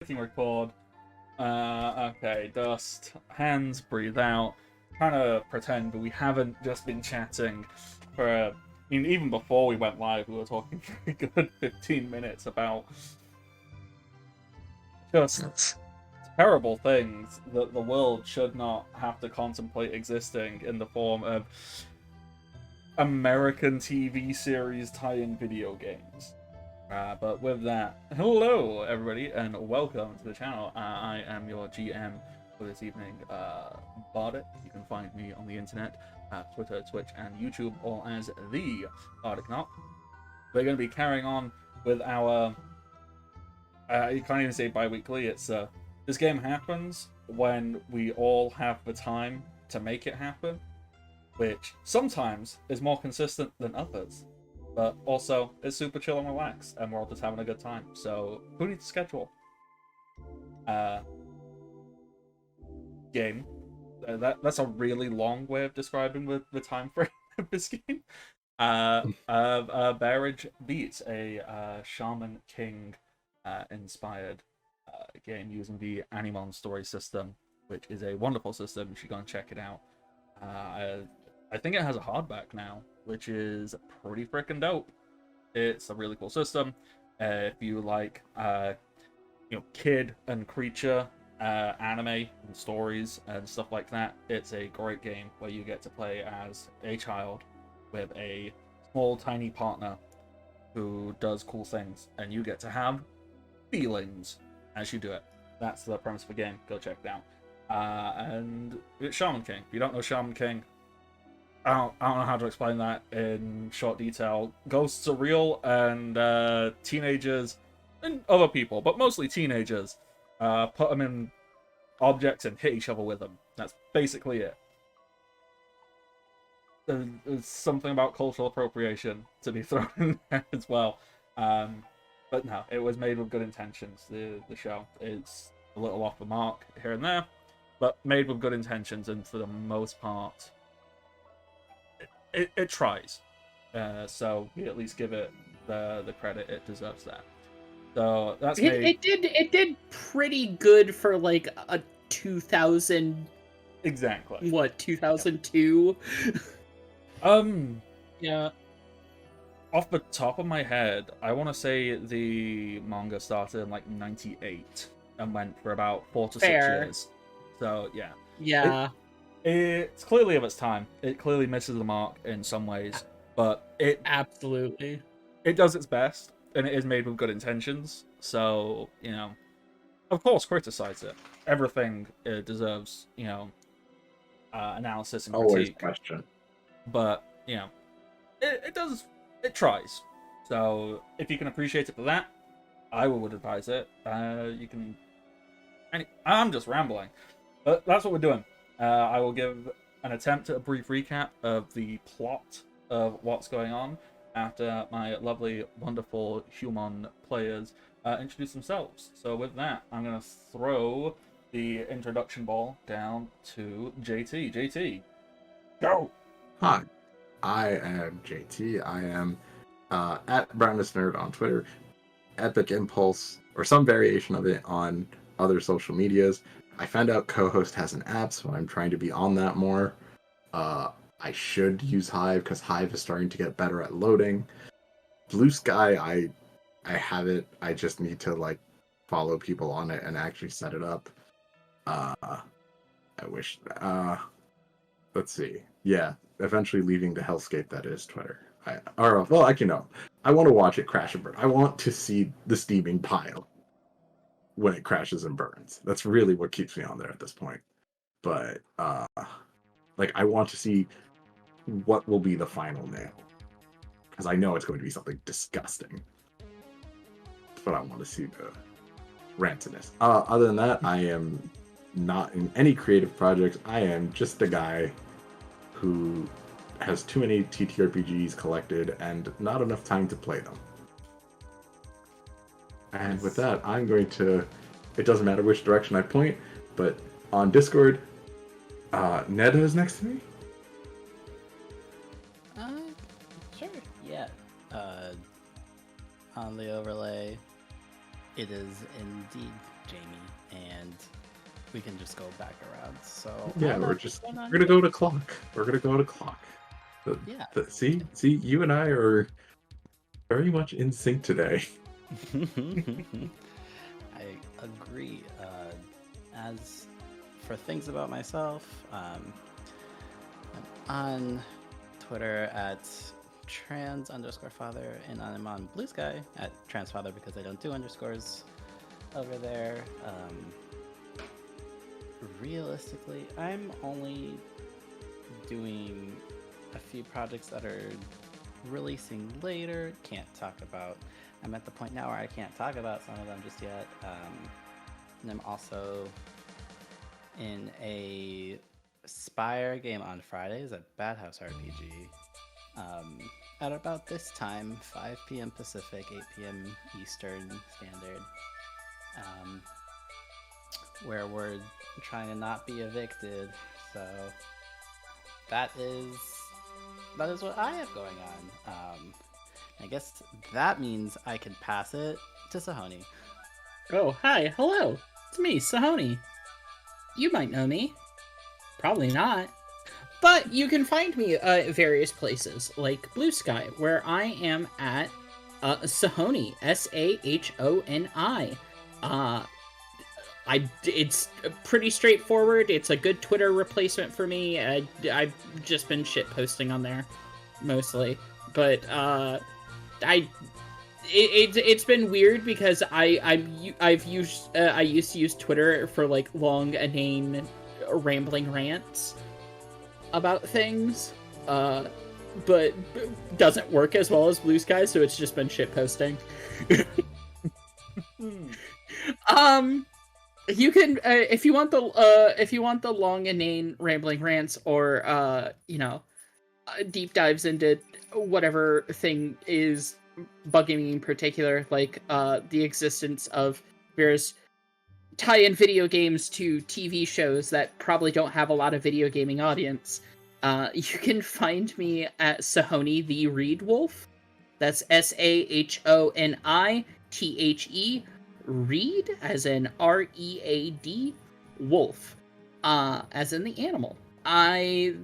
Hitting record. Okay, dust, hands, breathe out. Trying to pretend we haven't just been chatting for. I mean, even before we went live, we were talking for a good 15 minutes about just terrible things that the world should not have to contemplate existing in the form of American TV series tie-in video games. But with that, hello everybody, and welcome to the channel. I am your GM for this evening, Bardic. You can find me on the internet, Twitter, Twitch, and YouTube, all as the Bardic Knock. We're going to be carrying on with our, you can't even say bi-weekly, it's, this game happens when we all have the time to make it happen, which sometimes is more consistent than others. But also, it's super chill and relaxed, and we're all just having a good time. So, who needs a schedule? Game. That's a really long way of describing the time frame of this game. Barrage Beats, a Shaman King inspired game using the Animon story system, which is a wonderful system. You should go and check it out. I think it has a hardback now, which is pretty freaking dope. It's a really cool system. If you like, kid and creature anime and stories and stuff like that, it's a great game where you get to play as a child with a small, tiny partner who does cool things, and you get to have feelings as you do it. That's the premise of the game. Go check it out. And it's Shaman King. If you don't know Shaman King, I don't know how to explain that in short detail. Ghosts are real, and teenagers and other people, but mostly teenagers, put them in objects and hit each other with them. That's basically it. There's something about cultural appropriation to be thrown in there as well. But no, it was made with good intentions. The show is a little off the mark here and there, but made with good intentions, and for the most part, it tries. So we at least give it the credit it deserves there. So that's it did pretty good for like a 2000 exactly 2002. Yeah. Off the top of my head, I want to say the manga started in like 98 and went for about 4 to 6 years. So yeah. Yeah. It's clearly of its time. It clearly misses the mark in some ways, but it absolutely does its best, and it is made with good intentions. So, of course, criticize it. Everything deserves, analysis and critique. Always question. But, it tries. So, if you can appreciate it for that, I would advise it. You can... I'm just rambling. But that's what we're doing. I will give an attempt at a brief recap of the plot of what's going on after my lovely, wonderful human players introduce themselves. So with that, I'm going to throw the introduction ball down to JT. JT, go! Hi, I am JT. I am at Brownest Nerd on Twitter, Epic Impulse, or some variation of it on other social medias. I found out co-host has an app, so I'm trying to be on that more. I should use Hive because Hive is starting to get better at loading. Blue Sky, I have it. I just need to follow people on it and actually set it up. I wish. Let's see. Yeah, eventually leaving the hellscape that is Twitter. I want to watch it crash and burn. I want to see the steaming pile when it crashes and burns. That's really what keeps me on there at this point. But I want to see what will be the final nail, because I know it's going to be something disgusting. But I want to see the rancidness. Other than that, I am not in any creative projects. I am just a guy who has too many TTRPGs collected and not enough time to play them. And with that, I'm going to... It doesn't matter which direction I point, but on Discord, Neda is next to me. Sure. Yeah. On the overlay, it is indeed we can just go back around. So Yeah, I'm we're actually just going on we're gonna go to clock. We're gonna go to clock. Yeah. See, you and I are very much in sync today. I agree. As for things about myself, I'm on Twitter at trans_father, and I'm on Blue Sky at transfather because I don't do underscores over there. Realistically, I'm only doing a few projects that are releasing later. Can't talk about. I'm at the point now where I can't talk about some of them just yet. And I'm also in a Spire game on Fridays at Bad House RPG. At about this time, 5 p.m. Pacific, 8 p.m. Eastern Standard, where we're trying to not be evicted. So that is what I have going on. I guess that means I can pass it to Sahoni. Oh, hi, hello. It's me, Sahoni. You might know me. Probably not. But you can find me at various places, like Blue Sky, where I am at Sahoni, Sahoni. It's pretty straightforward. It's a good Twitter replacement for me. I've just been shit posting on there, mostly. But it's been weird because I used to use Twitter for like long, inane, rambling rants about things, but doesn't work as well as Blue Sky, so it's just been shit posting. You can if you want the long, inane, rambling rants, or deep dives into whatever thing is bugging me in particular, like the existence of various tie-in video games to TV shows that probably don't have a lot of video gaming audience. You can find me at Sahoni the Reed Wolf. That's SAHONITHE Reed, as in READ, Wolf, as in the animal. I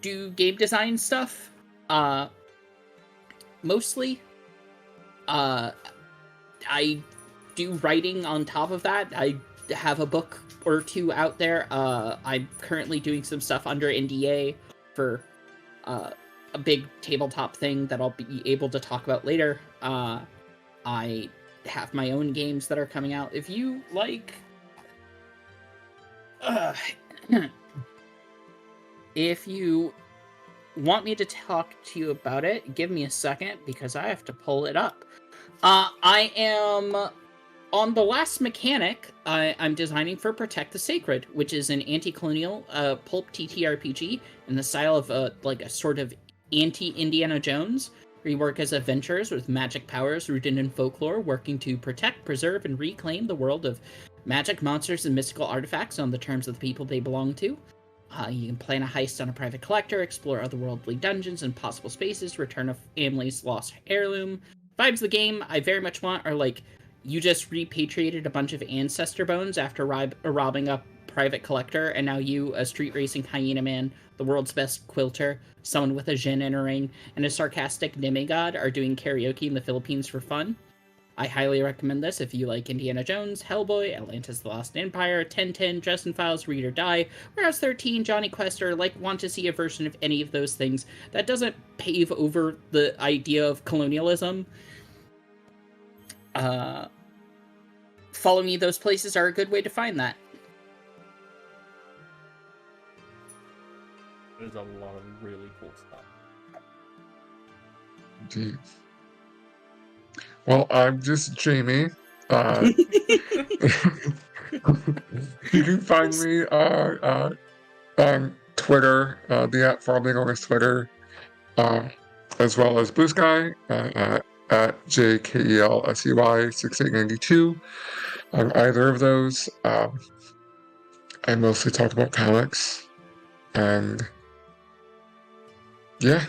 do game design stuff, mostly. I do writing on top of that. I have a book or two out there. I'm currently doing some stuff under NDA for a big tabletop thing that I'll be able to talk about later. I have my own games that are coming out. If you like... if you want me to talk to you about it, give me a second, because I have to pull it up. I am on the last mechanic. I'm designing for Protect the Sacred, which is an anti-colonial pulp TTRPG in the style of like a sort of anti-Indiana Jones, where you work as adventurers with magic powers rooted in folklore, working to protect, preserve, and reclaim the world of magic, monsters, and mystical artifacts on the terms of the people they belong to. You can plan a heist on a private collector, explore otherworldly dungeons and possible spaces, return a family's lost heirloom. Vibes of the game I very much want are like, you just repatriated a bunch of ancestor bones after robbing a private collector, and now you, a street racing hyena man, the world's best quilter, someone with a djinn in a ring, and a sarcastic demigod are doing karaoke in the Philippines for fun. I highly recommend this if you like Indiana Jones, Hellboy, Atlantis the Lost Empire, 1010, Justin Files, Read or Die, Warehouse 13, Johnny Quest, or like want to see a version of any of those things that doesn't pave over the idea of colonialism. Follow me, those places are a good way to find that. There's a lot of really cool stuff. Indeed. Well, I'm just Jamie. You can find me on Twitter, the at Farming Twitter, as well as Blue Sky at JKELSEY6892. On either of those, I mostly talk about comics, and yeah,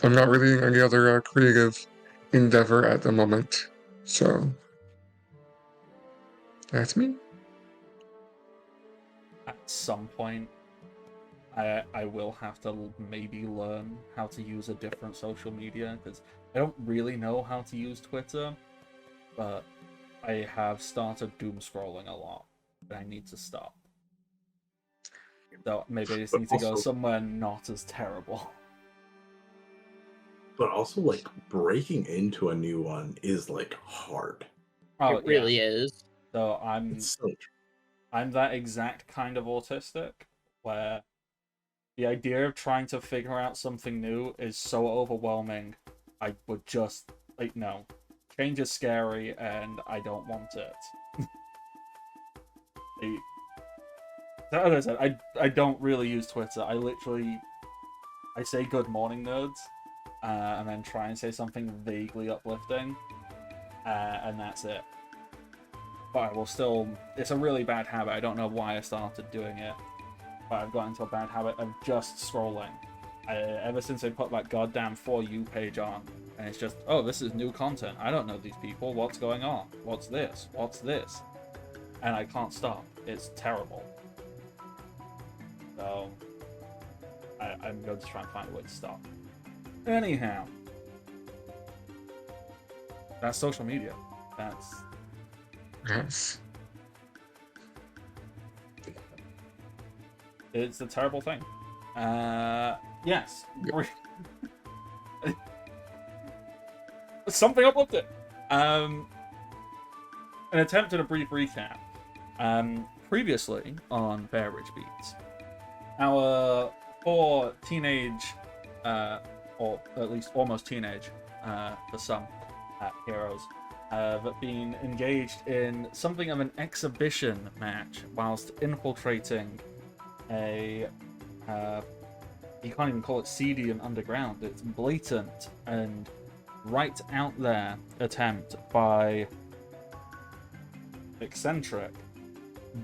I'm not really in any other creative endeavor at the moment, so that's me. at some point, I will have to maybe learn how to use a different social media, because I don't really know how to use Twitter, but I have started doom scrolling a lot, and I need to stop. So maybe I just But need to go also- somewhere not as terrible. But also, like, breaking into a new one is like hard. Oh, It really is. So I'm It's so that exact kind of autistic where the idea of trying to figure out something new is so overwhelming. I would just like, no, change is scary and I don't want it. As I said, I don't really use Twitter. I say good morning, nerds, and then try and say something vaguely uplifting, and that's it. But I will still... It's a really bad habit. I don't know why I started doing it, but I've got into a bad habit of just scrolling. Ever since I put that goddamn For You page on, and it's just, oh, this is new content. I don't know these people. What's going on? What's this? What's this? And I can't stop. It's terrible. So, I'm going to try and find a way to stop. Anyhow, that's social media. That's... Yes. It's a terrible thing. Yes. Something uplifted. An attempt at a brief recap. Previously on Bear Ridge Beats, our 4 teenage, or at least almost teenage, for some, heroes have been engaged in something of an exhibition match whilst infiltrating a, you can't even call it seedy and underground, it's blatant and right out there attempt by eccentric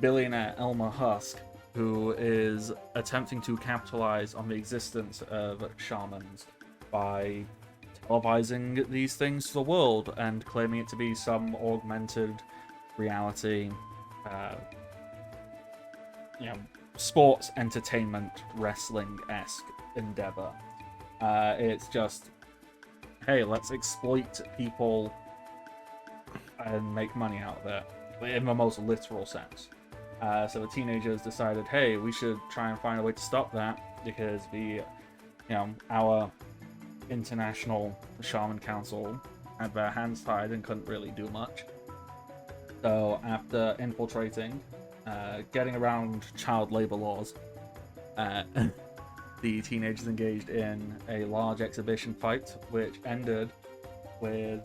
billionaire Elmer Husk, who is attempting to capitalize on the existence of shamans by televising these things to the world and claiming it to be some augmented reality, sports entertainment wrestling-esque endeavor. It's just, hey, let's exploit people and make money out of it, in the most literal sense. So the teenagers decided, hey, we should try and find a way to stop that, because our international Shaman Council had their hands tied and couldn't really do much. So after infiltrating, getting around child labor laws, the teenagers engaged in a large exhibition fight, which ended with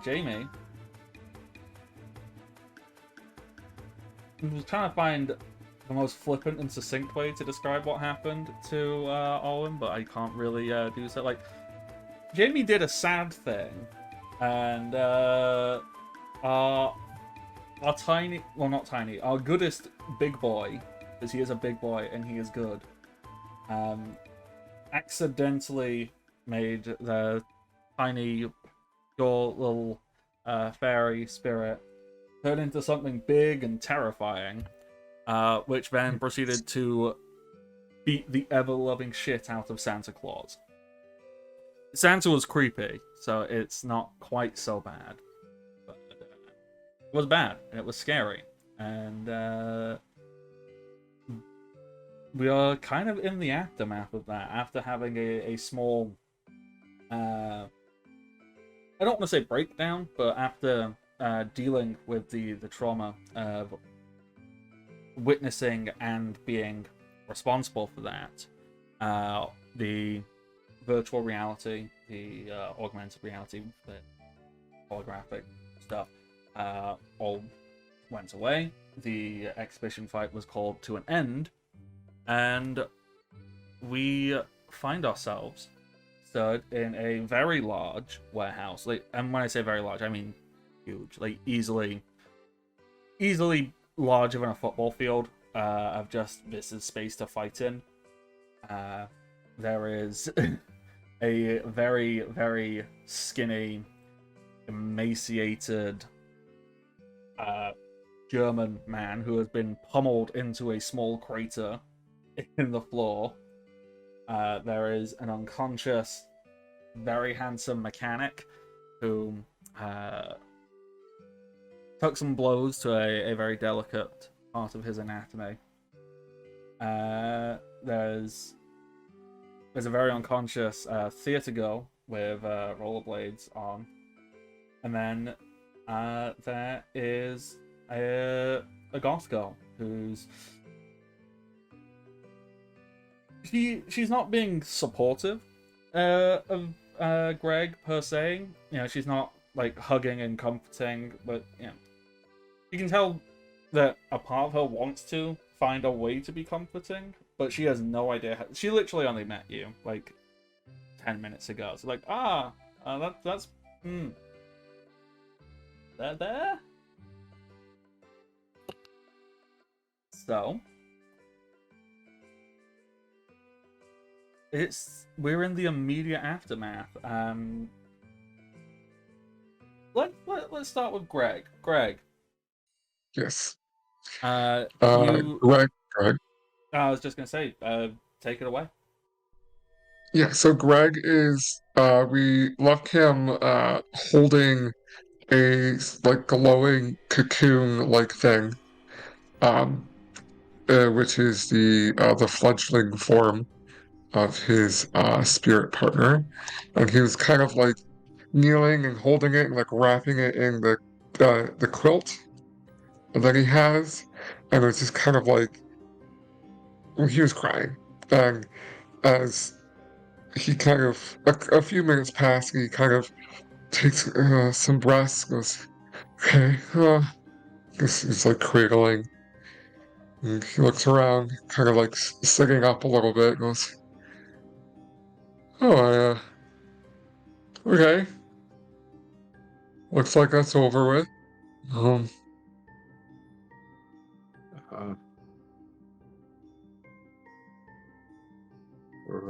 Jamie. I was trying to find the most flippant and succinct way to describe what happened to Owen, but I can't really do so. Like, Jamie did a sad thing, and our tiny, well, not tiny, our goodest big boy, because he is a big boy and he is good, accidentally made the tiny, pure little fairy spirit turn into something big and terrifying, which then proceeded to beat the ever-loving shit out of Santa Claus. Santa was creepy, so it's not quite so bad. But it was bad, and it was scary. And we are kind of in the aftermath of that, after having a small... I don't want to say breakdown, but after dealing with the trauma of witnessing and being responsible for that, the virtual reality, the augmented reality, the holographic stuff, all went away. The exhibition fight was called to an end, and we find ourselves stood in a very large warehouse. And when I say very large, I mean huge, like easily larger than a football field. Of just, this is space to fight in. There is a very, very skinny, emaciated German man who has been pummeled into a small crater in the floor. There is an unconscious, very handsome mechanic who took some blows to a very delicate part of his anatomy. There's a very unconscious theater girl with rollerblades on, and then there is a goth girl who's she's not being supportive of Greg per se. You know, she's not like hugging and comforting, but you know, you can tell that a part of her wants to find a way to be comforting, but she has no idea how. She literally only met you like 10 minutes ago. So like, that's there. So we're in the immediate aftermath. Let's start with Greg. Greg. Yes. You. Greg, go ahead. I was just gonna say, take it away. Yeah, so Greg is, we left him holding a like glowing cocoon-like thing, which is the fledgling form of his spirit partner, and he was kind of like kneeling and holding it and like wrapping it in the quilt that he has, and it was just kind of like, well, he was crying, and as he kind of a few minutes pass, he kind of takes some breaths, goes, okay, he's like cradling, and he looks around, kind of like sitting up a little bit, goes, oh, okay, looks like that's over with. Uh,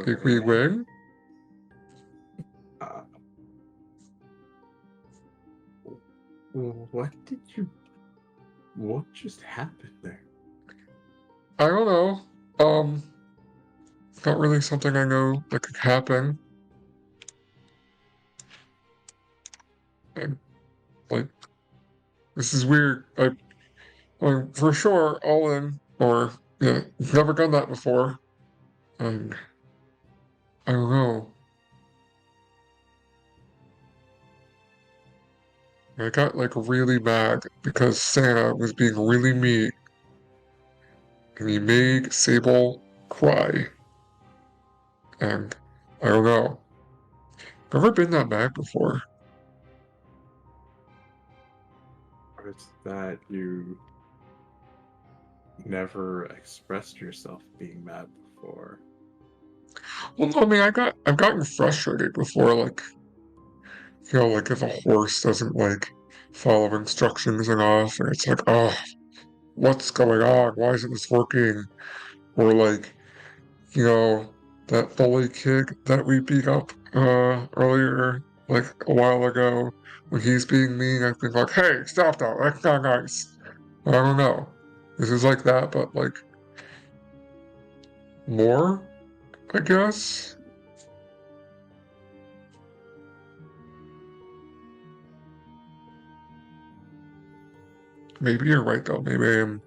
Did we win? uh, what just happened there? I don't know. Not really something I know that could happen. And like, this is weird. I'm for sure all in, or yeah, never done that before. And I don't know. I got like really mad because Santa was being really mean, and he made Sable cry. And I don't know. Never been that mad before. Or it's that you never expressed yourself being mad before. Well, no, I mean, I've gotten frustrated before, like, you know, like if a horse doesn't like follow instructions enough, and it's like, oh, what's going on? Why isn't this working? Or like, you know, that bully kid that we beat up earlier, like a while ago, when he's being mean, I've been like, hey, stop that, that's not nice. I don't know. This is like that, but like more, I guess. Maybe you're right though. Maybe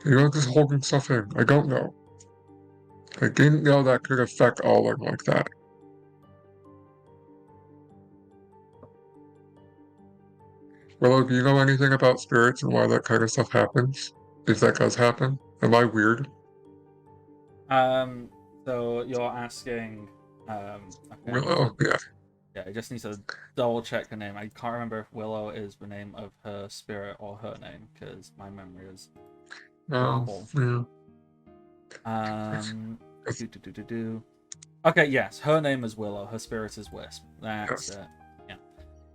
I'm just holding stuff in. I don't know. I didn't know that could affect Olin like that. Willow, do you know anything about spirits and why that kind of stuff happens? If that does happen? Am I weird? So you're asking, okay, Willow, yeah. yeah, I just need to double check her name. I can't remember if Willow is the name of her spirit or her name because my memory is No, horrible. yeah. Okay, yes, her name is Willow. Her spirit is Wisp. That's Yes. it. Yeah.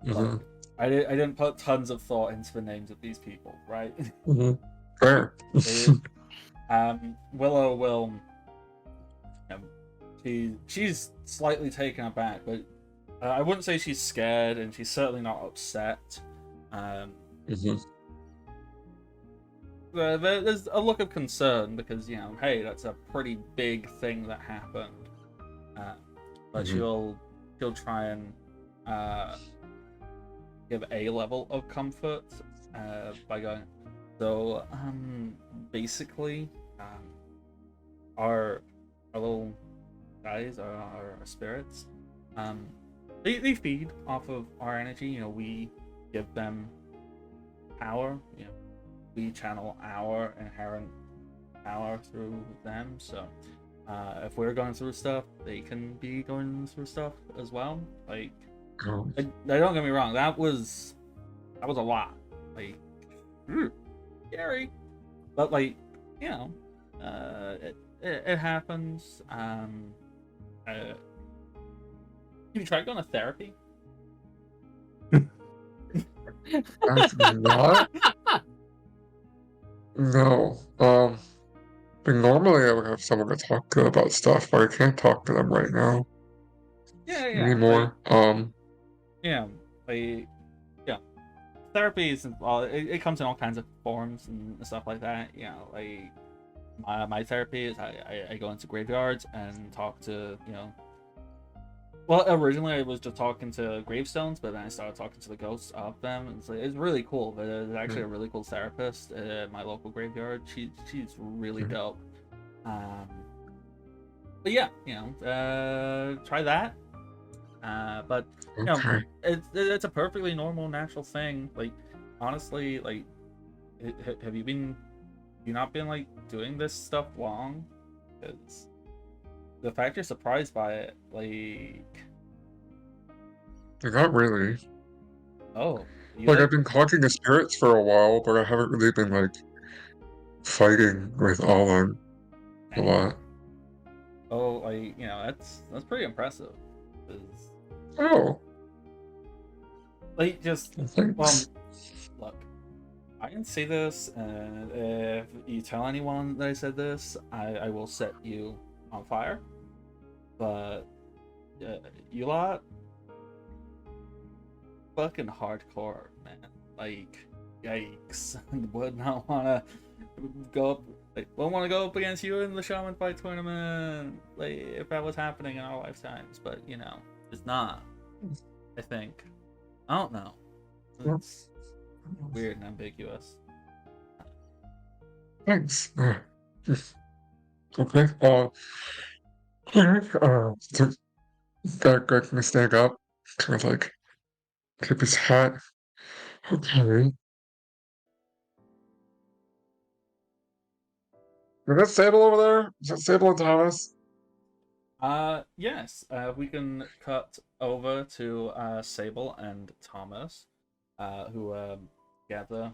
Mm-hmm. Look, I didn't put tons of thought into the names of these people, right? Mm-hmm. Fair. Willow will. She's slightly taken aback, but I wouldn't say she's scared, and she's certainly not upset. Mm-hmm. There's a look of concern because, hey, that's a pretty big thing that happened. But Mm-hmm. she'll try and give a level of comfort by going. So basically, our little guys, our spirits, they feed off of our energy. We give them power. We channel our inherent power through them. So if we're going through stuff, they can be going through stuff as well. Like, Oh. don't get me wrong, that was a lot. Like, scary, but like, it happens. Have you tried going to therapy? I've not. No. But normally I would have someone to talk to about stuff, but I can't talk to them right now Yeah, anymore. yeah, like, yeah. Therapy is, well, it comes in all kinds of forms and stuff like that. Like my therapy is I go into graveyards and talk to, well, originally I was just talking to gravestones, but then I started talking to the ghosts of them. And it's really cool. But there's actually a really cool therapist at my local graveyard. She's really dope. But yeah, try that. But Okay. it's a perfectly normal, natural thing. Like, honestly, like, have you not been like doing this stuff long? Because the fact you're surprised by it, like, Not really. oh, you Like, like, I've been talking to spirits for a while, but I haven't really been, like, fighting with all them a dang. lot. Oh, like, that's pretty impressive. 'Cause, Oh, like, just, well, thanks. look, I can say this, and if you tell anyone that I said this, I will set you on fire. But you lot, fucking hardcore, man. Like, yikes. Would not want to go up. Like, wouldn't want to go up against you in the Shaman Fight tournament. Like, if that was happening in our lifetimes. But, it's not. I think. I don't know. It's weird and ambiguous. Thanks. Okay. So Greg can stand up, kind of like tip his hat. Okay. Is that Sable over there? Is that Sable and Thomas? Yes. We can cut over to Sable and Thomas, who together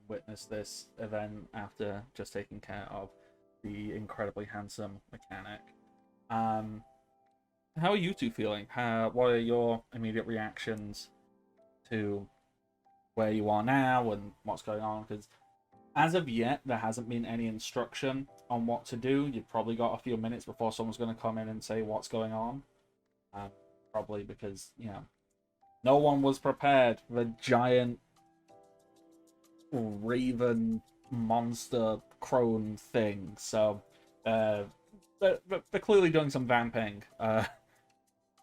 witness this event after just taking care of the incredibly handsome mechanic. How are you two feeling? What are your immediate reactions to where you are now and what's going on? Because as of yet, there hasn't been any instruction on what to do. You've probably got a few minutes before someone's going to come in and say what's going on. Probably because, no one was prepared for the giant raven monster crone thing. So, they're clearly doing some vamping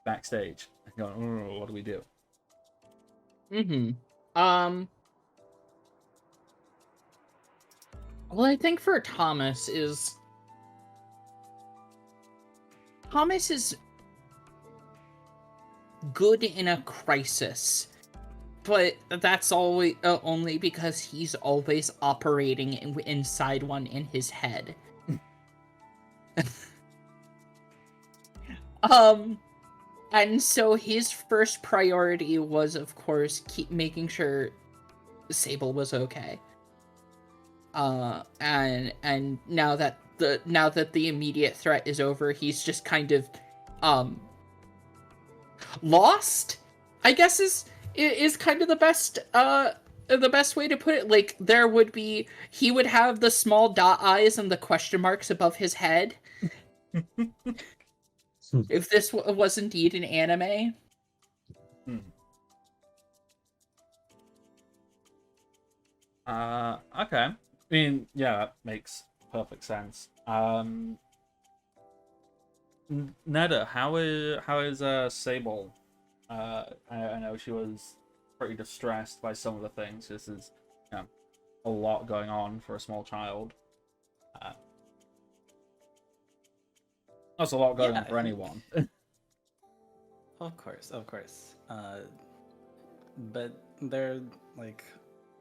backstage. Going, what do we do? Well, I think for Thomas is good in a crisis, but that's always only because he's always operating inside one in his head. And so his first priority was, of course, keep making sure Sable was okay. And now that the immediate threat is over, he's just kind of lost, I guess is kind of the best way to put it. Like, he would have the small dot eyes and the question marks above his head if this was indeed an anime. Okay. I mean, yeah, that makes perfect sense. Neda, how is Sable? I know she was pretty distressed by some of the things. This is, you know, a lot going on for a small child. Uh, that's a lot going Yeah, on I for think. anyone. Of course, of course. But they're like,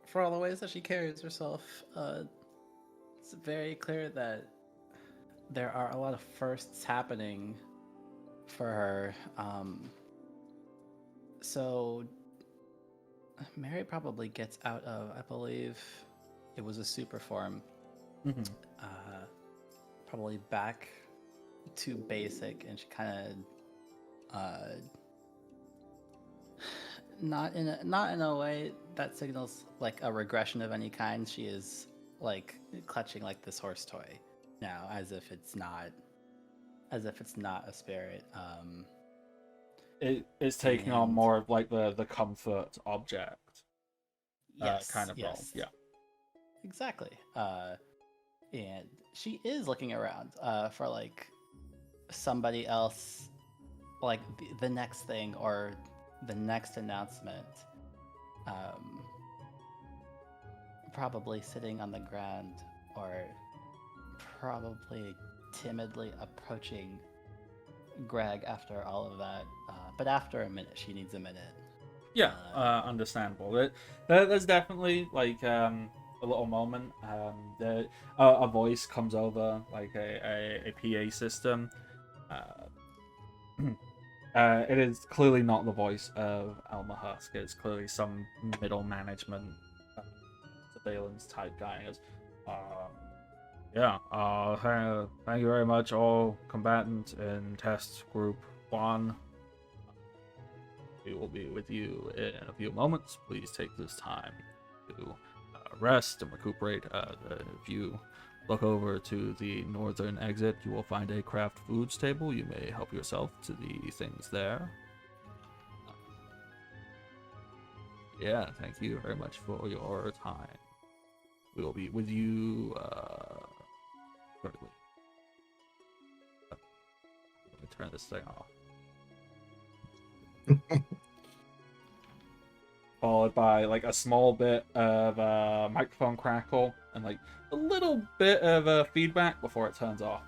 for all the ways that she carries herself, it's very clear that there are a lot of firsts happening for her. So Mary probably gets out of, I believe, it was a super form. Mhm. Uh, Probably back to basic, and she kind of not in a way that signals like a regression of any kind. She is like clutching like this horse toy now, as if it's not a spirit. It's taking on And more of like the comfort object kind yes, of role. yes, Yeah. exactly. And she is looking around for like somebody else, like the next thing or the next announcement. Um, Probably sitting on the ground or probably timidly approaching Greg after all of that. But after a minute, she needs a minute. Yeah, Uh, understandable. There's definitely like a little moment. That a voice comes over like a PA system. Uh, it is clearly not the voice of Elmer Husk. It's clearly some middle management uh, surveillance type guy. He goes, uh, yeah, thank you very much, all combatants in test group 1. We will be with you in a few moments. Please take this time to rest and recuperate. If you look over to the northern exit, you will find a craft foods table. You may help yourself to the things there. Yeah, thank you very much for your time. We will be with you shortly. Let me turn this thing off. Followed by like a small bit of microphone crackle and like a little bit of feedback before it turns off.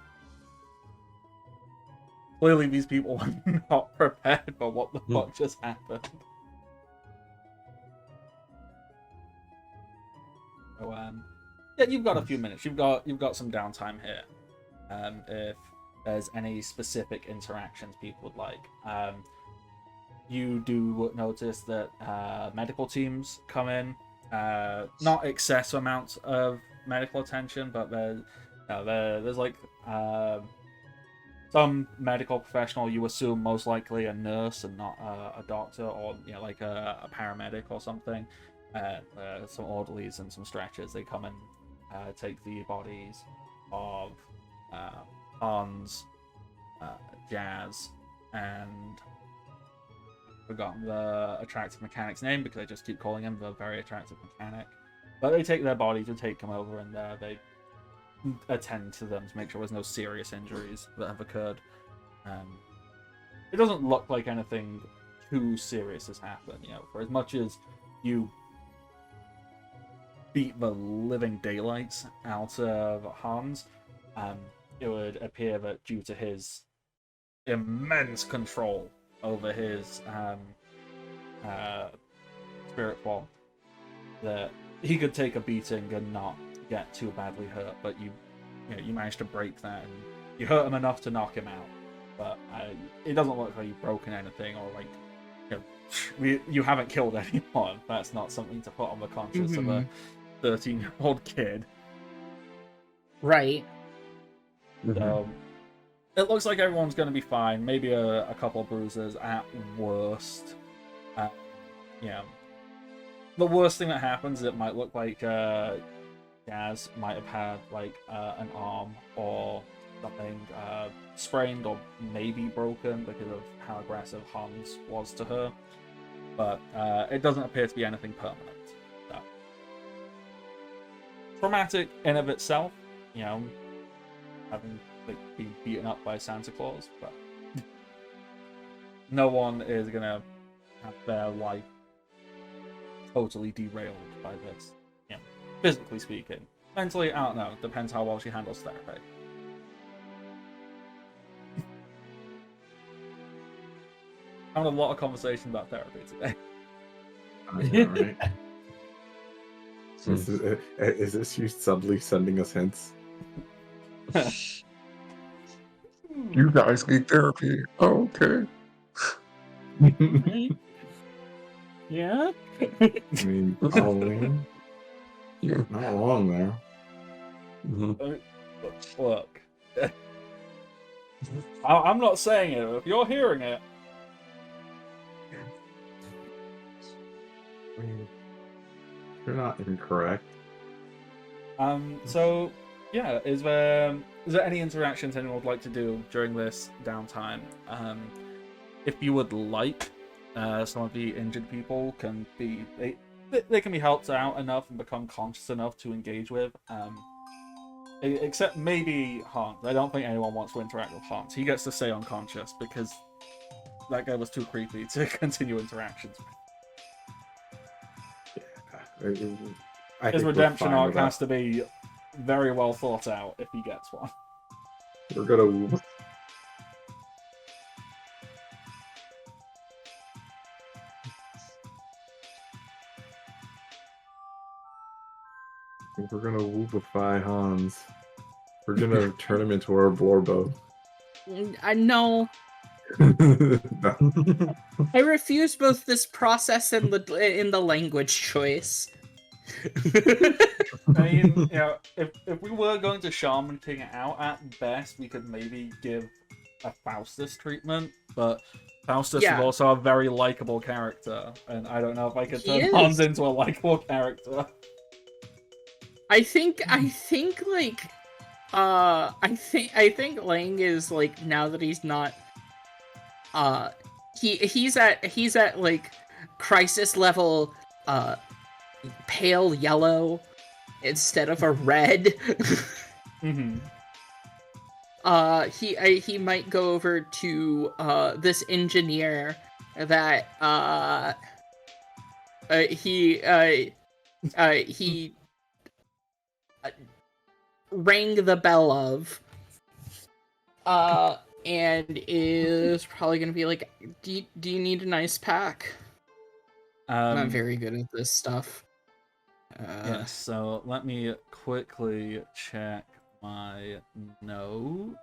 Clearly, these people were not prepared for what the fuck just happened. So, yeah, you've got a few minutes. You've got some downtime here. If there's any specific interactions people would like. You do notice that medical teams come in. Not excessive amounts of medical attention, but there's like some medical professional. You assume most likely a nurse and not a doctor, or like a paramedic or something. Some orderlies and some stretchers. They come and take the bodies of Hans, Jazz, and forgotten the attractive mechanic's name because I just keep calling him the very attractive mechanic. But they take their bodies and take them over, and they attend to them to make sure there's no serious injuries that have occurred. It doesn't look like anything too serious has happened. For as much as you beat the living daylights out of Hans, it would appear that due to his immense control over his spirit form, that he could take a beating and not get too badly hurt. But you managed to break that, and you hurt him enough to knock him out. But it doesn't look like you've broken anything, or like you haven't killed anyone. That's not something to put on the conscience of a 13-year-old kid. Right. So it looks like everyone's going to be fine. Maybe a couple of bruises at worst. The worst thing that happens, it might look like Gaz might have had like an arm or something sprained or maybe broken because of how aggressive Hans was to her. But it doesn't appear to be anything permanent. So. traumatic in of itself, you know, having like been beaten up by Santa Claus, but no one is gonna have their life totally derailed by this. You know, physically speaking. Mentally, I don't know. Depends how well she handles therapy. Having a lot of conversation about therapy today. I know, right? Is this you subtly sending us hints? You guys need therapy. Oh, okay. Yeah. I mean, Halloween? Yeah. Not wrong there. Mhm. Look. I'm not saying it. If you're hearing it, I mean, you're not incorrect. So yeah, is there any interactions anyone would like to do during this downtime? If you would like, some of the injured people can be they can be helped out enough and become conscious enough to engage with. Except maybe Hans. I don't think anyone wants to interact with Hans. He gets to stay unconscious because that guy was too creepy to continue interactions with. I His think we're redemption fine arc with that. has to be very well thought out if he gets one. We're gonna. We're gonna whoopify Hans. We're gonna turn him into our Borbo. I know. No. I refuse both this process and the language choice. I mean, you know, if we were going to Shaman King it out, at best we could maybe give a Faustus treatment, but Faustus is Yeah. also a very likable character, and I don't know if I could He turn Hans is. into a likable character. I think like I think Lang is like, now that he's not he's at like crisis level pale yellow instead of a red. Mm-hmm. He might go over to this engineer that he rang the bell of, and is probably gonna be like, do you need an ice pack? I'm very good at this stuff. Yes, so let me quickly check my notes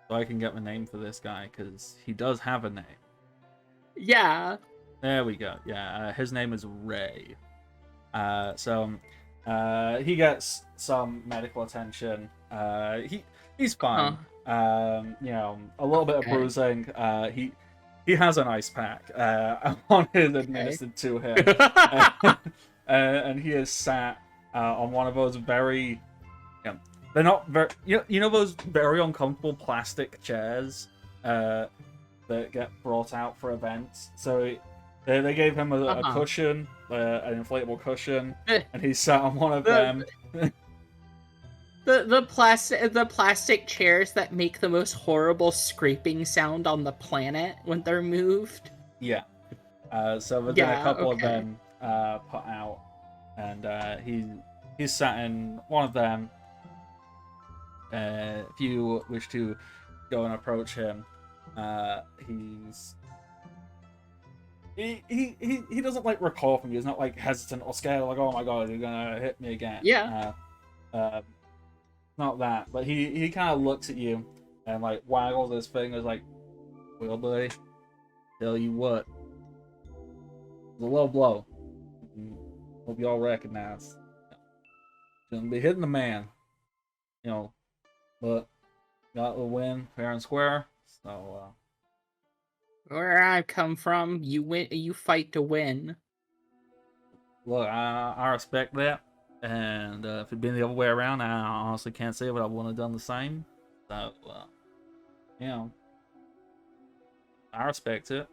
so I can get the name for this guy, because he does have a name. Yeah. There we go. Yeah, his name is Ray. So he gets some medical attention. He's fine. You know, a little bit of Okay. bruising. He has an ice pack on his administered to him, and he is sat on one of those very, they're not very, you know those very uncomfortable plastic chairs that get brought out for events. So they gave him a cushion, an inflatable cushion, and he sat on one of them. The plastic chairs that make the most horrible scraping sound on the planet when they're moved. Yeah. So there's been a couple of them put out, and he's sat in one of them. If you wish to go and approach him, he doesn't like recoil from you. He's not like hesitant or scared, like, oh my god, you're gonna hit me again. Yeah. Not that, but he kind of looks at you and like waggles his fingers, like, well, buddy, tell you what, it's a low blow. Hope you all recognize. Shouldn't be hitting the man, you know, but got the win fair and square. So where I come from, you fight to win. look, I respect that. And if it'd been the other way around, I honestly can't say, but I wouldn't have done the same. So, you know, I respect it.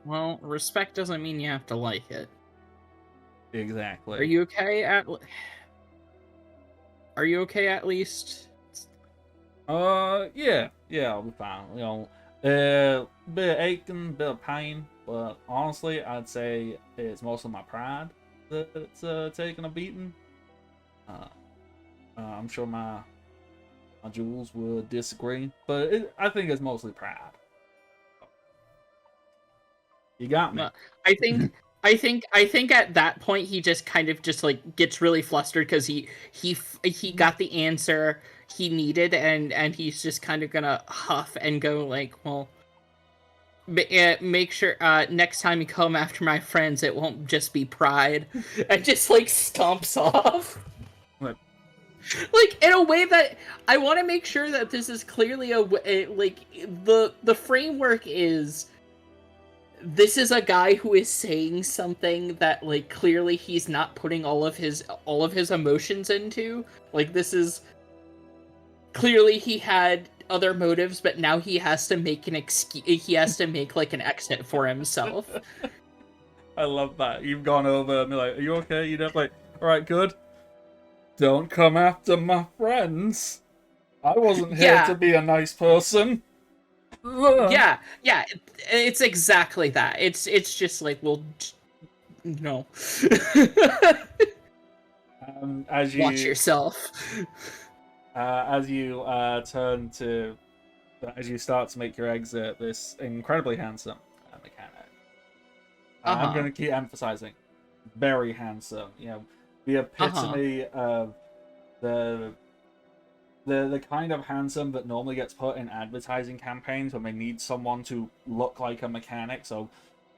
Well, respect doesn't mean you have to like it. Exactly. Are you okay at? Are you okay at least? Yeah, I'll be fine. You know, bit of aching, bit of pain, but honestly, I'd say it's mostly my pride that's taking a beating. Uh, I'm sure my Jules would disagree, but I think it's mostly pride. You got me. I think I think at that point he just kind of just like gets really flustered because he got the answer he needed and he's just kind of gonna huff and go like, well, make sure next time you come after my friends it won't just be pride, and just like stomps off. Like, Like in a way that I want to make sure that this is clearly like the framework is this is a guy who is saying something that like clearly he's not putting all of his emotions into. Like this is clearly he had other motives, but now he has to make an excuse. He has to make like an exit for himself. I love that. You've gone over and be like, "Are you okay?" You're like, "All right, good. Don't come after my friends. I wasn't here Yeah. to be a nice person." Yeah, it's exactly that. It's just like, well, no. As you Watch yourself. as you turn to as you start to make your exit, this incredibly handsome mechanic. I'm going to keep emphasizing, very handsome. You know, the epitome of the kind of handsome that normally gets put in advertising campaigns when they need someone to look like a mechanic. So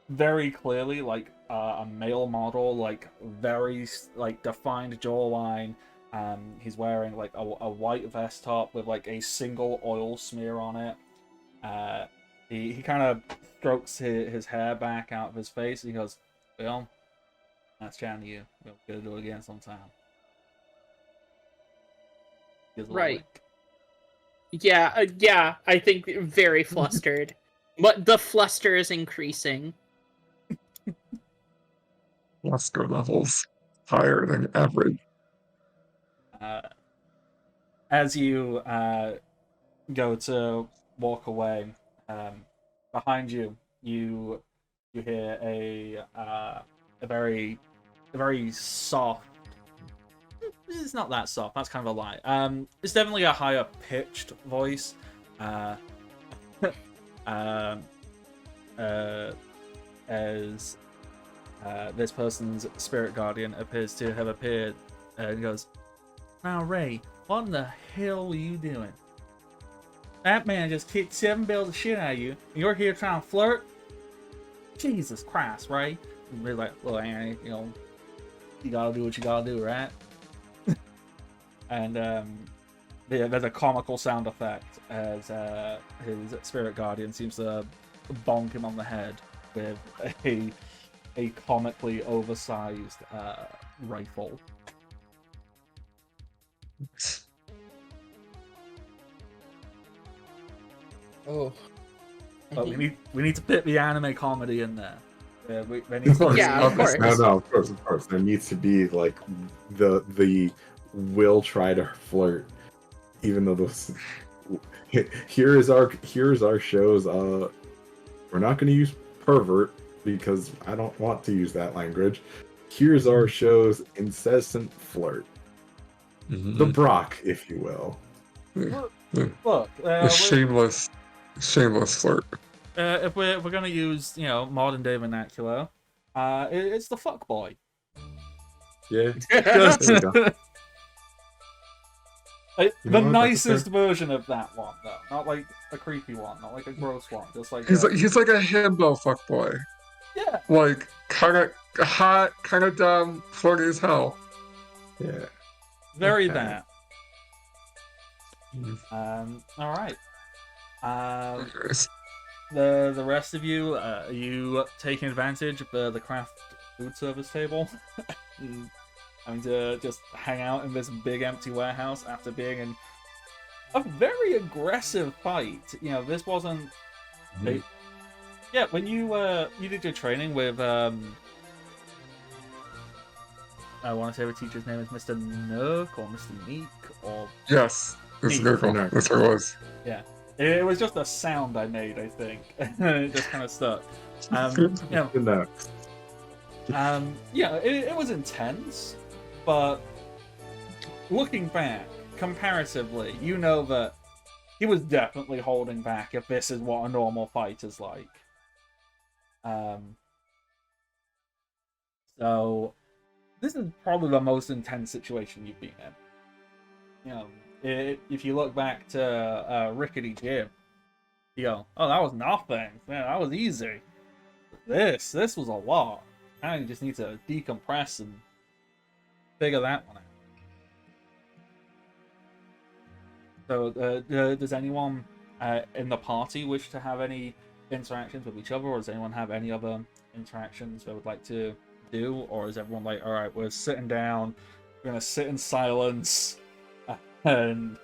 very clearly like a male model, like very like defined jawline. He's wearing like a white vest top with like a single oil smear on it. He kind of strokes his hair back out of his face. And he goes, "Well, nice chatting to you. We'll go do it again sometime." Right. Yeah, yeah, I think very flustered. But the fluster is increasing. Fluster levels higher than average. As you go to walk away, behind you, you hear a very soft. It's not that soft. That's kind of a lie. It's definitely a higher pitched voice. As this person's spirit guardian appears to have appeared, and goes, "Now, Ray, what in the hell are you doing? That man just kicked 7 bills of shit out of you, and you're here trying to flirt? Jesus Christ, Ray." And we're like, "Well, Annie, you know, you gotta do what you gotta do, right?" And there's a comical sound effect as his spirit guardian seems to bonk him on the head with a comically oversized rifle. Oh. But we need to fit the anime comedy in there. Of course. No, of course. There needs to be like the will try to flirt, even though those. Here's our shows. We're not going to use pervert because I don't want to use that language. Here's our show's incessant flirt. The Brock, if you will. Look, shameless flirt. If we're gonna use modern day vernacular, it's the fuck boy. Yeah. Like, the nicest version of that one, though. Not like a creepy one, not like a gross one. Just like he's like a himbo fuckboy. Yeah. Like kind of hot, kind of dumb, flirty as hell. Yeah. Very Okay. that. All right. The rest of you, are you taking advantage of the craft food service table? Having to just hang out in this big empty warehouse after being in a very aggressive fight. You know, this wasn't. Yeah, when you did your training with I want to say the teacher's name is Mr. Nook or Mr. Meek or Yes, it's Neat. Google. No. That's what it was. yeah. It was just a sound I made, I think, and it just kind of stuck. You know, No. yeah, it was intense, but looking back, comparatively, you know that he was definitely holding back if this is what a normal fight is like. So this is probably the most intense situation you've been in. You know, if you look back to Rickety Jim, you go, "Oh, that was nothing. Man, that was easy." This was a lot. Now you just need to decompress and figure that one out. So, does anyone in the party wish to have any interactions with each other, or does anyone have any other interactions they would like to do, or is everyone like, all right, we're sitting down, we're gonna sit in silence, and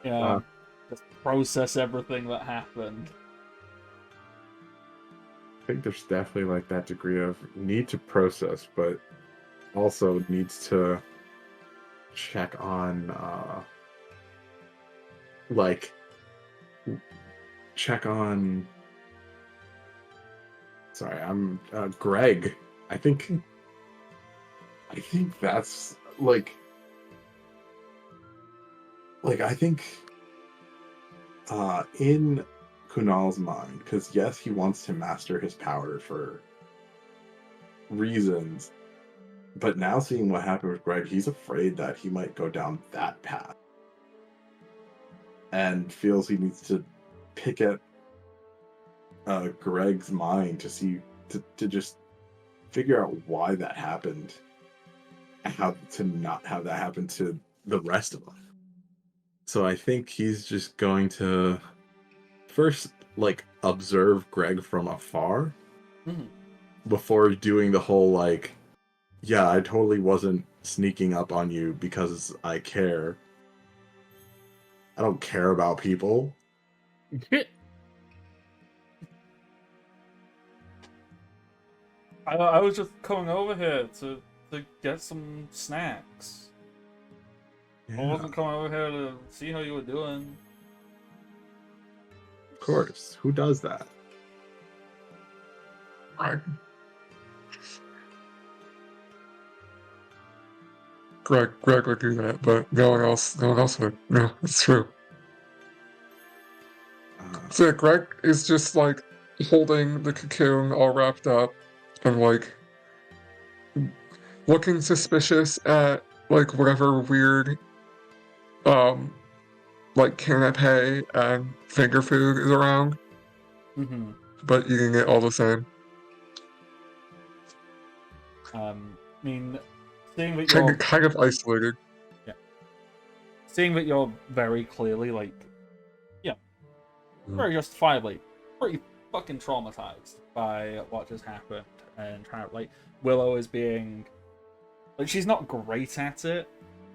you know, just process everything that happened? I think there's definitely like that degree of need to process, but also needs to check on like check on sorry, I'm Greg. I think that's I think in Kunal's mind, because yes, he wants to master his power for reasons, but now seeing what happened with Greg, he's afraid that he might go down that path and feels he needs to pick at Greg's mind to see to just figure out why that happened and how to not have that happen to the rest of us. So I think he's just going to first observe Greg from afar before doing the whole yeah, I totally wasn't sneaking up on you because I care. I don't care about people. I was just coming over here to get some snacks. I wasn't coming over here to see how you were doing. Of course. Who does that? Greg would do that, but no one else would. No, it's true. So yeah, Greg is just holding the cocoon all wrapped up and looking suspicious at whatever weird canapé and finger food is around, but eating it all the same. I mean, seeing that you're kind of isolated. Yeah. Seeing that you're very clearly very justifiably pretty fucking traumatized by what just happened, and trying to Willow is being she's not great at it,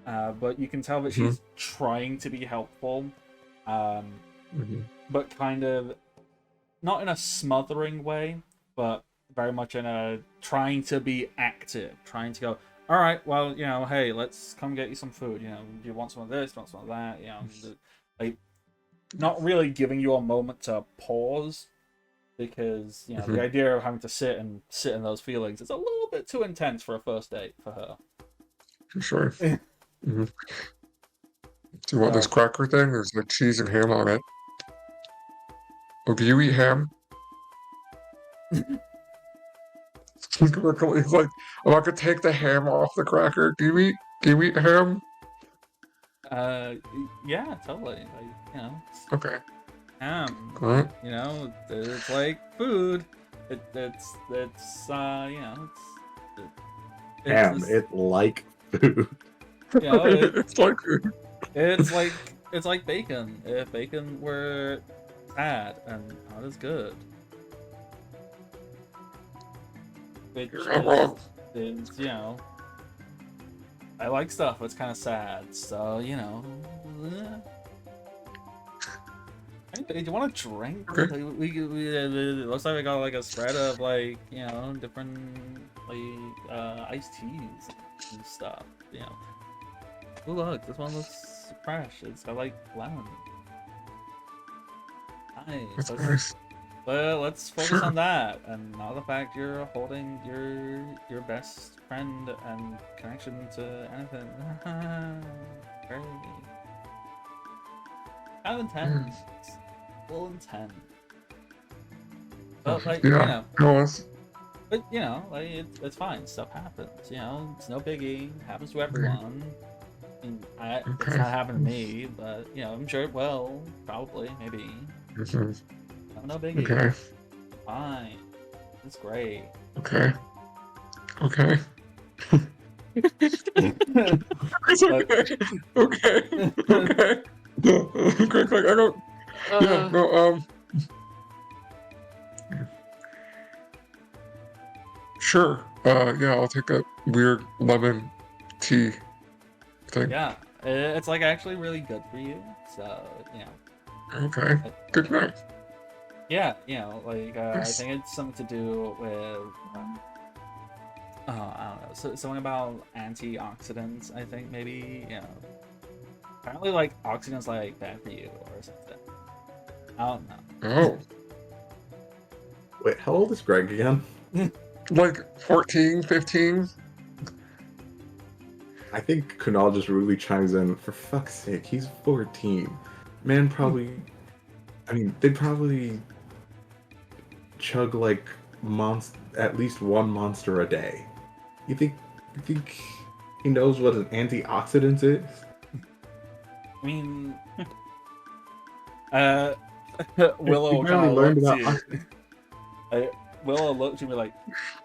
but you can tell that she's trying to be helpful, but kind of not in a smothering way, but very much in a trying to be active, trying to go, all right, well, hey, let's come get you some food. Do you want some of this? Do you want some of that? Not really giving you a moment to pause, because the idea of having to sit in those feelings is a little bit too intense for a first date for her. For sure. Do you want this cracker thing? There's cheese and ham on it. Oh, do you eat ham? I'm not gonna take the ham off the cracker. Do you eat ham? Yeah, totally. Okay. Ham. What? It's like food. It's ham. It's like food. It's like food. It's like bacon. If bacon were sad and not as good. Which is, I like stuff that's kind of sad, so, Hey, do you want a drink? Okay. It looks like we got a spread of different like iced teas and stuff. You know. Oh look, this one looks fresh. It's got like lemon. Nice. That's nice. Let's focus Sure. on that, and not the fact you're holding your best friend and connection to anything. Great. Kind of intense. A little intense. But like, Yeah, it was. but like it's fine. Stuff happens. It's no biggie. Happens to Okay. everyone. It's Okay. not happened to me, but I'm sure it will. Probably, maybe. Mhm. No biggie. Okay. Fine. It's great. Okay. Okay. It's okay. Okay. Okay. Quick, I don't. Yeah. No. Sure. Yeah. I'll take a weird lemon tea thing. Yeah, it's like actually really good for you. So Okay. Good night. yeah, like I Nice. think it's something to do with oh, I don't know, something about antioxidants. I think maybe apparently like oxygen's like bad for you or something. I don't know. Oh, Wait, how old is Greg again? like 14, 15? I think Kunal just really chimes in. For fuck's sake, he's 14. Man, probably. I mean, they'd probably chug like at least one monster a day. You think he knows what an antioxidant is? I mean, Willow He kind barely of learned looked about at you. Willow looked at me like,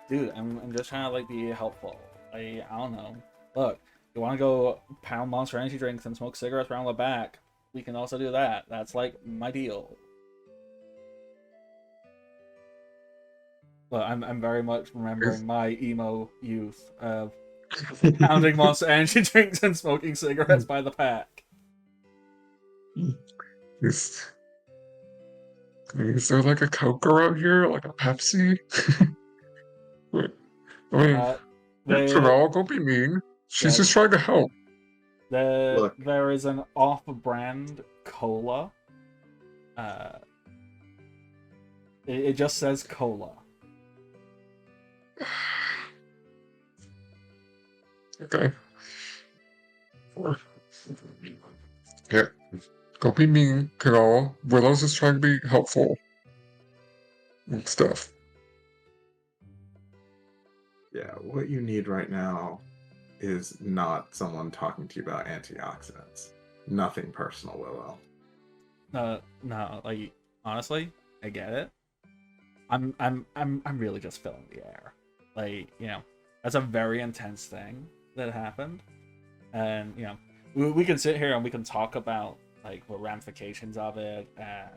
dude, I'm just trying to like be helpful. I don't know. Look, you want to go pound Monster Energy drinks and smoke cigarettes around the back? We can also do that. That's like my deal. Look, I'm very much remembering my emo youth of pounding Monster Energy drinks and smoking cigarettes by the pack. Is there like a Coke around here? Like a Pepsi? Wait, I mean, The Kunal, don't be mean. She's yeah, just trying to help. Look, there is an off-brand cola. Uh, it just says cola. Okay. Yeah. Don't be mean, Kunal. Willow's just trying to be helpful and stuff. yeah, what you need right now is not someone talking to you about antioxidants. Nothing personal, Willow. No, like honestly, I get it. I'm really just filling the air. Like, that's a very intense thing that happened. And, we can sit here and we can talk about like the ramifications of it and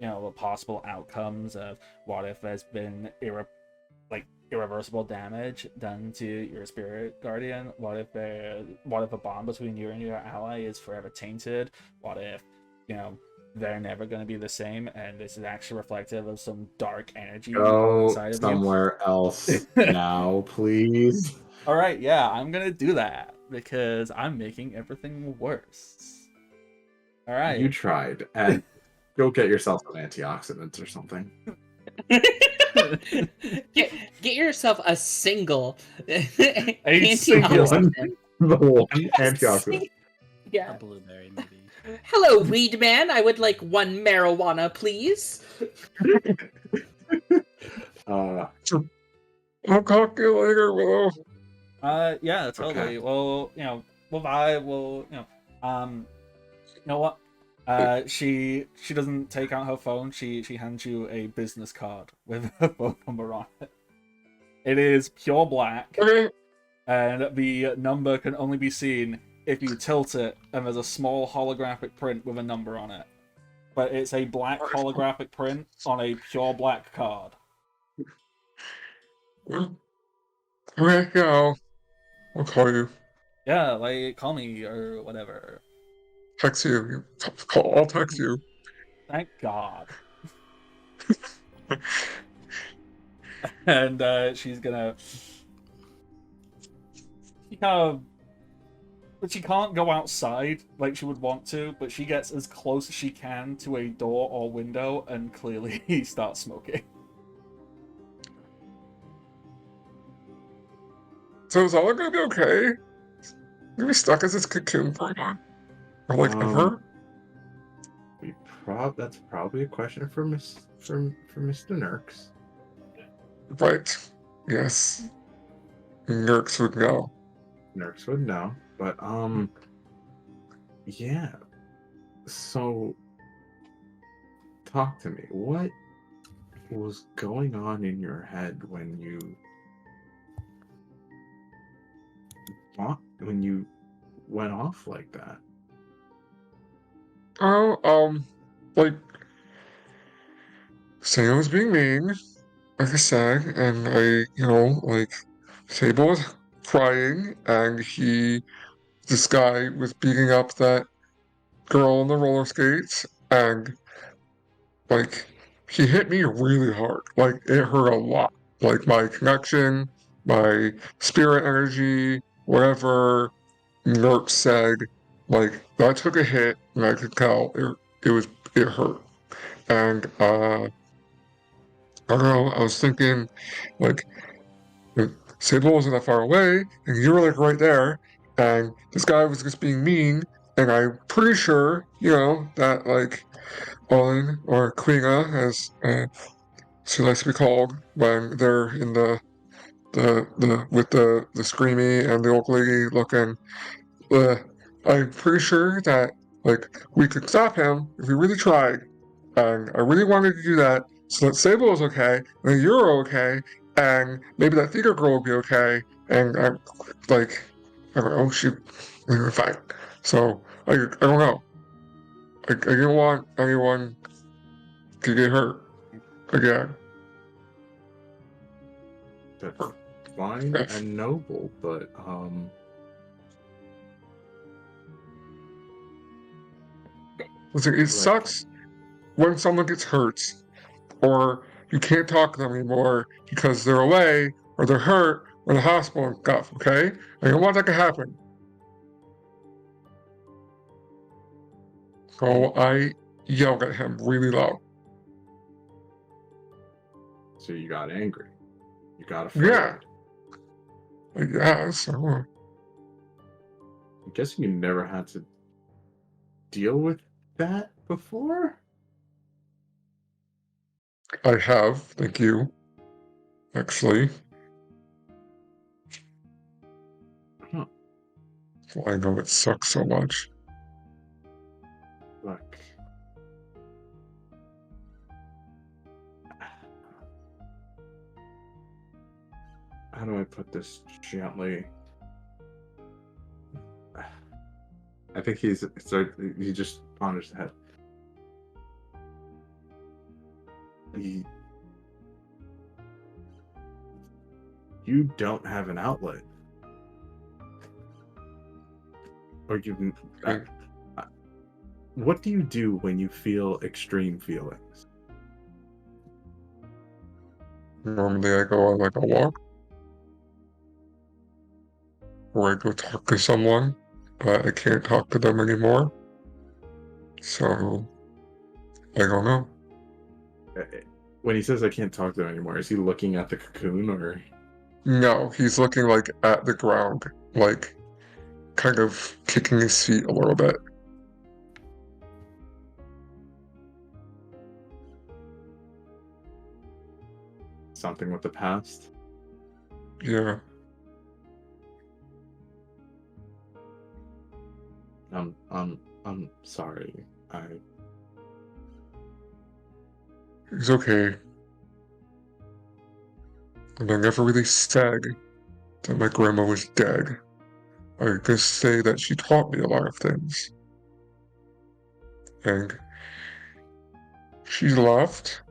the possible outcomes of what if there's been irreversible damage done to your spirit guardian. What if a bond between you and your ally is forever tainted? What if they're never going to be the same and this is actually reflective of some dark energy Go inside of you? somewhere else now, please. All right, yeah, I'm gonna do that because I'm making everything worse. All right. You tried, and go get yourself some antioxidants or something. Get yourself a single single antioxidant. The one antioxidant. A Yeah. blueberry, maybe. Hello, weed man. I would like one marijuana, please. I'll talk to you later, Willow. Yeah, totally. Okay. Well, we'll vibe. We'll, you know what? She doesn't take out her phone. She hands you a business card with her phone number on it. It is pure black, Okay. and the number can only be seen if you tilt it, and there's a small holographic print with a number on it. But it's a black holographic print on a pure black card. Okay, yeah, I'll call you. Yeah, like call me or whatever. Text you. I'll text you. Thank God. And she's gonna she kind of, but she can't go outside like she would want to, but she gets as close as she can to a door or window and clearly starts smoking. So is all gonna be okay? Gonna be stuck as this cocoon for long? Or like ever? That's probably a question for Mr. Nurks. Right. Yes. Nurks would know. Nurks would know, but yeah. So, talk to me. What was going on in your head when you went off like that? Oh, like Sam was being mean, like I said, and like Sable was crying, and this guy was beating up that girl on the roller skates, and like he hit me really hard. Like it hurt a lot. Like my connection, my spirit energy, whatever Nurk said, like I took a hit and I could tell it hurt. And I don't know, I was thinking like Sable wasn't that far away, and you were like right there, and this guy was just being mean, and I'm pretty sure, that like Olin or Quina, as she likes to be called, when they're in the with the screamy and the old lady looking, uh, I'm pretty sure that like we could stop him if we really tried, and I really wanted to do that so that Sable was okay, and you're okay, and maybe that theater girl will be okay, and I'm like, I don't know, we were fine. So I don't know. I didn't want anyone to get hurt again. That's fine and noble, but Listen, it sucks when someone gets hurt, or you can't talk to them anymore because they're away, or they're hurt, or in the hospital and stuff, okay? I don't want that to happen. So I yelled at him really loud. so you got angry. You got afraid. Yeah. Yeah, so I'm guessing you never had to deal with that before? I have, thank you. Actually. Huh. Well, I know it sucks so much. Look. How do I put this gently? I think he just ponders his head. You don't have an outlet. Or what do you do when you feel extreme feelings? Normally I go on like a walk, or I go talk to someone, but I can't talk to them anymore. So, I don't know. When he says I can't talk to them anymore, is he looking at the cocoon or? No, he's looking like at the ground, like kind of kicking his feet a little bit. Something with the past? Yeah. I'm sorry. He's okay. And I never really said that my grandma was dead. I just say that she taught me a lot of things. And she left,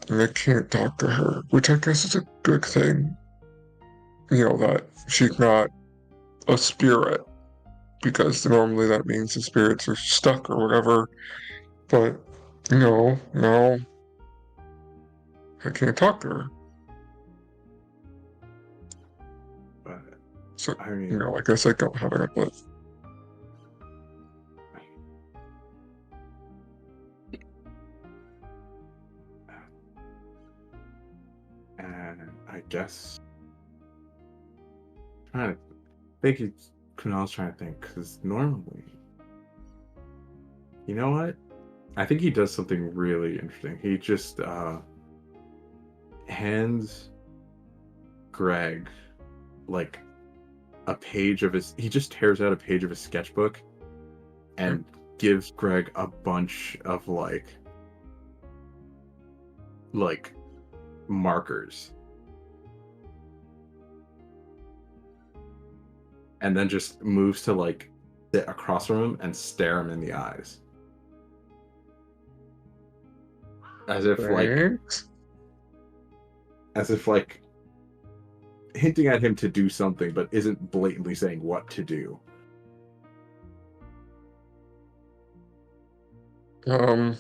and I can't talk to her, which I guess is a good thing. That she's not a spirit, because normally that means the spirits are stuck or whatever. But, no, I can't talk to her. But So, I mean, I guess I don't have it, but and I guess trying to think. I was trying to think because normally, you know what? I think he does something really interesting. He just hands Greg like a page of his. He just tears out a page of his sketchbook and gives Greg a bunch of like markers, and then just moves to like sit across from him and stare him in the eyes, as if thanks. like hinting at him to do something, but isn't blatantly saying what to do. Um,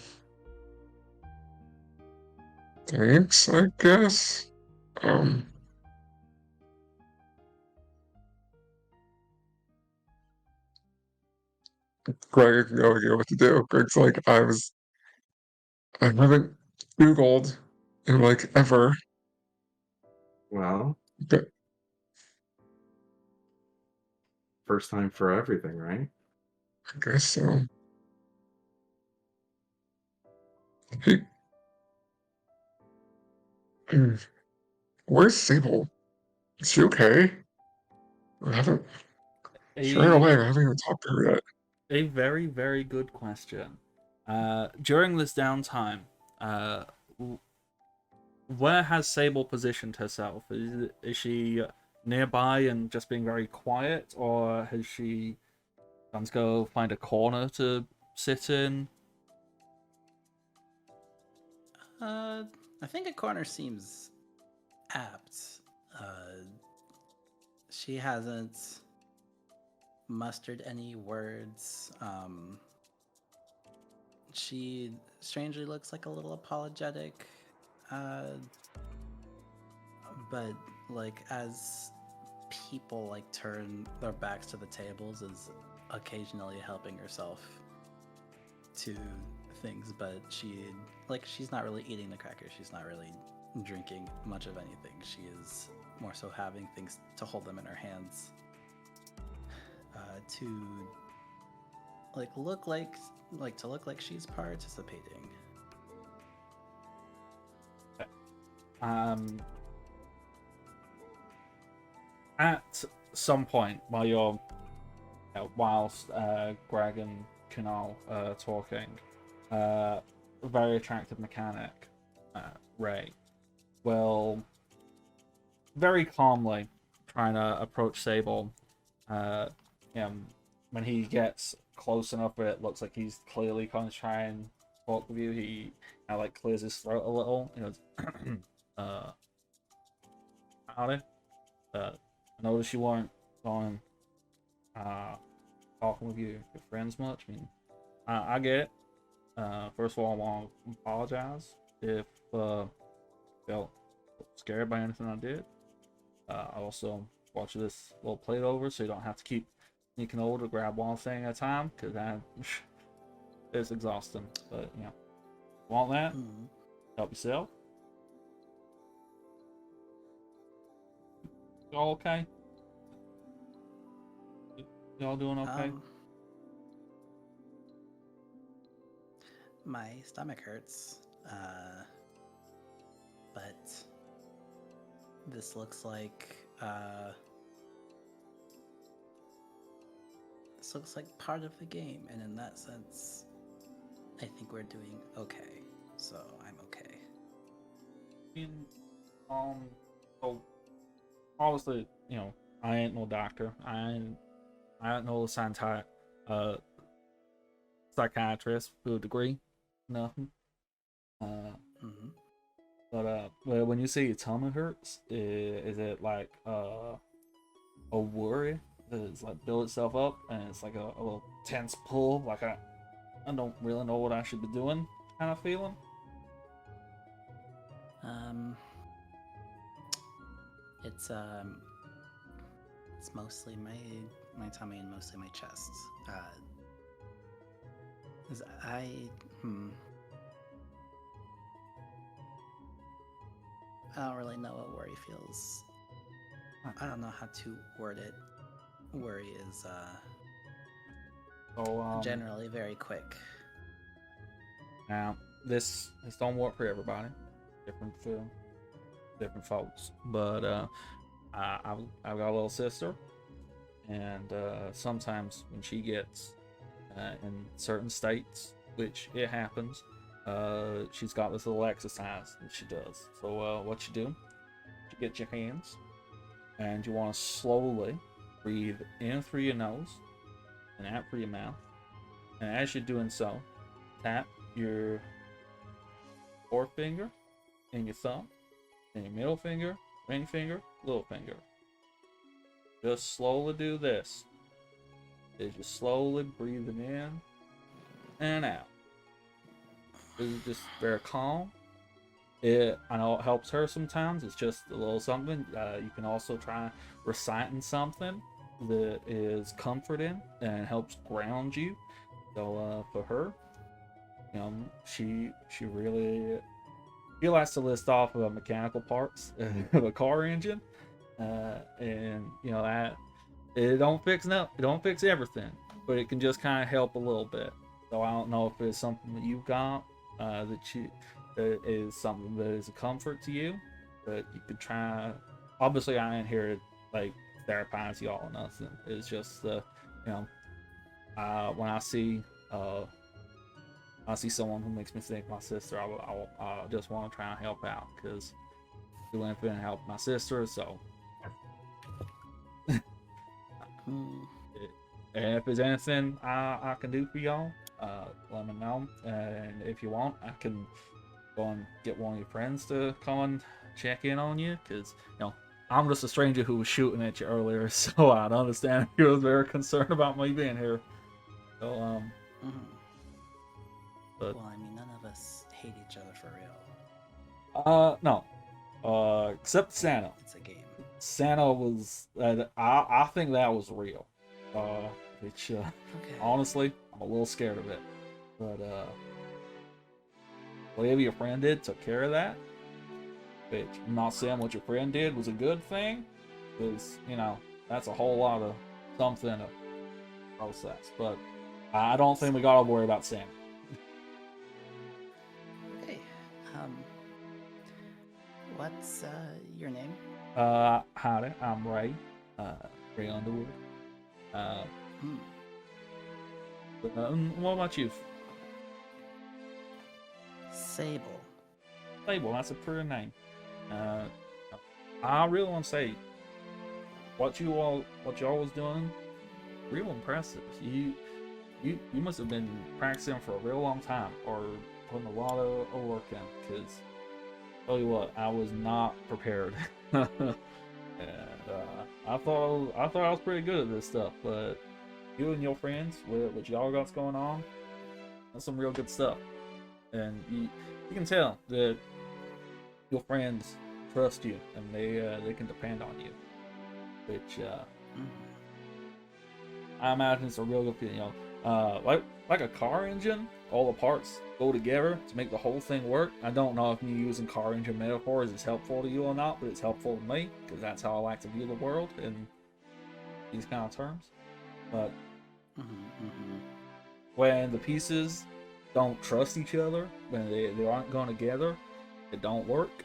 thanks, I guess. Um, Greg had no idea what to do. Greg's like, I haven't Googled in like ever, Well, but first time for everything, right? I guess so. Hey, where's Sable? Is she okay? I haven't. She ran A away. I haven't even talked to her yet. a very, very good question. During this downtime, uh, where has Sable positioned herself? Is she nearby and just being very quiet, or has she gone to go find a corner to sit in? I think a corner seems apt. Uh, she hasn't mustered any words. She strangely looks like a little apologetic. Uh, but like as people like turn their backs to the tables, is occasionally helping herself to things, but she's not really eating the crackers. She's not really drinking much of anything. She is more so having things to hold them in her hands, to look like she's participating. Um, at some point whilst Greg and Kunal are talking, a very attractive mechanic, Ray, will very calmly trying to approach Sable. When he gets close enough where it looks like he's clearly kind of trying to talk with you, he kind of like clears his throat a little. Howdy. I noticed you weren't going talking with your friends much. I mean, I get it. First of all, I want to apologize if felt scared by anything I did. I also watch this little plate over so you don't have to keep sneaking over to grab one thing at a time, because that is exhausting. But want that? Help yourself. Y'all okay? Y'all doing okay? My stomach hurts, but this looks like part of the game, and in that sense, I think we're doing okay. So I'm okay. So obviously, I ain't no doctor. I ain't no psychiatrist with a degree. Nothing. Mm-hmm. But when you say your tummy hurts, is it like a worry that it's like build itself up and it's like a little tense pull, like I don't really know what I should be doing kind of feeling? It's it's mostly my tummy and mostly my chest. 'Cause I don't really know what worry feels. I don't know how to word it. Worry is So generally very quick. now this don't work for everybody. Different for different folks. But I've got a little sister, and sometimes when she gets in certain states, which it happens, she's got this little exercise that she does. So what you do, you get your hands, and you want to slowly breathe in through your nose and out through your mouth. And as you're doing so, tap your forefinger and your thumb and your middle finger, ring finger, little finger. Just slowly do this. As you're slowly breathing in and out. This is just very calm. I know it helps her sometimes. It's just a little something. You can also try reciting something that is comforting and helps ground you. So for her, she really likes to list off mechanical parts of a car engine, and that it don't fix everything, but it can just kind of help a little bit. So I don't know if it's something that you've got that is something that is a comfort to you, but you could try. Obviously, I ain't here to like therapize y'all or nothing. It's just when I see someone who makes me think my sister, I just want to try and help out because do anything to help my sister. So, and if there's anything I can do for y'all, let me know. And if you want, I can go and get one of your friends to come and check in on you because I'm just a stranger who was shooting at you earlier, so I'd understand if you was very concerned about me being here. So But well, I mean, none of us hate each other for real. no. Except Santa. It's a game. Santa was. I think that was real. Which Okay. honestly, I'm a little scared of it. But whatever your friend did took care of that. Which I'm not saying what your friend did was a good thing, because that's a whole lot of something to process. But I don't think we gotta worry about Santa. Okay. What's your name? Howdy, I'm Ray. Ray Underwood. What about you? Sable. Sable, that's a pretty name. I really want to say what y'all was doing, real impressive. You must have been practicing for a real long time or putting a lot of work in, because tell you what, I was not prepared. And I thought I was pretty good at this stuff, but you and your friends, with what y'all got going on, that's some real good stuff. And you can tell that your friends trust you and they can depend on you, which I imagine it's a real good feeling. Like a car engine, all the parts go together to make the whole thing work. I don't know if me using car engine metaphors is helpful to you or not, but it's helpful to me because that's how I like to view the world in these kind of terms. But when the pieces don't trust each other, when they aren't going together, it don't work.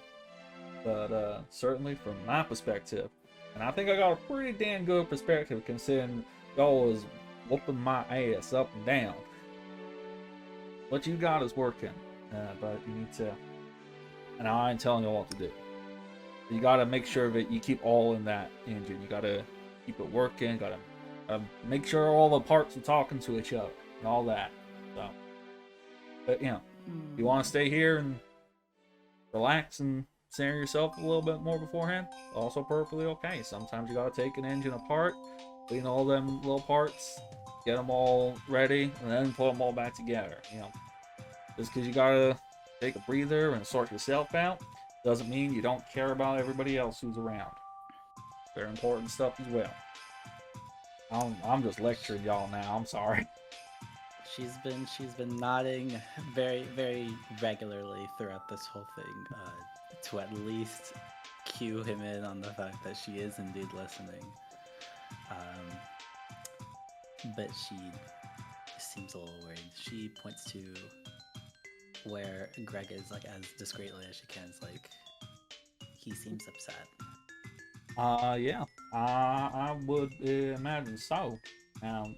But certainly from my perspective, and I think I got a pretty damn good perspective considering y'all was whooping my ass up and down. What you got is working, but you need to, and I ain't telling you what to do. You gotta make sure that you keep all in that engine. You gotta keep it working, gotta make sure all the parts are talking to each other and all that. So, but you want to stay here and relax and center yourself a little bit more beforehand, also perfectly okay. Sometimes you gotta take an engine apart, clean all them little parts, get them all ready, and then put them all back together. Just because you gotta take a breather and sort yourself out doesn't mean you don't care about everybody else who's around. Very important stuff as well. I'm just lecturing y'all now. I'm sorry. She's been nodding very regularly throughout this whole thing, to at least cue him in on the fact that she is indeed listening. But she seems a little worried. She points to where Greg is, like, as discreetly as she can. It's like, he seems upset. Yeah. I would imagine so. Um,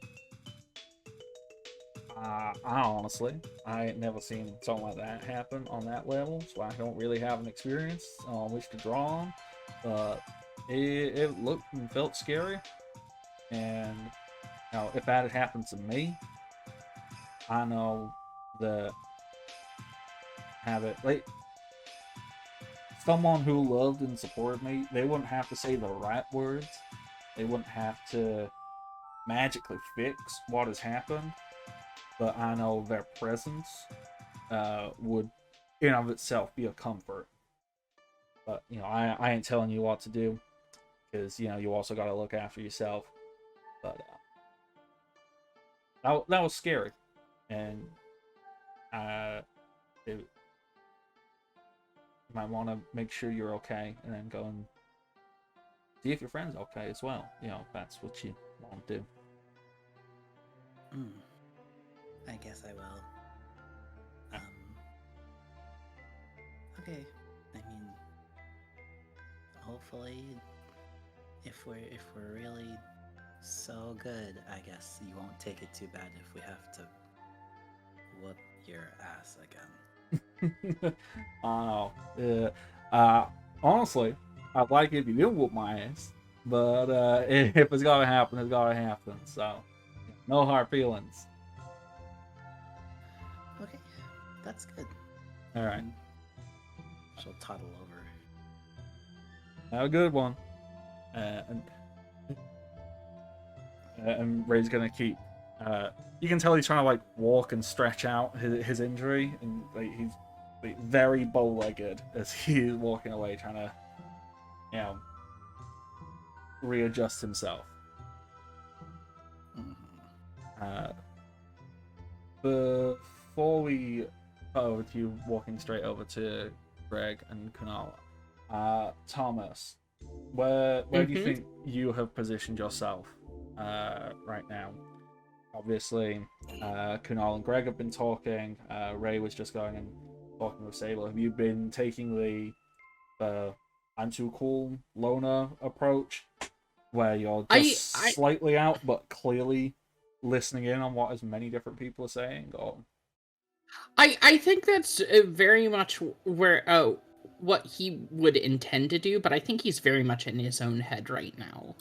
I honestly, I ain't never seen something like that happen on that level, so I don't really have an experience on which to draw on. But it looked and felt scary, and if that had happened to me, I know that have it like someone who loved and supported me, they wouldn't have to say the right words. They wouldn't have to magically fix what has happened, but I know their presence would, in of itself, be a comfort. But I ain't telling you what to do because you also got to look after yourself. But that was scary, and you might want to make sure you're okay, and then go and see if your friend's okay as well. If that's what you want to do. I guess I will. Okay. I mean, hopefully, if we're really so good, I guess you won't take it too bad if we have to whoop your ass again. I don't know. Honestly, I'd like it if you didn't whoop my ass, but if it's gotta happen, it's gotta happen. So, no hard feelings. Okay, that's good. All right, She'll toddle over. have a good one. And Ray's gonna keep. You can tell he's trying to like walk and stretch out his injury, and like he's like, very bow-legged as he's walking away, trying to, readjust himself. Before we cut over to you walking straight over to Greg and Kunal, Thomas, where do you think you have positioned yourself right now? Obviously, Kunal and Greg have been talking. Ray was just going and talking with Sable. Have you been taking the I'm too cool loner approach, where you're just slightly out but clearly listening in on what as many different people are saying? Or I think that's very much where what he would intend to do, but I think he's very much in his own head right now.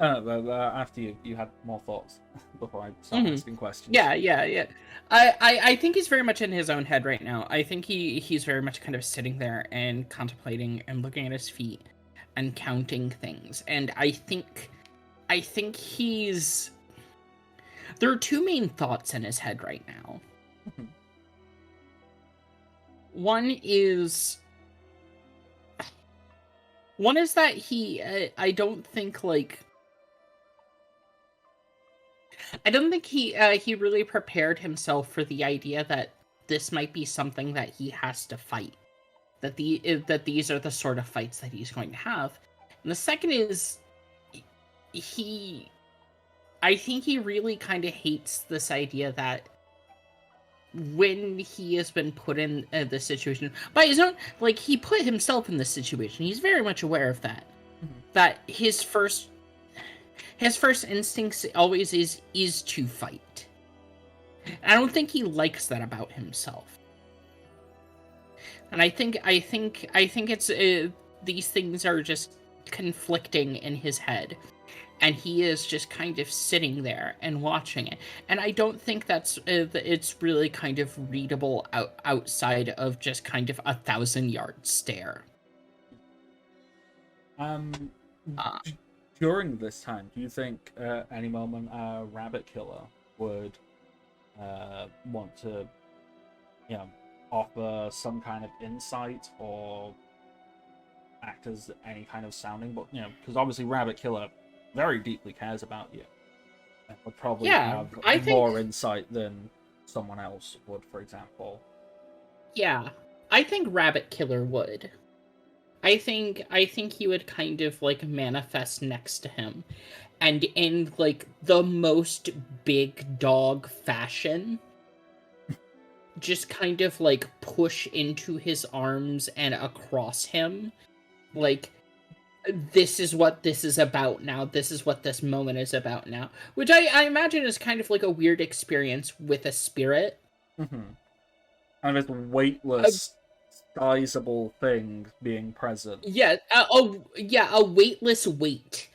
After you had more thoughts before I start asking questions. Yeah. I think he's very much in his own head right now. I think he's very much kind of sitting there and contemplating and looking at his feet and counting things. And I think he's... There are two main thoughts in his head right now. One is that he I don't think he really prepared himself for the idea that this might be something that he has to fight. That these are the sort of fights that he's going to have. And the second is I think he really kind of hates this idea that when he has been put in this situation by his own, he put himself in this situation. He's very much aware of that. That his first instinct always is to fight. I don't think he likes that about himself. And I think it's these things are just conflicting in his head, and he is just kind of sitting there and watching it. And I don't think that's it's really kind of readable outside of just kind of 1,000-yard stare. During this time, do you think any moment Rabbit Killer would want to, offer some kind of insight or act as any kind of sounding, but because obviously Rabbit Killer very deeply cares about you and would probably Yeah, have I think- more insight than someone else would, for example. Yeah, I think Rabbit Killer would. I think he would kind of like manifest next to him, and in like the most big dog fashion, just kind of like push into his arms and across him, like, this is what this is about now. This is what this moment is about now. Which I imagine is kind of like a weird experience with a spirit. Mm-hmm. Kind of this weightless, sizable thing being present. Yeah, a weightless weight.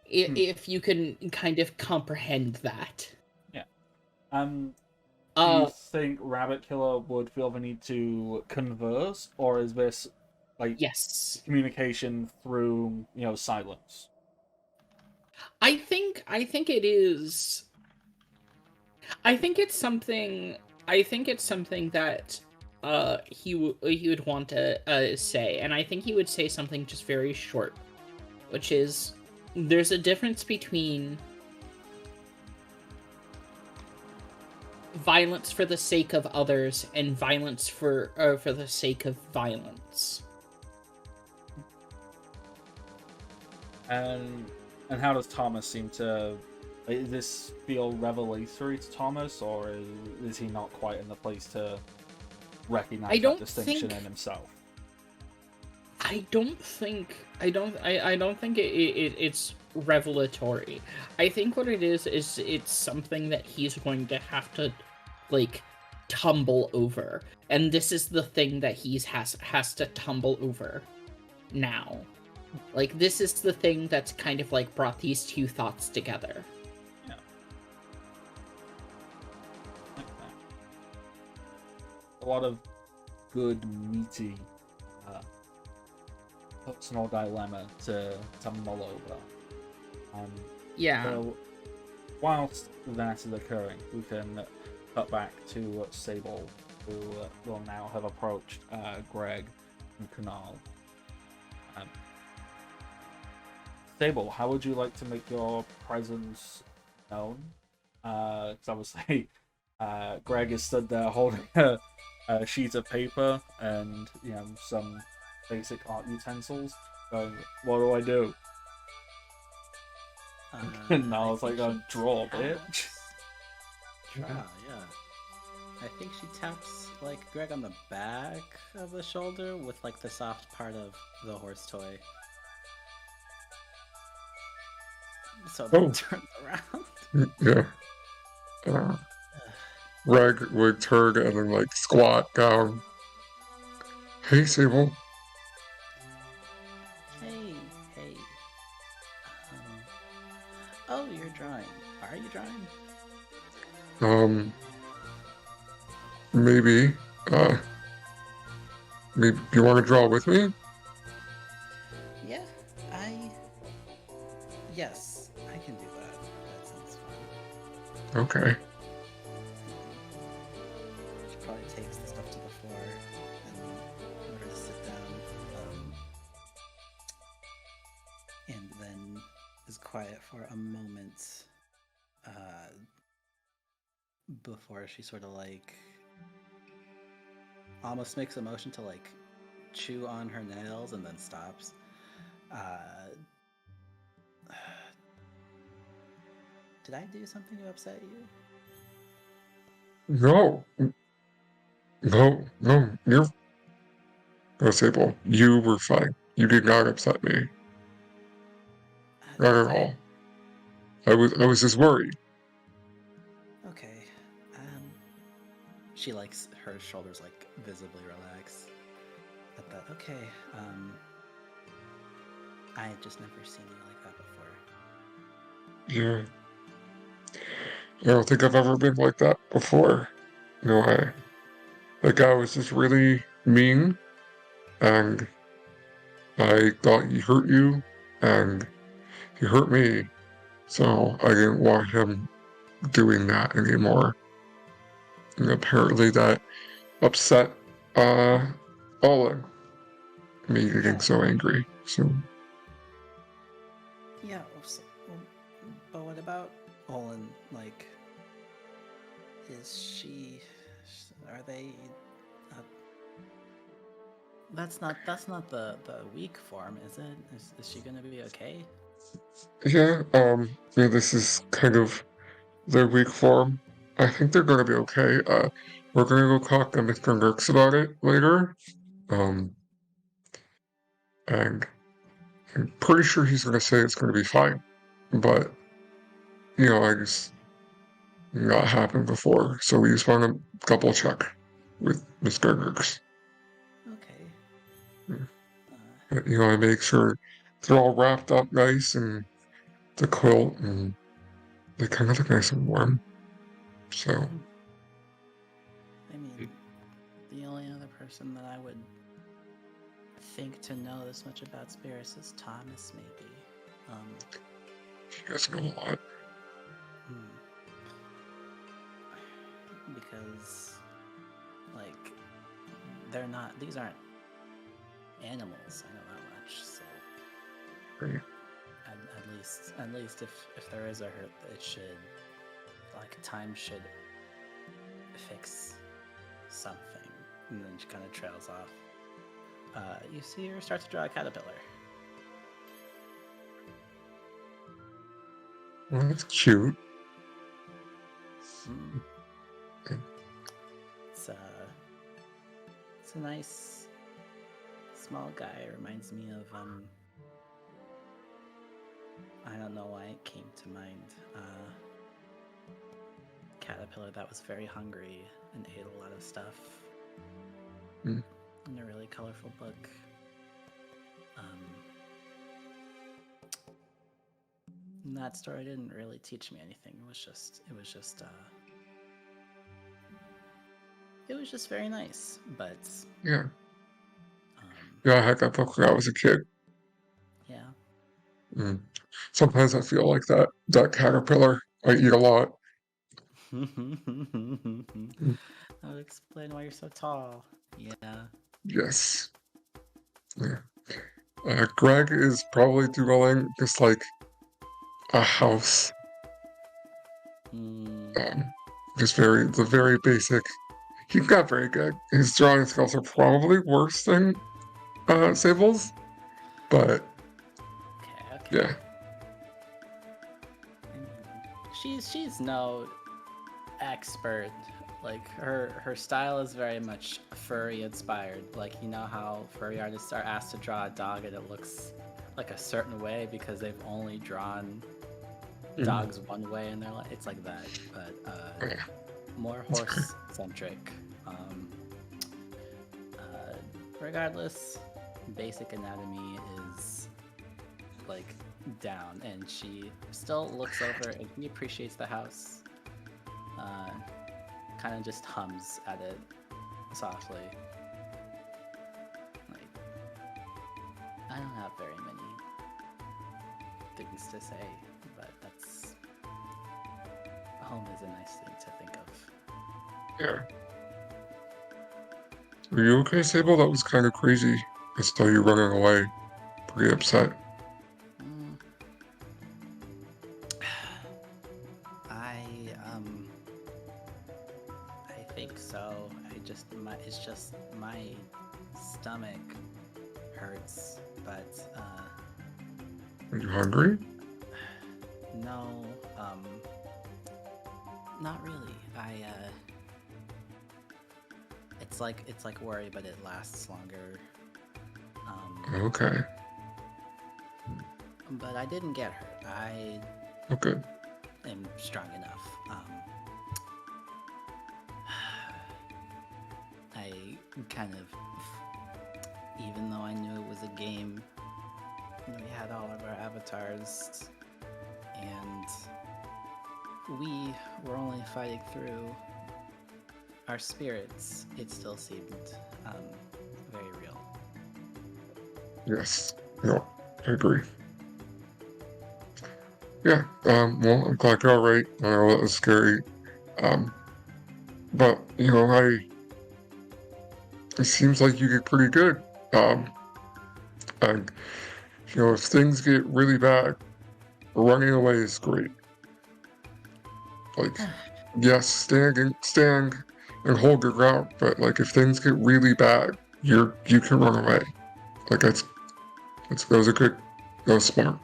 Hmm. If you can kind of comprehend that. Yeah. Do you think Rabbit Killer would feel the need to converse, or is this like Yes. communication through silence? I think it is. I think it's something that he would want to say, and I think he would say something just very short, which is, there's a difference between violence for the sake of others and violence for the sake of violence. And how does Thomas seem to? Does this feel revelatory to Thomas, or is he not quite in the place to recognize that distinction in himself? I don't think it's revelatory. I think what it is it's something that he's going to have to like tumble over, and this is the thing that he has to tumble over now. Like, this is the thing that's kind of like brought these two thoughts together. Yeah. Like that. A lot of good meaty personal dilemma to mull over. Yeah. So, whilst that is occurring, we can cut back to Sable, who will now have approached Greg and Kunal. Sable, how would you like to make your presence known? Because obviously, Greg is stood there holding a sheet of paper and some basic art utensils. Going, what do I do? And I was like, draw, bitch. Draw, yeah. I think she taps like Greg on the back of the shoulder with like the soft part of the horse toy. So then it turns around. Yeah. Greg would turn and then like squat down. Hey, Sable. Hey. Oh, you're drawing. Are you drawing? Maybe. Maybe you want to draw with me? Yeah, Yes, I can do that. That sounds fun. Okay. She probably takes the stuff to the floor and in order to sit down. And then is quiet for a moment before she sort of like almost makes a motion to like chew on her nails and then stops. Did I do something to upset you? No. You're... No, Sable, you were fine. You did not upset me. Not at all. I was just worried. Okay. She likes her shoulders like visibly relax at that. Okay. I had just never seen you like that before. Yeah. I don't think I've ever been like that before. No way. Like, I was just really mean, and I thought he hurt you, and he hurt me, so I didn't want him doing that anymore. And apparently that upset Olin. me getting so angry. So Yeah, but what about Olin? Like, is she? Are they? Uh, that's not the weak form, is it? Is she gonna be okay? yeah, this is kind of their weak form. I think they're gonna be okay. We're gonna go talk to Mr. Nurks about it later. Um, and I'm pretty sure he's gonna say it's gonna be fine. But I just not happened before, so we just want to double check with Mr. Nurks. Okay. I make sure they're all wrapped up nice and the quilt, and they kind of look nice and warm. So, I mean, the only other person that I would think to know this much about spirits is Thomas, maybe. you guys know a lot. Hmm. Because, like, these aren't animals. I know that much. So, Right. at least if there is a hurt, it should, like, time should fix something. And then she kind of trails off. You see her start to draw a caterpillar. Well, that's cute. Mm. It's a nice small guy. It reminds me of I don't know why it came to mind. Caterpillar that was very hungry and ate a lot of stuff. Mm. In a really colorful book. And that story didn't really teach me anything. It was just very nice. But Yeah. Yeah, I had that book when I was a kid. yeah. Mm. Sometimes I feel like that caterpillar. I eat a lot. That would explain why you're so tall. Yeah. Yes. Yeah. Greg is probably dwelling just like a house. Just the very basic. He's got very good. His drawing skills are probably worse than Sable's, but Okay. yeah. She's no expert. Like her style is very much furry inspired. Like, you know how furry artists are asked to draw a dog and it looks like a certain way because they've only drawn dogs one way in their life. It's like that, but more horse centric. Regardless, basic anatomy is like down, and she still looks over and he appreciates the house. Kind of just hums at it softly. Like, I don't have very many things to say, but that's home is a nice thing to think of. Yeah. Are you okay, Sable? That was kind of crazy. I saw you running away. Pretty upset. I think so. It's just my stomach hurts, but Are you hungry? no, not really. It's like worry, but it lasts longer. Okay. But I didn't get hurt. I Okay. am strong enough. I kind of, even though I knew it was a game, we had all of our avatars, and we were only fighting through our spirits. It still seemed very real. Yes. No, I agree. Yeah, well, I'm glad you're alright. I know that was scary. But, it seems like you did pretty good. And, if things get really bad, running away is great. Like, yes, stand and hold your ground, but like if things get really bad, you can run away. Like that was a good, that was smart.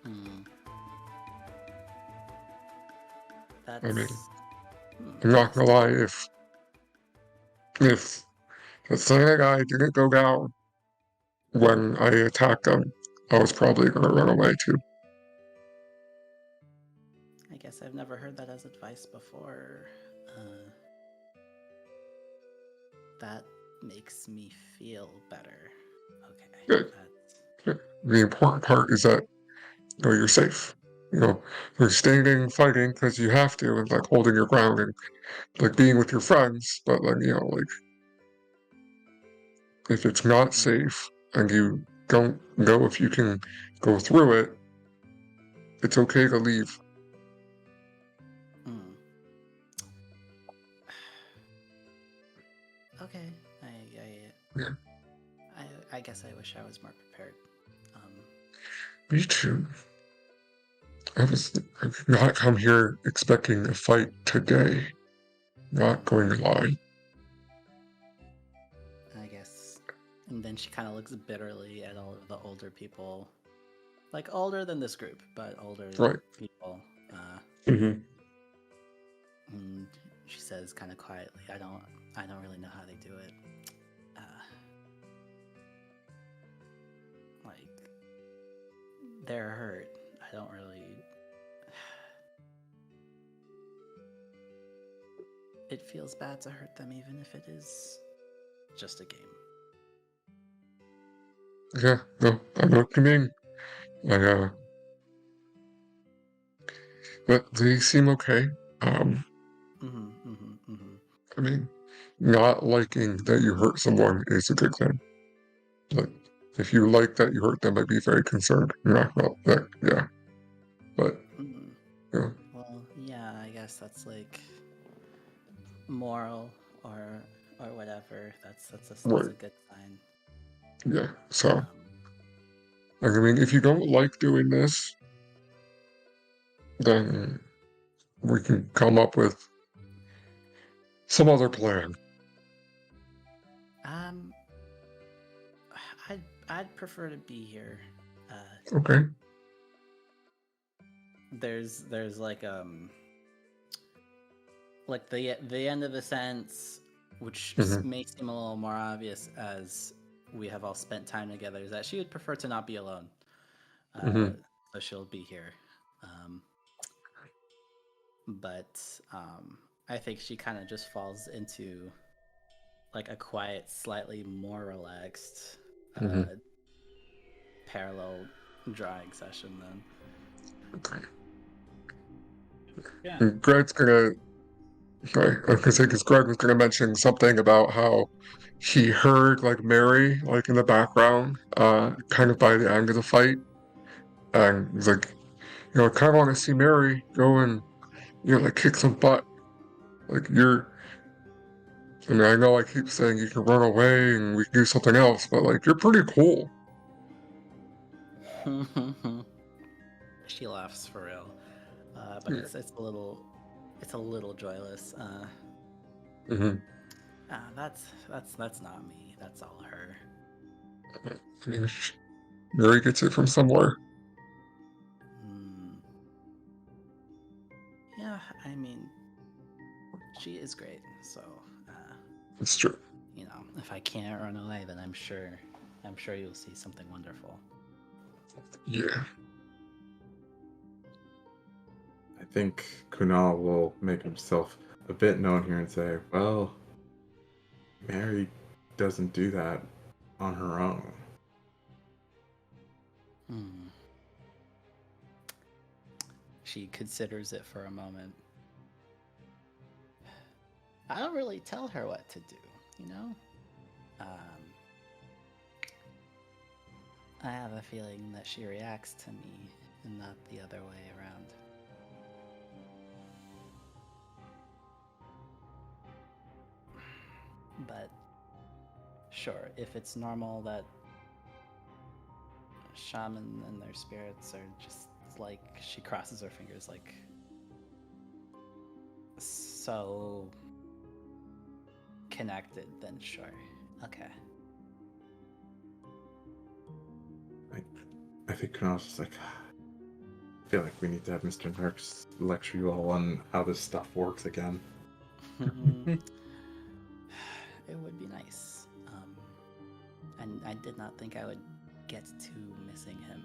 Hmm. I mean, That's I'm not gonna interesting. lie, if the Santa guy didn't go down when I attacked him, I was probably gonna run away too. I guess I've never heard that as advice before. That makes me feel better. Okay, Good. that's The important part is that you're safe. You're standing, fighting because you have to, and like holding your ground and like being with your friends. But like like if it's not safe and you don't know if you can go through it, it's okay to leave. mm. Okay. Yeah, I guess I wish I was more prepared. me too. I did not come here expecting a fight today. Not going to lie. I guess. And then she kind of looks bitterly at all of the older people, like older than this group, but older Right. people. Mm-hmm. And she says kind of quietly, I don't really know how they do it. Like they're hurt. I don't really. It feels bad to hurt them, even if it is just a game. Yeah, no, I know what you mean. I, but they seem okay. I mean, not liking that you hurt someone is a good thing. Like, if you like that you hurt them, I'd be very concerned. Yeah, well, that, yeah. But, yeah, Well, yeah, I guess that's like moral or whatever. That's right. a good sign. Yeah, so, Um, I mean, if you don't like doing this, then we can come up with some other plan. um, I'd prefer to be here. Okay. There's like the end of the sentence, which Mm-hmm. may seem a little more obvious as we have all spent time together, is that she would prefer to not be alone. Mm-hmm. So she'll be here. But I think she kind of just falls into like a quiet, slightly more relaxed Mm-hmm. parallel drawing session then. Okay. Yeah. And Greg's gonna, sorry, I was gonna say, because Greg was gonna mention something about how he heard like Mary like in the background, kind of by the end of the fight, and he's like, I kind of want to see Mary go and like kick some butt. Like I mean, I know I keep saying you can run away and we can do something else, but like you're pretty cool. She laughs for real, but Yeah. it's a little joyless. Mm-hmm. That's not me. That's all her. I mean, Mary gets it from somewhere. Hmm. Yeah, I mean, she is great. So, It's true. if I can't run away, then I'm sure you'll see something wonderful. Yeah. I think Kunal will make himself a bit known here and say, well, Mary doesn't do that on her own. Hmm. She considers it for a moment. I don't really tell her what to do, you know? I have a feeling that she reacts to me and not the other way around. But sure, if it's normal that shaman and their spirits are just like, she crosses her fingers like, so connected, then sure. Okay. I think Kunal's just like, I feel like we need to have Mr. Nerks lecture you all on how this stuff works again. It would be nice. And I did not think I would get to missing him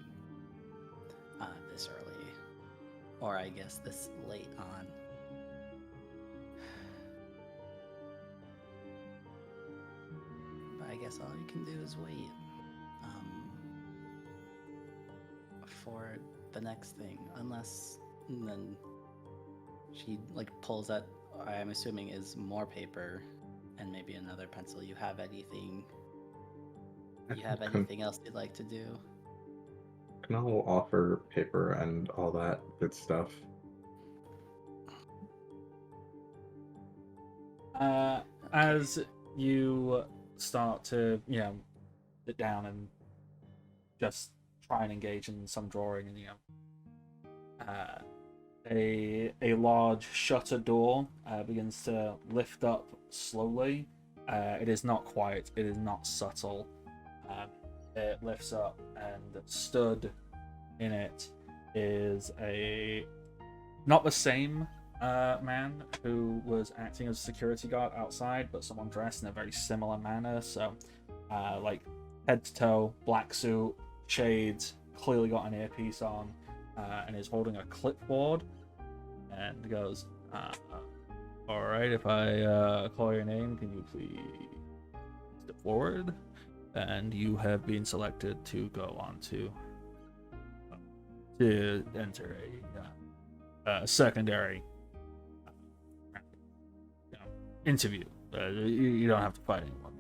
this early. Or I guess this late on. But I guess all you can do is wait. For the next thing. Unless then she like pulls out, I'm assuming is more paper and maybe another pencil. You have anything else you'd like to do? Kunal will offer paper and all that good stuff. As you start to, sit down and just try and engage in some drawing, and a large shutter door begins to lift up slowly. It is not quiet. It is not subtle. It lifts up, and stood in it is not the same man who was acting as a security guard outside, but someone dressed in a very similar manner. So, like head to toe, black suit, shades, clearly got an earpiece on, and is holding a clipboard, and goes, all right, if I call your name, can you please step forward? And you have been selected to go on to enter a secondary interview. You don't have to fight anyone.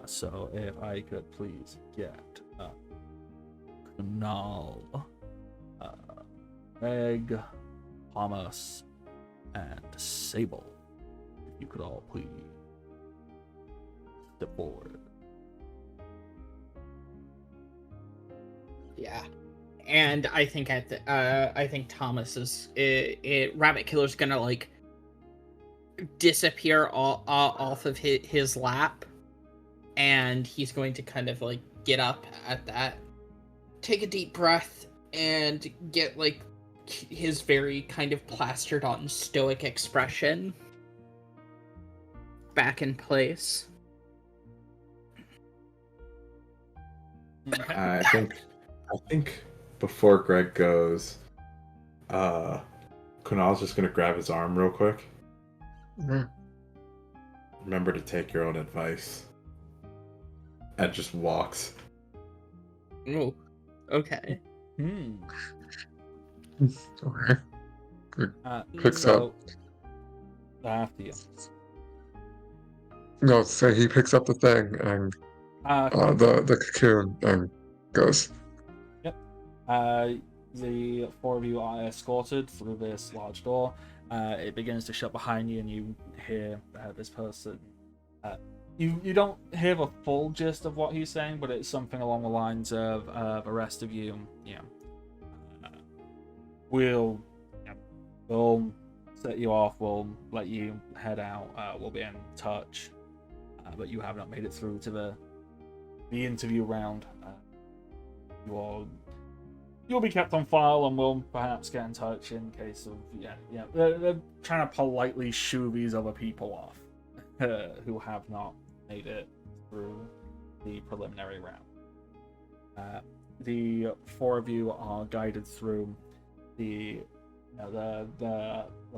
So if I could please get Kunal, Meg, Thomas, and Sable, if you could all please step forward. Yeah. And I think I think Thomas is Rabbit Killer's gonna like disappear off of his lap, and he's going to kind of like get up at that, take a deep breath, and get like his very kind of plastered on stoic expression back in place. I think before Greg goes, Kunal's just gonna grab his arm real quick. Mhm. Remember to take your own advice. And just walks. Oh, okay. Okay. Picks So after you. No, so he picks up the thing and the cocoon and goes. Yep. The four of you are escorted through this large door. It begins to shut behind you, and you hear this person. You don't hear the full gist of what he's saying, but it's something along the lines of the rest of you. We'll set you off. We'll let you head out. We'll be in touch. But you have not made it through to the interview round. You'll be kept on file, and we'll perhaps get in touch in case of they're trying to politely shoo these other people off who have not made it through the preliminary round. The four of you are guided through the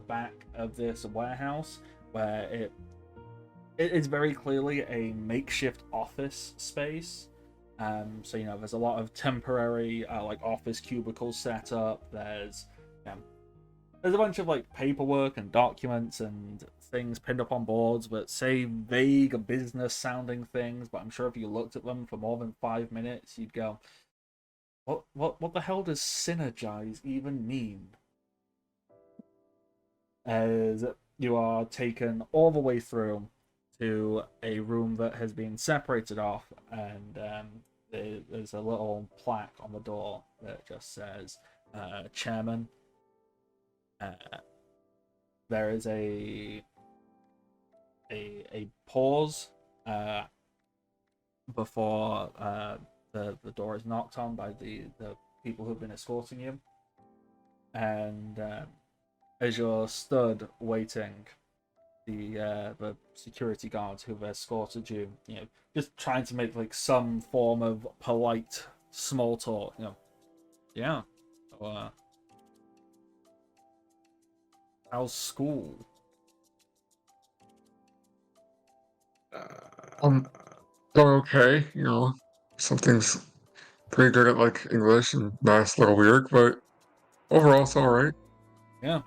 back of this warehouse, where it is very clearly a makeshift office space. So there's a lot of temporary like office cubicles set up. There's a bunch of like paperwork and documents and things pinned up on boards that say vague business sounding things, but I'm sure if you looked at them for more than 5 minutes, you'd go, what the hell does synergize even mean? As you are taken all the way through to a room that has been separated off, and there's a little plaque on the door that just says chairman. There is a pause before the door is knocked on by the people who've been escorting you, and as you're stood waiting, the security guards who've escorted you, just trying to make like some form of polite small talk, yeah. So, how's school? Um, going okay, something's pretty good at like English and math's a little weird, but overall it's alright. Yeah.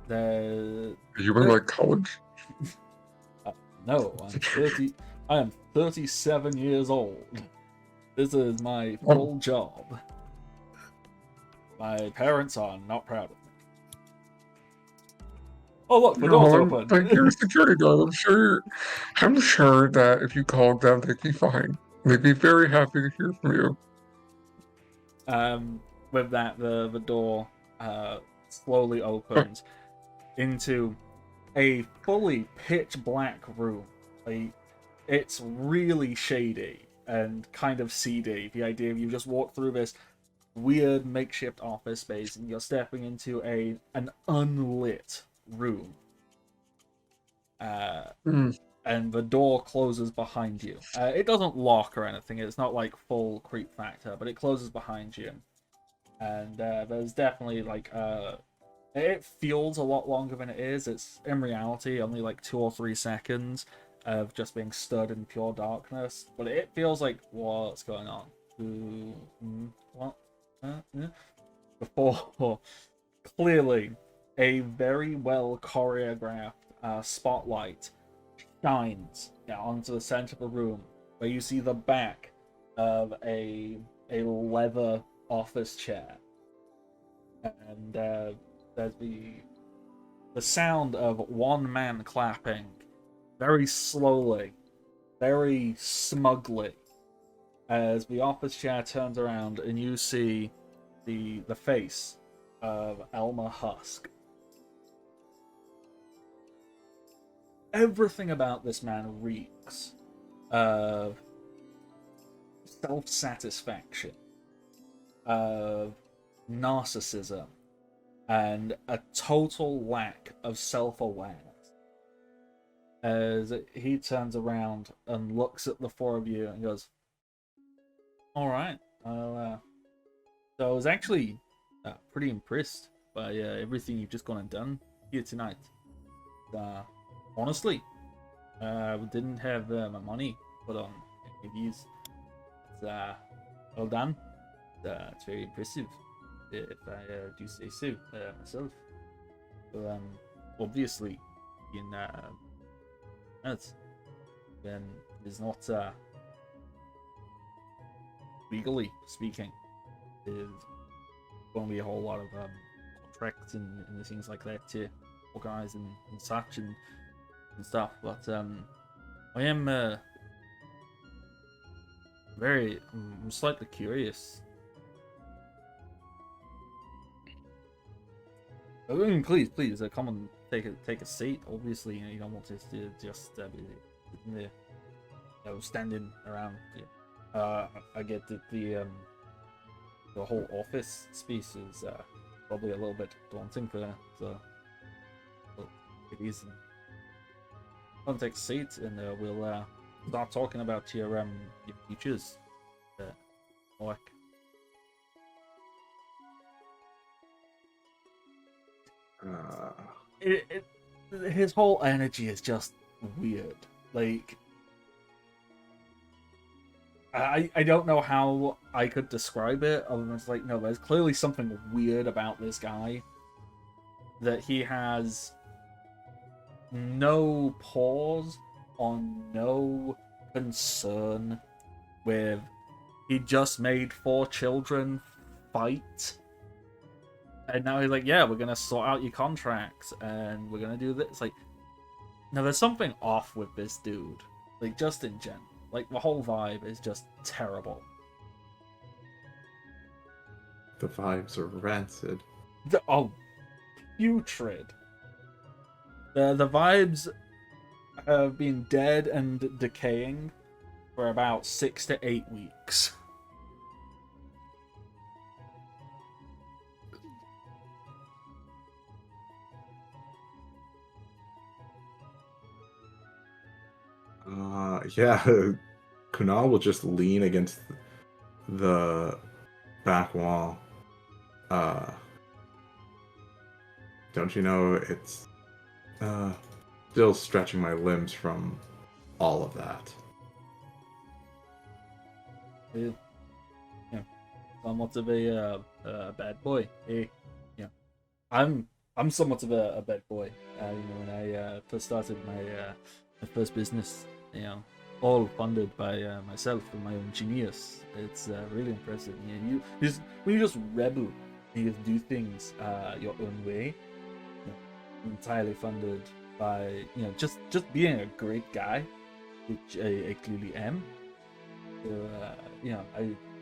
The Are you in like college? no, I'm 30. I am 37 years old. This is my Oh, full job. My parents are not proud of me. Oh look, the door's like you're a open. security guard. I'm sure that if you called them, they'd be fine. They'd be very happy to hear from you. With that, the door slowly opens into a fully pitch black room. Like, it's really shady and kind of seedy. The idea of you just walk through this weird makeshift office space and you're stepping into an unlit room. Hmm. And the door closes behind you. It doesn't lock or anything. It's not like full creep factor, but it closes behind you. And there's definitely like it feels a lot longer than it is. It's in reality only like 2 or 3 seconds of just being stood in pure darkness, but it feels like what's going on. What? Before clearly a very well choreographed spotlight shines onto the center of the room, where you see the back of a leather office chair, and there's the sound of one man clapping very slowly, very smugly, as the office chair turns around and you see the face of Elmer Husk. Everything about this man reeks of self-satisfaction, of narcissism, and a total lack of self-awareness. As he turns around and looks at the 4 of you and goes, "All right, well, so I was actually pretty impressed by everything you've just gone and done here tonight. Honestly, we didn't have my money put on any of these. It's well done. It's very impressive, if I do say so myself. So, obviously, in that, then it's not legally speaking, there's going to be a whole lot of contracts and things like that to organize and such and stuff. But I am I'm slightly curious. I mean, please, come and take a seat. Obviously, you don't want us to just be sitting there, standing around. Yeah. I get that the whole office space is probably a little bit daunting for the ladies. Come take a seat, and we'll start talking about your futures. Like. His whole energy is just weird. Like, I don't know how I could describe it other than it's like, no, there's clearly something weird about this guy, that he has no pause on, no concern with. He just made 4 children fight, and now he's like, yeah, we're gonna sort out your contracts and we're gonna do this. Like, now there's something off with this dude. Like, just in general. Like, the whole vibe is just terrible. The vibes are rancid. Oh, putrid. The vibes have been dead and decaying for about 6 to 8 weeks. Yeah, Kunal will just lean against the back wall. Don't you know it's still stretching my limbs from all of that. Yeah, somewhat of a bad boy. Yeah, I'm somewhat of a bad boy. When I first started my first business, all funded by myself and my own genius. It's really impressive. When you just rebel and you just do things your own way, entirely funded by just being a great guy, which I clearly am. So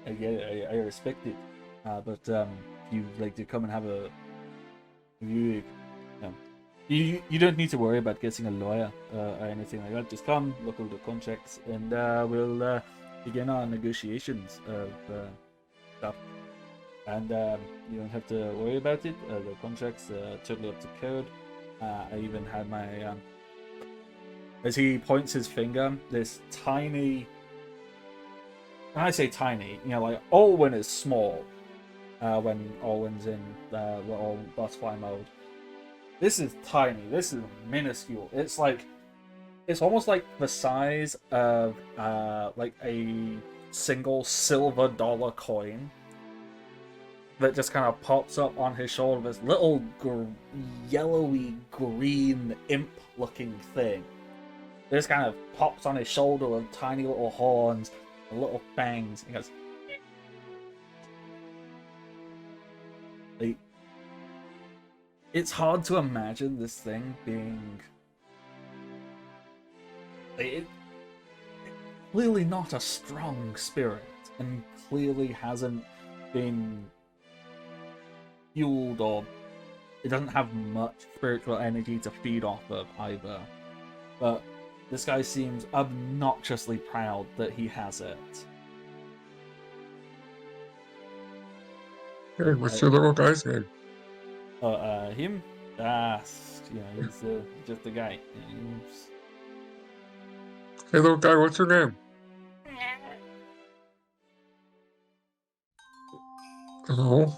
I get it. I respect it. But you like to come and have a you you don't need to worry about getting a lawyer or anything like that. Just come, look over the contracts, and we'll begin our negotiations of stuff. And you don't have to worry about it. The contracts are totally up to code. I even had my as he points his finger, this tiny. When I say tiny, like Olwen is small when Olwen's in little butterfly mode. This is tiny. This is minuscule. It's almost like the size of like a single silver dollar coin that just kind of pops up on his shoulder. This little yellowy green imp-looking thing. It just kind of pops on his shoulder with tiny little horns. Little fangs. He goes. It's hard to imagine this thing being. Clearly not a strong spirit, and clearly hasn't been fueled, or it doesn't have much spiritual energy to feed off of either. But this guy seems obnoxiously proud that he has it. Hey, what's your little guy's name? Him? He's just a guy. Hey, little guy, what's your name? Hello?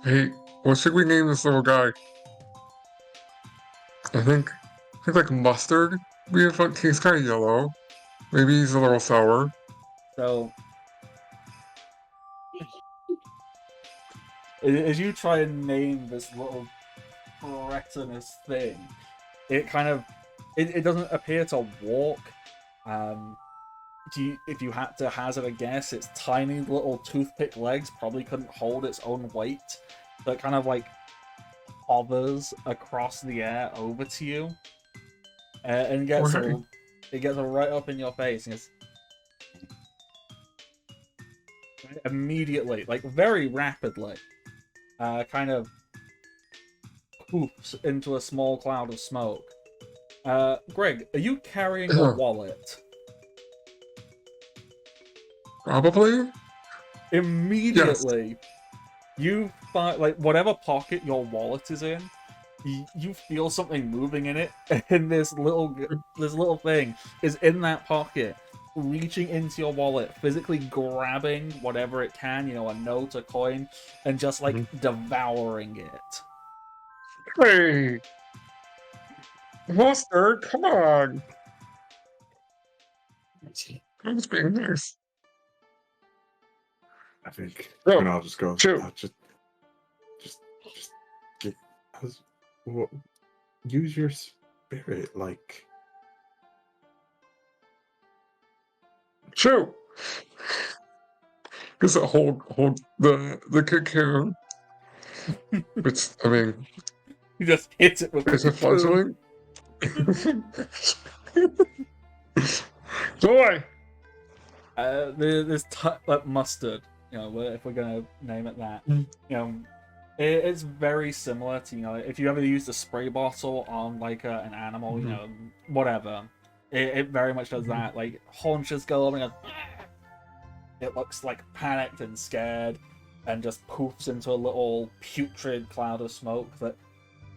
Hey, what should we name this little guy? I think like mustard. He's kind of yellow. Maybe he's a little sour. So, as you try and name this little cretinous thing, it kind of it doesn't appear to walk. If you had to hazard a guess, its tiny little toothpick legs probably couldn't hold its own weight. So it kind of like hovers across the air over to you, and gets right up in your face, and immediately, like very rapidly, kind of poofs into a small cloud of smoke. Greg, are you carrying a wallet? Probably? Immediately, you find, like, whatever pocket your wallet is in, you feel something moving in it, and this little thing is in that pocket, reaching into your wallet, physically grabbing whatever it can, a note, a coin, and just like devouring it. Hey! Mustard, come on! I'm just being nice. I think No, Kunal just goes, shoot. just get, use your spirit, like. Shoot! Just hold the cocoon. Which, I mean, You just hit it with is the it fledgling? Joy! There's like mustard, you know, if we're gonna name it that. You know, it's very similar to, you know, if you ever used a spray bottle on like an animal, you know, whatever. It very much does that. Like haunches go up and it looks like panicked and scared, and just poofs into a little putrid cloud of smoke. That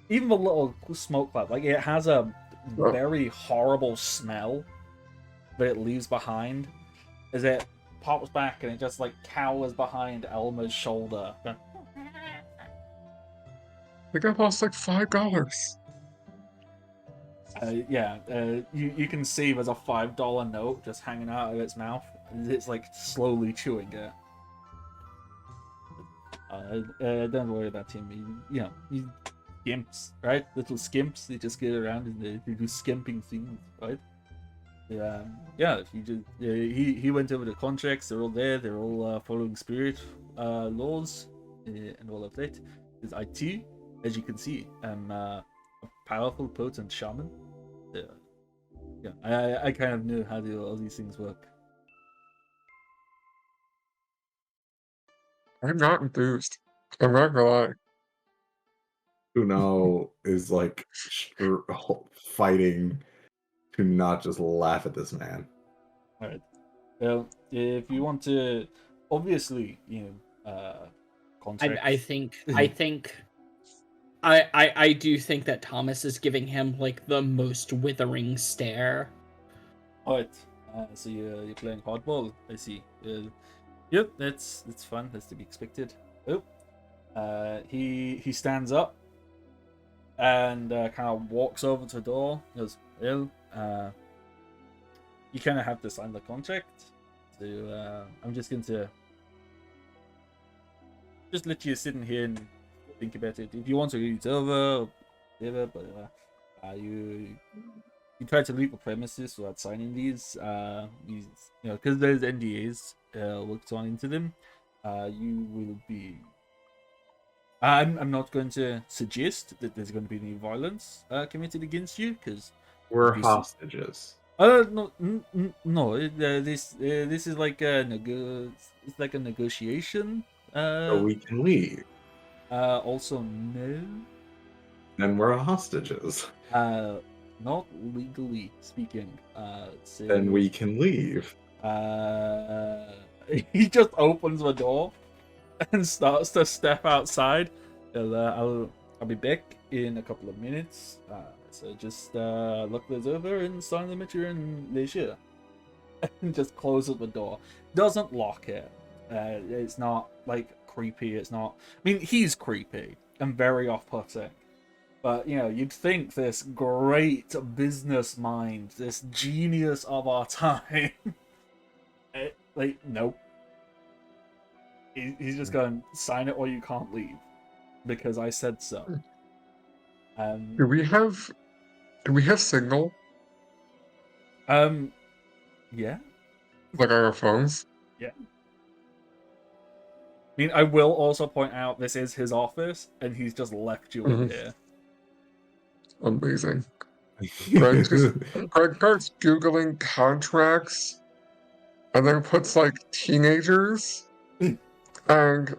even the little smoke cloud, like it has a very horrible smell that it leaves behind as it pops back and it just like cowers behind Elmer's shoulder. I think I lost like $5. You can see there's a $5 note just hanging out of its mouth. It's like slowly chewing it. Don't worry about him. You know, he's skimps, right? Little skimps. They just get around and they do skimping things, right? If you just he went over the contracts. They're all there. They're all following spirit laws and all of that. Because I too, as you can see, am a powerful, potent shaman. I kind of knew how all these things work. I'm not enthused. I'm not gonna lie. Kuno is like fighting to not just laugh at this man. All right. Well, if you want to, obviously, you know, contracts. I do think that Thomas is giving him like the most withering stare. Alright, so you're playing hardball. I see. Yep, that's fun. That's to be expected. Oh, he stands up and kind of walks over to the door. He goes, well, you kind of have to sign the contract. So I'm just going to just let you sit in here and think about it. If you want to read it over, or whatever, but you try to leave the premises without signing these. You know, because there's NDAs worked on into them. You will be. I'm not going to suggest that there's going to be any violence committed against you, because we're hostages. No. This is like it's like a negotiation. So we can leave. Also, no. Then we're hostages. Not legally speaking. So, then we can leave. He just opens the door and starts to step outside. I'll be back in a couple of minutes. So just look those over and sign them at your own leisure. And just closes the door. Doesn't lock it. It's not like creepy. It's not. I mean, he's creepy and very off-putting. But, you know, you'd think this great business mind, this genius of our time, nope. He's just going, sign it or you can't leave. Because I said so. Do we have signal? Yeah. Like on our phones? Yeah. I mean, I will also point out this is his office, and he's just left you in here. Amazing. Greg starts Googling contracts and then puts like teenagers and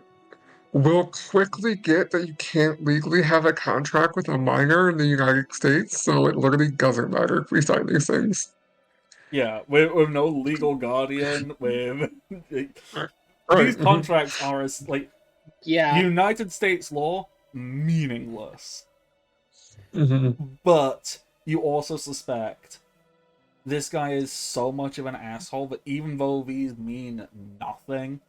we'll quickly get that you can't legally have a contract with a minor in the United States, so it literally doesn't matter if we sign these things. Yeah, with no legal guardian, with these contracts are like United States law, meaningless. But you also suspect this guy is so much of an asshole that even though these mean nothing,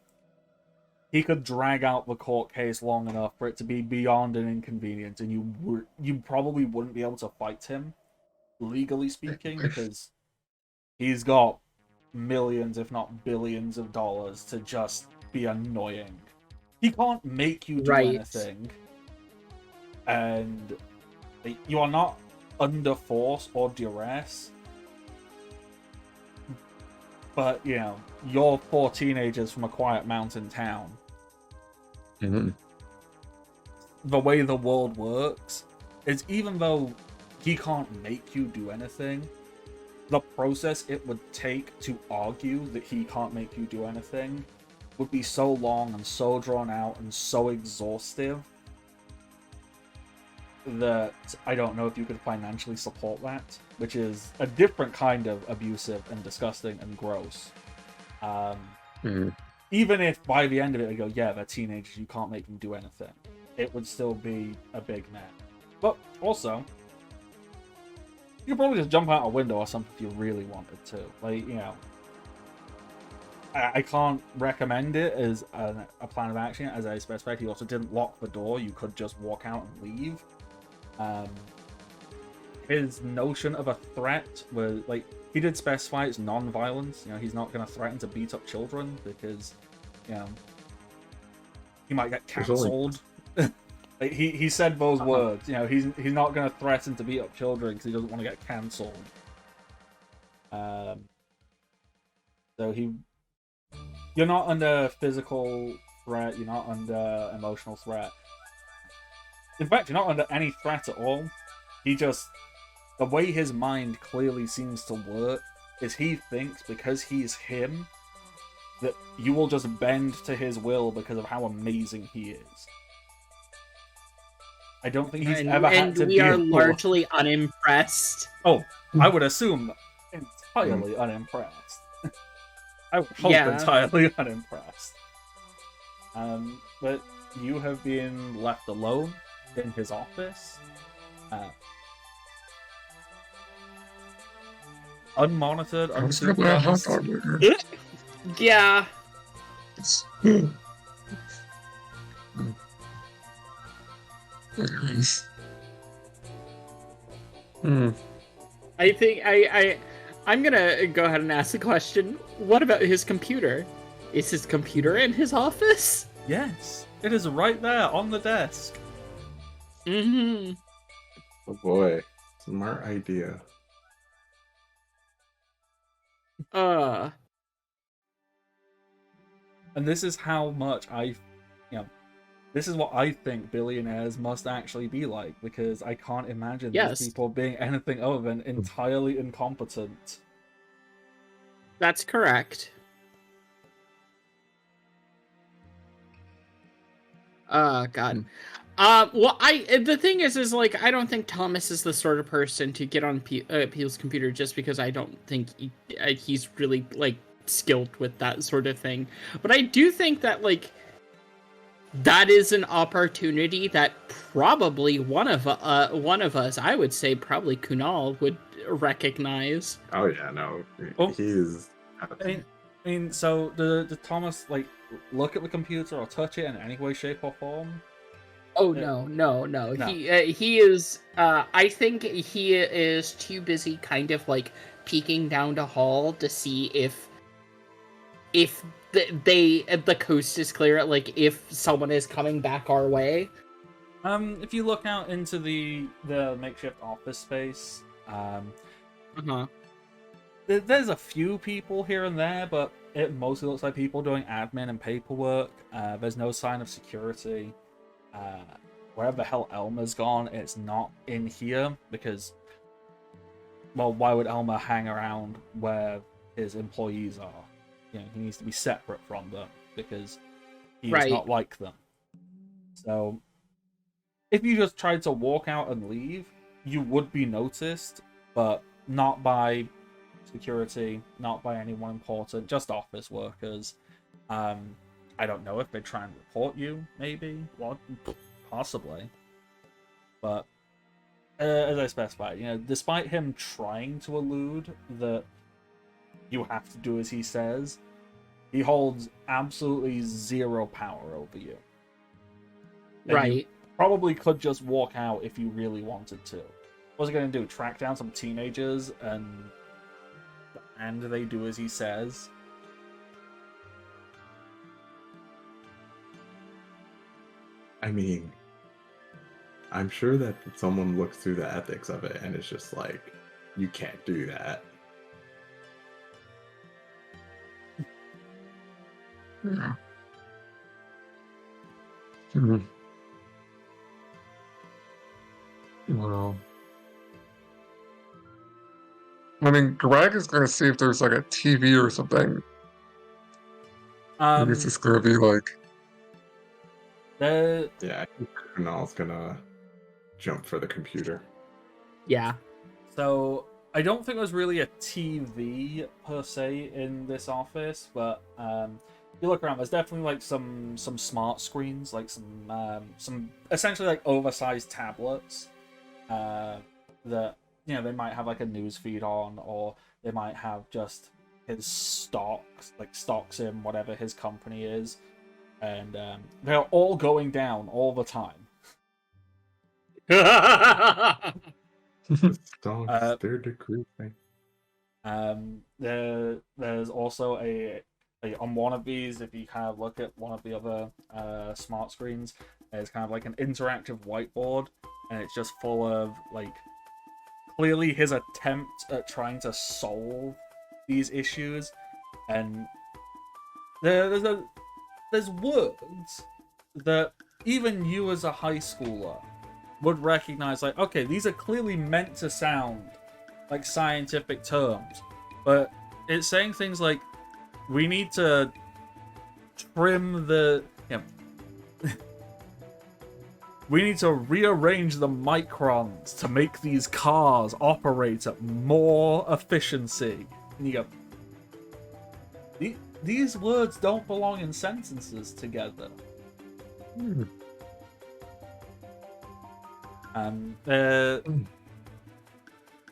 he could drag out the court case long enough for it to be beyond an inconvenience, and you probably wouldn't be able to fight him, legally speaking, because he's got millions, if not billions, of dollars to just be annoying. He can't make you do anything, and you are not under force or duress. But, you know, you're 4 teenagers from a quiet mountain town. The way the world works is even though he can't make you do anything. The process it would take to argue that he can't make you do anything would be so long and so drawn out and so exhaustive that I don't know if you could financially support that, which is a different kind of abusive and disgusting and gross. Even if by the end of it they go, yeah, they're teenagers, you can't make them do anything, it would still be a big mess. But also, you could probably just jump out a window or something if you really wanted to. Like, you know, I can't recommend it as a plan of action. As I specified, he also didn't lock the door. You could just walk out and leave. His notion of a threat was, like, he did specify it's non-violence. You know, he's not going to threaten to beat up children because, you know, he might get cancelled. Like, he said those words. You know, he's not going to threaten to beat up children because he doesn't want to get cancelled. So you're not under physical threat. You're not under emotional threat. In fact, you're not under any threat at all. The way his mind clearly seems to work is he thinks because he's him that you will just bend to his will because of how amazing he is. I don't think he's ever had to we are largely unimpressed. Oh, I would assume entirely unimpressed. I would hope entirely unimpressed. But you have been left alone in his office. Unmonitored, unsupervised. Yeah. I think I'm gonna go ahead and ask the question. What about his computer? Is his computer in his office? Yes, it is right there on the desk. Mm-hmm. Oh boy, smart idea. And this is how much this is what I think billionaires must actually be like, because I can't imagine these people being anything other than entirely incompetent. That's correct. God. Well, the thing is like, I don't think Thomas is the sort of person to get on Peel's computer just because I don't think he's really, like, skilled with that sort of thing. But I do think that, like, that is an opportunity that probably one of us, I would say probably Kunal, would recognize. Oh yeah, no, he's. I mean, so the Thomas, like, look at the computer or touch it in any way, shape, or form? Oh no. He is. I think he is too busy, kind of like peeking down the hall to see if the coast is clear, like if someone is coming back our way. If you look out into the makeshift office space, there's a few people here and there, but it mostly looks like people doing admin and paperwork. There's no sign of security. Wherever the hell Elmer's gone, it's not in here because, well, why would Elmer hang around where his employees are? You know, he needs to be separate from them because he's not like them. So, if you just tried to walk out and leave, you would be noticed, but not by security, not by anyone important, just office workers. I don't know if they try and report you, maybe. What? Possibly. But, as I specified, you know, despite him trying to allude that you have to do as he says, he holds absolutely zero power over you. And you probably could just walk out if you really wanted to. What's he going to do? Track down some teenagers and they do as he says? I mean, I'm sure that someone looks through the ethics of it and it's just like, you can't do that. Yeah. Well, I mean, Greg is gonna see if there's like a TV or something. Maybe it's just gonna be like, the Yeah, I think Kunal's gonna jump for the computer. Yeah. So I don't think there's really a TV per se in this office, but if you look around, there's definitely like some smart screens, like some essentially like oversized tablets that they might have like a news feed on, or they might have just his stocks, like stocks in whatever his company is, and they're all going down all the time. The stocks, Uh, they're decreasing. There's also a on one of these, if you kind of look at one of the other smart screens, there's kind of like an interactive whiteboard, and it's just full of like clearly his attempt at trying to solve these issues, and there's words that even you as a high schooler would recognize, like, okay, these are clearly meant to sound like scientific terms, but it's saying things like, we need to trim the we need to rearrange the microns to make these cars operate at more efficiency. And you go, these words don't belong in sentences together.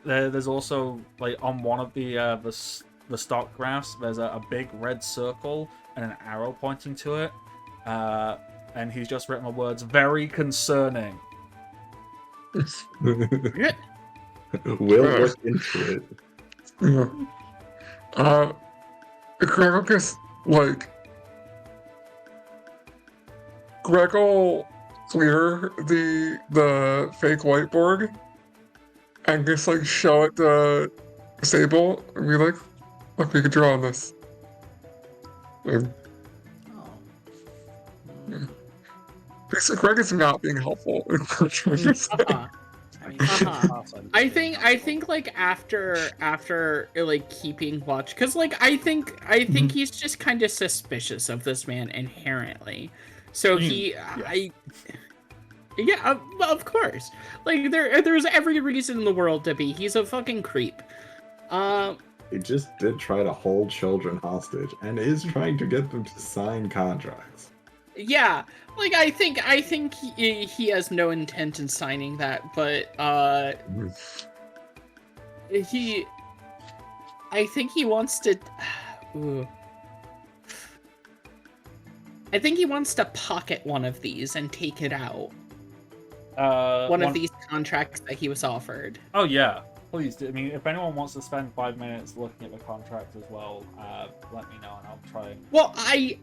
There's also, like, on one of the stock graphs, there's a big red circle and an arrow pointing to it, and he's just written the words "very concerning." We'll look into it. Yeah. Greg is like, Greg will clear the fake whiteboard and just like show it to Sable and be like, look, we could draw on this. And Oh. basically, Greg is not being helpful. I mean, I think like after like keeping watch, because like I think he's just kind of suspicious of this man inherently. So yeah, of course. Like there's every reason in the world to be. He's a fucking creep. He just did try to hold children hostage and is trying to get them to sign contracts. Yeah, like I think he has no intent in signing that, but I think he wants to. Ooh. I think he wants to pocket one of these and take it out. One of these contracts that he was offered. Oh yeah, please do. I mean, if anyone wants to spend 5 minutes looking at the contract as well, let me know and I'll try. Well, I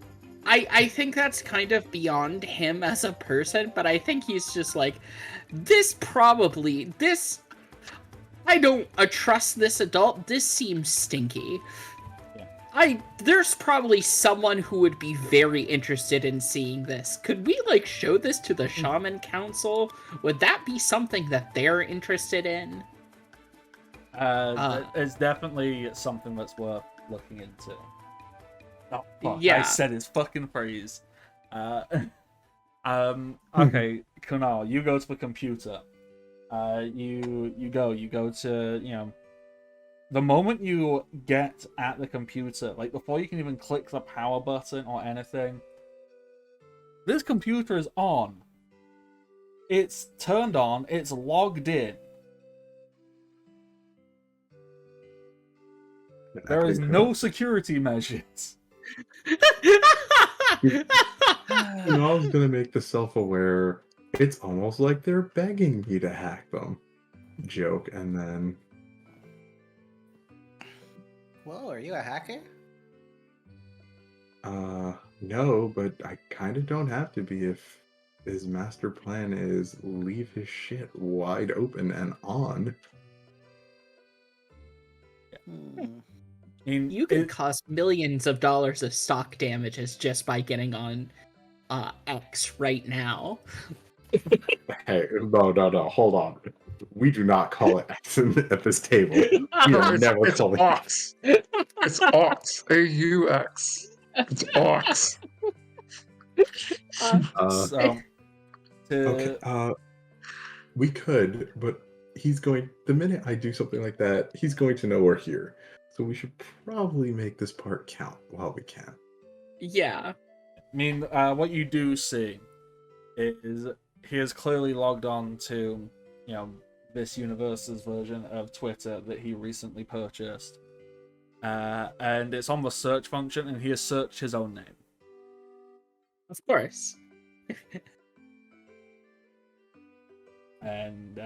think that's kind of beyond him as a person, but I think he's just like, I don't trust this adult. This seems stinky. Yeah. There's probably someone who would be very interested in seeing this. Could we like show this to the Shaman Council? Would that be something that they're interested in? It's definitely something that's worth looking into. Oh, fuck, yeah. I said his fucking phrase. Okay, Kunal, you go to the computer. You go to, the moment you get at the computer, like before you can even click the power button or anything, this computer is on. It's turned on, it's logged in. There is no security measures. I was gonna make the self-aware, it's almost like they're begging me to hack them joke, and then Whoa, are you a hacker? no, but I kind of don't have to be if his master plan is leave his shit wide open and on. You can cause millions of dollars of stock damages just by getting on X right now. Hey, no, hold on. We do not call it X at this table. We are never It's calling it. Ox. It's Ox. AUX. It's Ox. So, Okay. We could, but he's going. The minute I do something like that, he's going to know we're here. So we should probably make this part count while we can. Yeah. I mean, what you do see is he is clearly logged on to, this universe's version of Twitter that he recently purchased. And it's on the search function, and he has searched his own name. Of course. And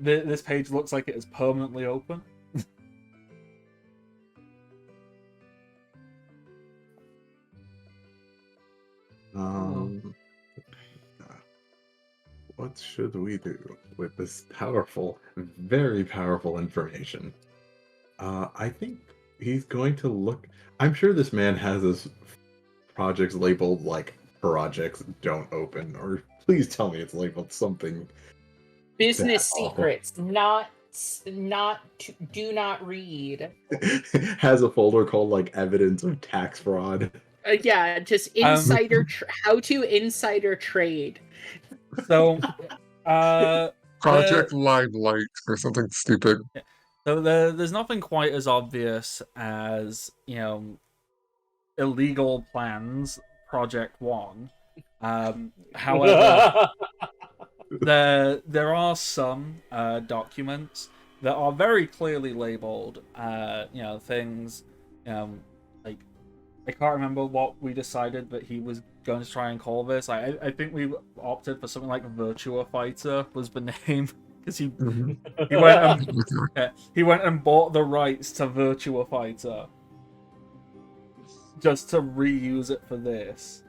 this page looks like it is permanently open. What should we do with this powerful, very powerful information? I think he's going to look. I'm sure this man has his projects labeled like projects don't open, or please tell me it's labeled something. Business That's awful. secrets, do not read. Has a folder called like evidence of tax fraud. Yeah, just insider. How to insider trade. So, Project Limelight or something stupid. So there's nothing quite as obvious as, illegal plans, Project One. However, there are some documents that are very clearly labeled. Things, like, I can't remember what we decided that he was going to try and call this. I think we opted for something like Virtua Fighter was the name. Because he went and bought the rights to Virtua Fighter just to reuse it for this.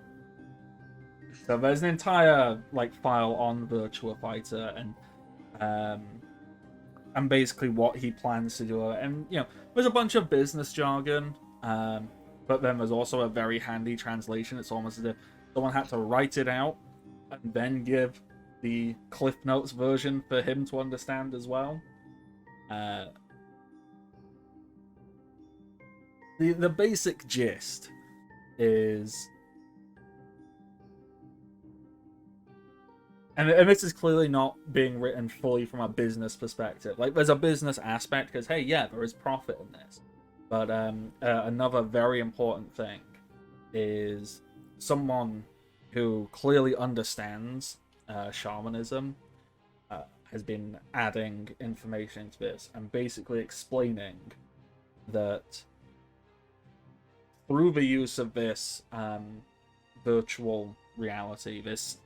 So there's an entire file on Virtua Fighter and basically what he plans to do. And there's a bunch of business jargon, but then there's also a very handy translation. It's almost as if someone had to write it out and then give the Cliff Notes version for him to understand as well. The basic gist is, and this is clearly not being written fully from a business perspective. There's a business aspect because, hey, yeah, there is profit in this. But another very important thing is someone who clearly understands shamanism has been adding information to this and basically explaining that through the use of this virtual reality, this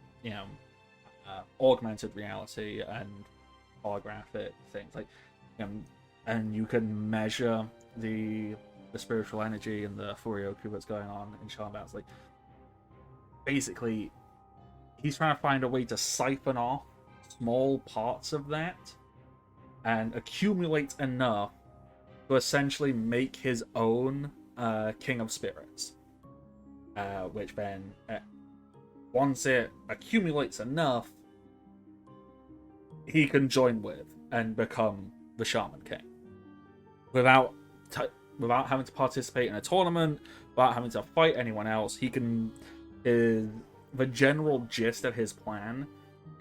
augmented reality and holographic things, and you can measure the spiritual energy and the furioku that's going on in Shaman battles. Basically, he's trying to find a way to siphon off small parts of that and accumulate enough to essentially make his own King of Spirits. Which then, once it accumulates enough, he can join with and become the Shaman King. Without having to participate in a tournament, without having to fight anyone else, he can... The general gist of his plan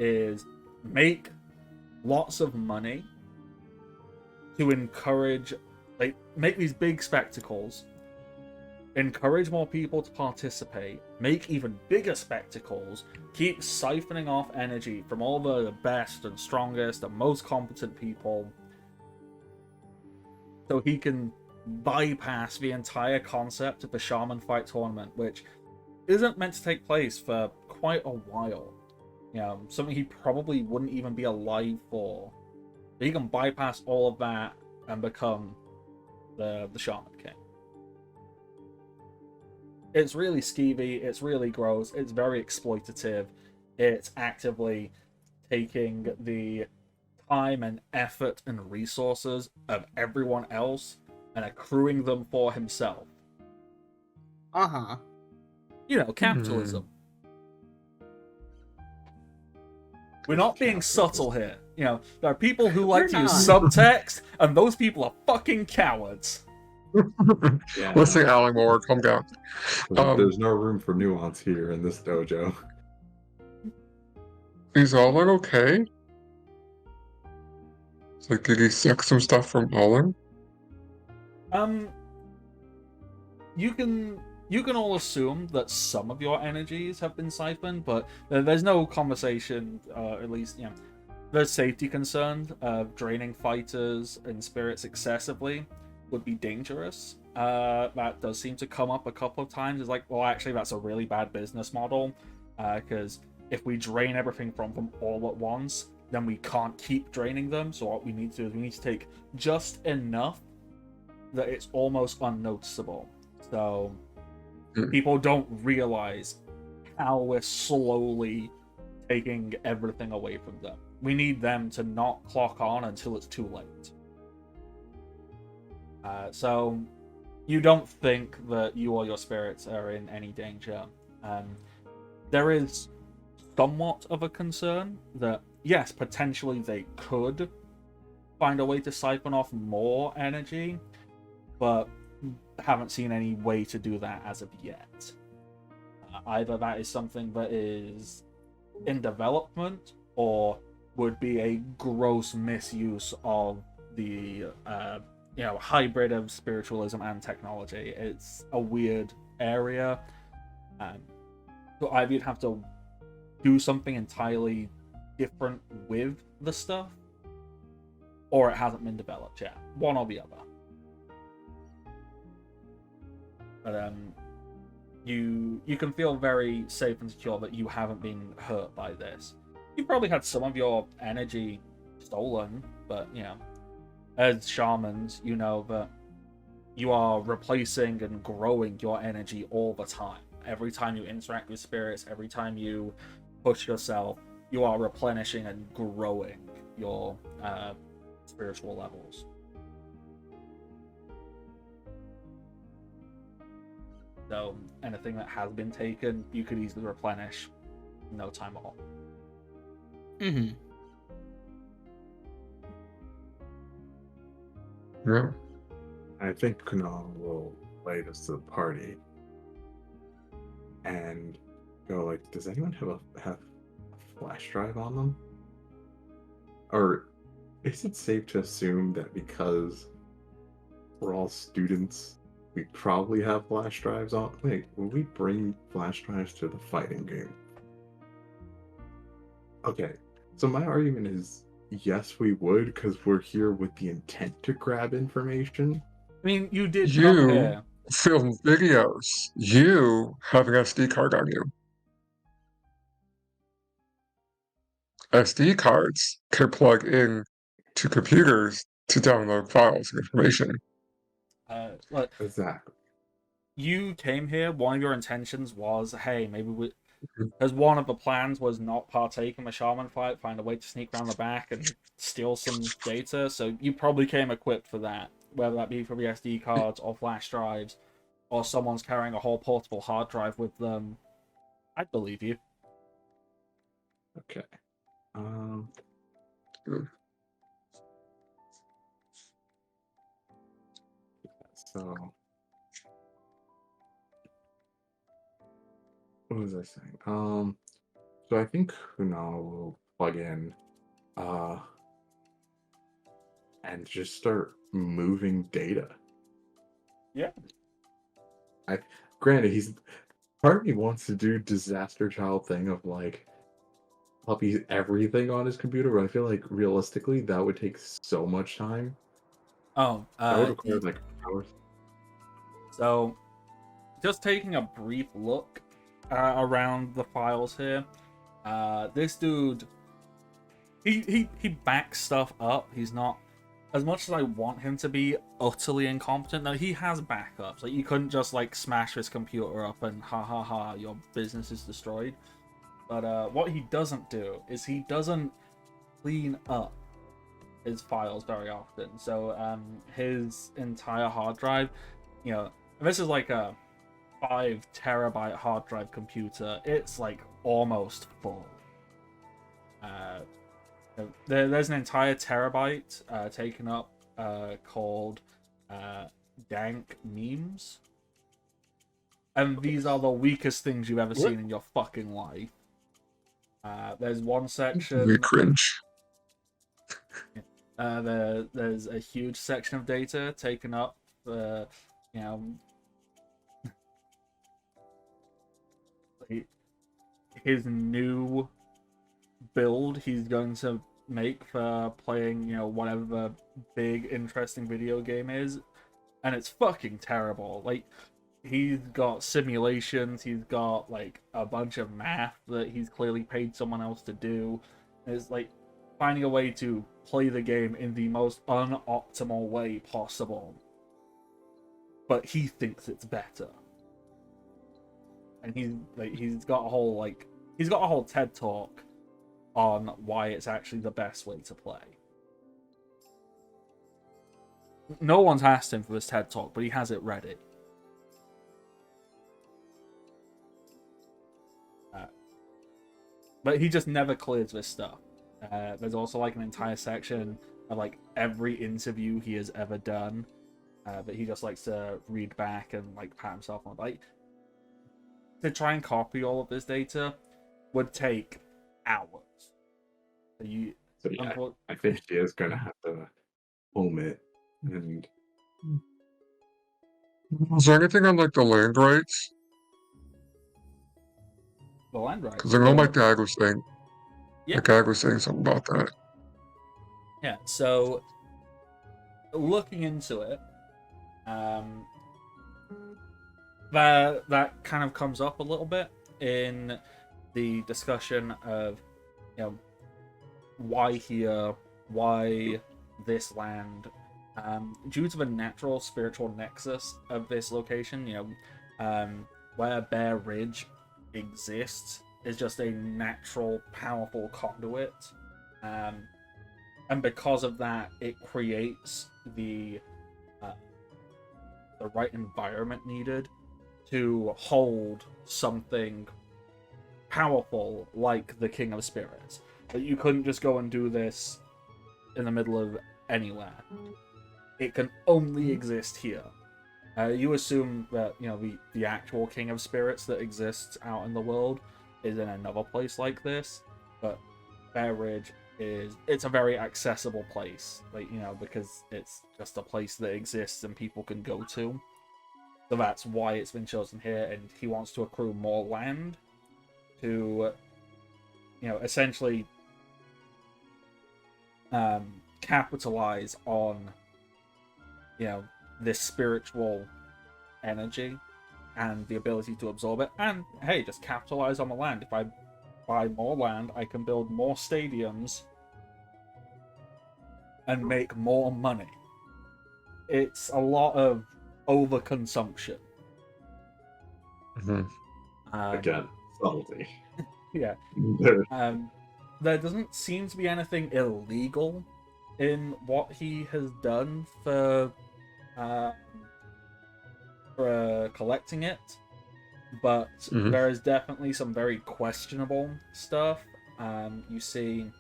is make lots of money to encourage, make these big spectacles, encourage more people to participate, make even bigger spectacles, keep siphoning off energy from all the best and strongest and most competent people, so he can bypass the entire concept of the Shaman Fight Tournament, which isn't meant to take place for quite a while. Something he probably wouldn't even be alive for. He can bypass all of that and become the Shaman King. It's really skeevy, it's really gross, it's very exploitative. It's actively taking the time and effort and resources of everyone else and accruing them for himself. Uh-huh. Capitalism. We're not being subtle here. there are people who like We're to use not. subtext, and those people are fucking cowards. Yeah, Listen, no, Alan Moore, calm down. there's no room for nuance here in this dojo. Is Alan okay? It's like, did he suck some stuff from Alan? You can all assume that some of your energies have been siphoned, but there's no conversation, at least, there's safety concerns of draining fighters and spirits excessively would be dangerous. That does seem to come up a couple of times. It's like, well, actually, that's a really bad business model, because if we drain everything from them all at once, then we can't keep draining them. So what we need to do is we need to take just enough that it's almost unnoticeable. So people don't realize how we're slowly taking everything away from them. We need them to not clock on until it's too late. So you don't think that you or your spirits are in any danger. There is somewhat of a concern that, yes, potentially they could find a way to siphon off more energy, but haven't seen any way to do that as of yet. Either that is something that is in development, or would be a gross misuse of the hybrid of spiritualism and technology. It's a weird area. So either you'd have to do something entirely different with the stuff, or it hasn't been developed yet. One or the other. But you can feel very safe and secure that you haven't been hurt by this. You've probably had some of your energy stolen, but as shamans, you know that you are replacing and growing your energy all the time. Every time you interact with spirits, every time you push yourself, you are replenishing and growing your spiritual levels. So anything that has been taken, you could easily replenish in no time at all. Mm-hmm. Yeah. I think Kunal will invite us to the party and go like, does anyone have a flash drive on them? Or is it safe to assume that because we're all students, we probably have flash drives on? Wait, will we bring flash drives to the fighting game? Okay, so my argument is yes, we would, because we're here with the intent to grab information. I mean, you did come You here. film videos. You have an SD card on you. SD cards can plug in to computers to download files and information. Look, Exactly. you came here, one of your intentions was, hey, maybe we... Because one of the plans was not partake in the shaman fight, find a way to sneak around the back and steal some data, so you probably came equipped for that. Whether that be for the SD cards or flash drives, or someone's carrying a whole portable hard drive with them. I'd believe you. Okay. So what was I saying? So I think Kunal will plug in and just start moving data. Yeah. Granted, part of me wants to do disaster child thing of like copy everything on his computer, but I feel like realistically that would take so much time. Oh, That would require like hours. So, just taking a brief look around the files here. This dude, he backs stuff up. He's not, as much as I want him to be utterly incompetent. No, he has backups. Like, you couldn't just like smash his computer up and ha ha ha, your business is destroyed. But what he doesn't do is he doesn't clean up his files very often. So his entire hard drive, this is like a 5 terabyte hard drive computer. It's like almost full. There's an entire terabyte taken up called dank memes. And these are the weakest things you've ever seen in your fucking life. There's one We section. cringe. There's a huge section of data taken up. You know, his new build he's going to make for playing, whatever big interesting video game is, and it's fucking terrible. Like, he's got simulations, he's got like a bunch of math that he's clearly paid someone else to do. It's like finding a way to play the game in the most unoptimal way possible, but he thinks it's better. And he's got a whole TED talk on why it's actually the best way to play. No one's asked him for this TED talk, but he has it ready. But he just never clears this stuff. There's also like an entire section of like every interview he has ever done that he just likes to read back and like pat himself on. Like, to try and copy all of this data would take hours. So yeah, I think she is going to have to home it. And Is there anything on like the land rights? the land rights. Because I know my dad was saying. Yeah. My dad was saying something about that. Yeah. So looking into it, that kind of comes up a little bit in the discussion of, why here, why this land, due to the natural spiritual nexus of this location. Where Bear Ridge exists is just a natural, powerful conduit, and because of that, it creates the right environment needed to hold something powerful like the King of Spirits. But you couldn't just go and do this in the middle of anywhere. It can only exist here. You assume that the actual King of Spirits that exists out in the world is in another place like this, but Bear Ridge it's a very accessible place, because it's just a place that exists and people can go to. So that's why it's been chosen here, and he wants to accrue more land to, essentially capitalize on, this spiritual energy and the ability to absorb it. And hey, just capitalize on the land. If I buy more land, I can build more stadiums and make more money. It's a lot of overconsumption. again, subtlety. Yeah. There doesn't seem to be anything illegal in what he has done for collecting it, but there is definitely some very questionable stuff. You see,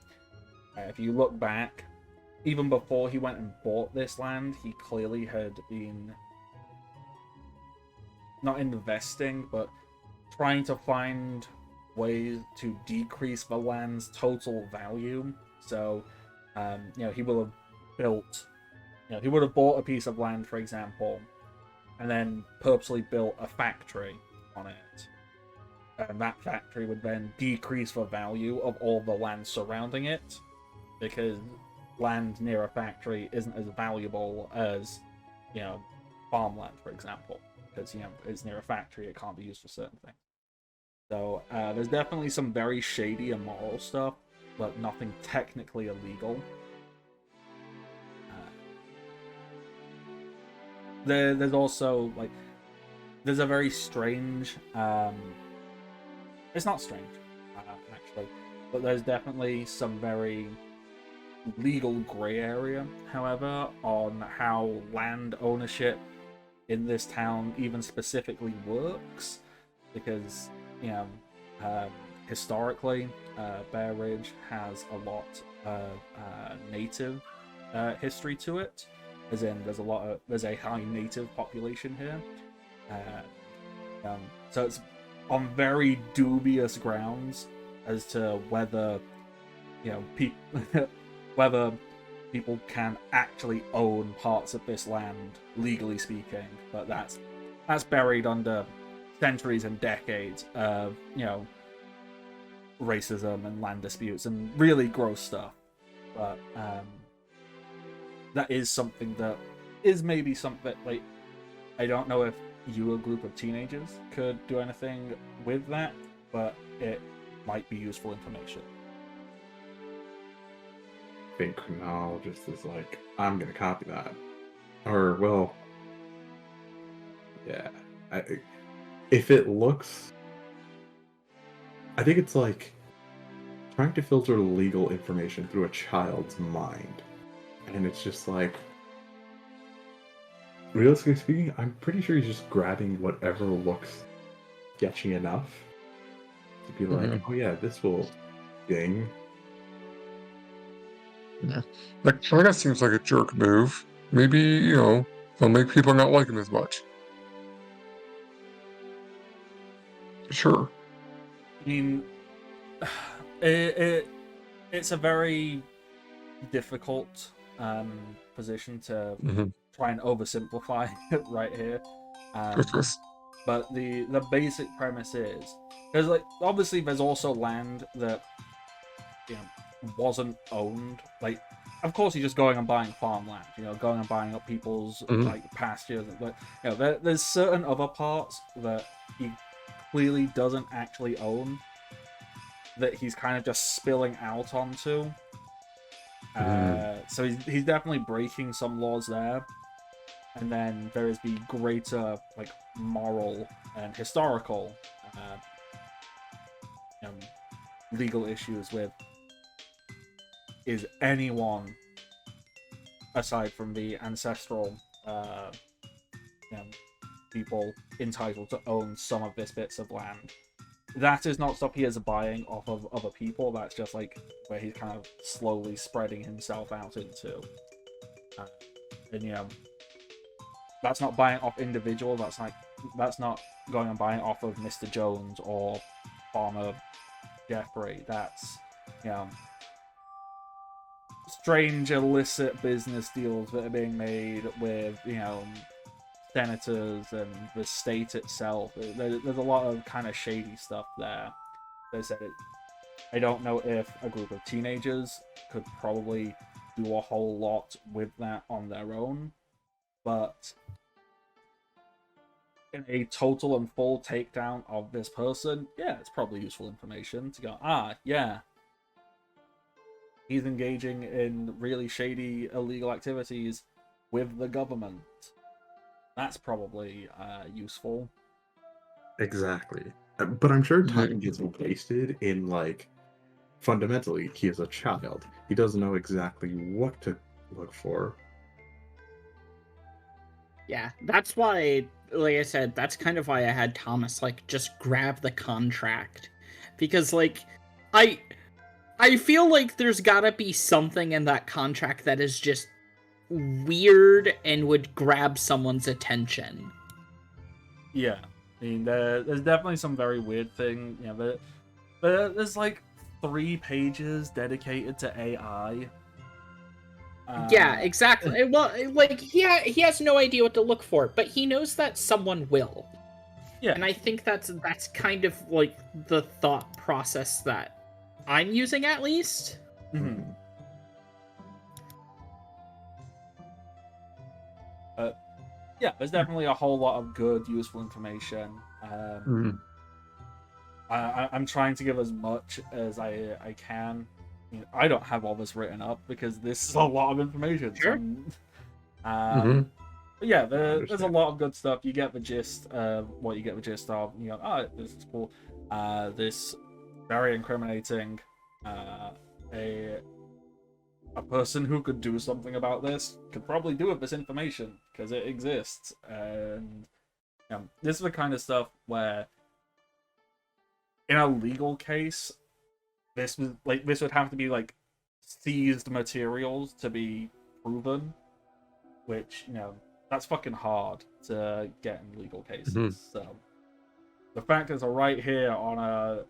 if you look back, even before he went and bought this land, he clearly had been not investing, but trying to find ways to decrease the land's total value. So, he will have built, he would have bought a piece of land, for example, and then purposely built a factory on it. And that factory would then decrease the value of all the land surrounding it, because land near a factory isn't as valuable as, farmland, for example. Because, it's near a factory, it can't be used for certain things. So, there's definitely some very shady and immoral stuff, but nothing technically illegal. There's also, there's a very strange, it's not strange, actually, but there's definitely some very legal grey area, however, on how land ownership in this town even specifically works, because, historically, Bear Ridge has a lot native history to it, as in there's a high native population here. So it's on very dubious grounds as to whether whether people can actually own parts of this land legally speaking, but that's buried under centuries and decades of racism and land disputes and really gross stuff. But that is something that is maybe something like, I don't know if you, a group of teenagers, could do anything with that, but it might be useful information. I think criminologist is like, I'm gonna copy that, or well, yeah. If it looks, I think it's like trying to filter legal information through a child's mind, and it's just like, realistically speaking, I'm pretty sure he's just grabbing whatever looks sketchy enough to be like, oh yeah, this will ding. Yeah. That kind of seems like a jerk move. Maybe, it'll make people not like him as much. Sure. I mean, it's a very difficult position to try and oversimplify right here. But the basic premise is, because like obviously there's also land that wasn't owned. Like, of course he's just going and buying farmland, going and buying up people's like pastures. But there's certain other parts that he clearly doesn't actually own, that he's kind of just spilling out onto. So he's definitely breaking some laws there. And then there is the greater like moral and historical legal issues with, is anyone aside from the ancestral people entitled to own some of this bits of land? That is not stuff he is buying off of other people. That's just like where he's kind of slowly spreading himself out into. And that's not buying off individual. That's not going and buying off of Mr. Jones or Farmer Jeffrey. That's strange illicit business deals that are being made with senators and the state itself. There's a lot of kind of shady stuff there. They said I don't know if a group of teenagers could probably do a whole lot with that on their own, but in a total and full takedown of this person, yeah, it's probably useful information to go, yeah, he's engaging in really shady illegal activities with the government. That's probably useful. Exactly. But I'm sure time gets wasted in, like, fundamentally, he is a child. He doesn't know exactly what to look for. Yeah, that's why, like I said, that's kind of why I had Thomas, like, just grab the contract. Because, like, I feel like there's gotta be something in that contract that is just weird and would grab someone's attention. Yeah, I mean, there's definitely some very weird thing. But there's like 3 pages dedicated to AI. Yeah, exactly. Well, like he has no idea what to look for, but he knows that someone will. Yeah, and I think that's kind of like the thought process that I'm using, at least. Mm-hmm. Yeah, there's definitely a whole lot of good, useful information. I'm trying to give as much as I can. I don't have all this written up because this is a lot of information. Sure. But yeah, there's a lot of good stuff. You get the gist of what you get the gist of. You go, oh, this is cool. This very incriminating. A person who could do something about this could probably do with this information because it exists. And this is the kind of stuff where, in a legal case, this would have to be like seized materials to be proven, which, that's fucking hard to get in legal cases. Mhm. So the fact is, right here on a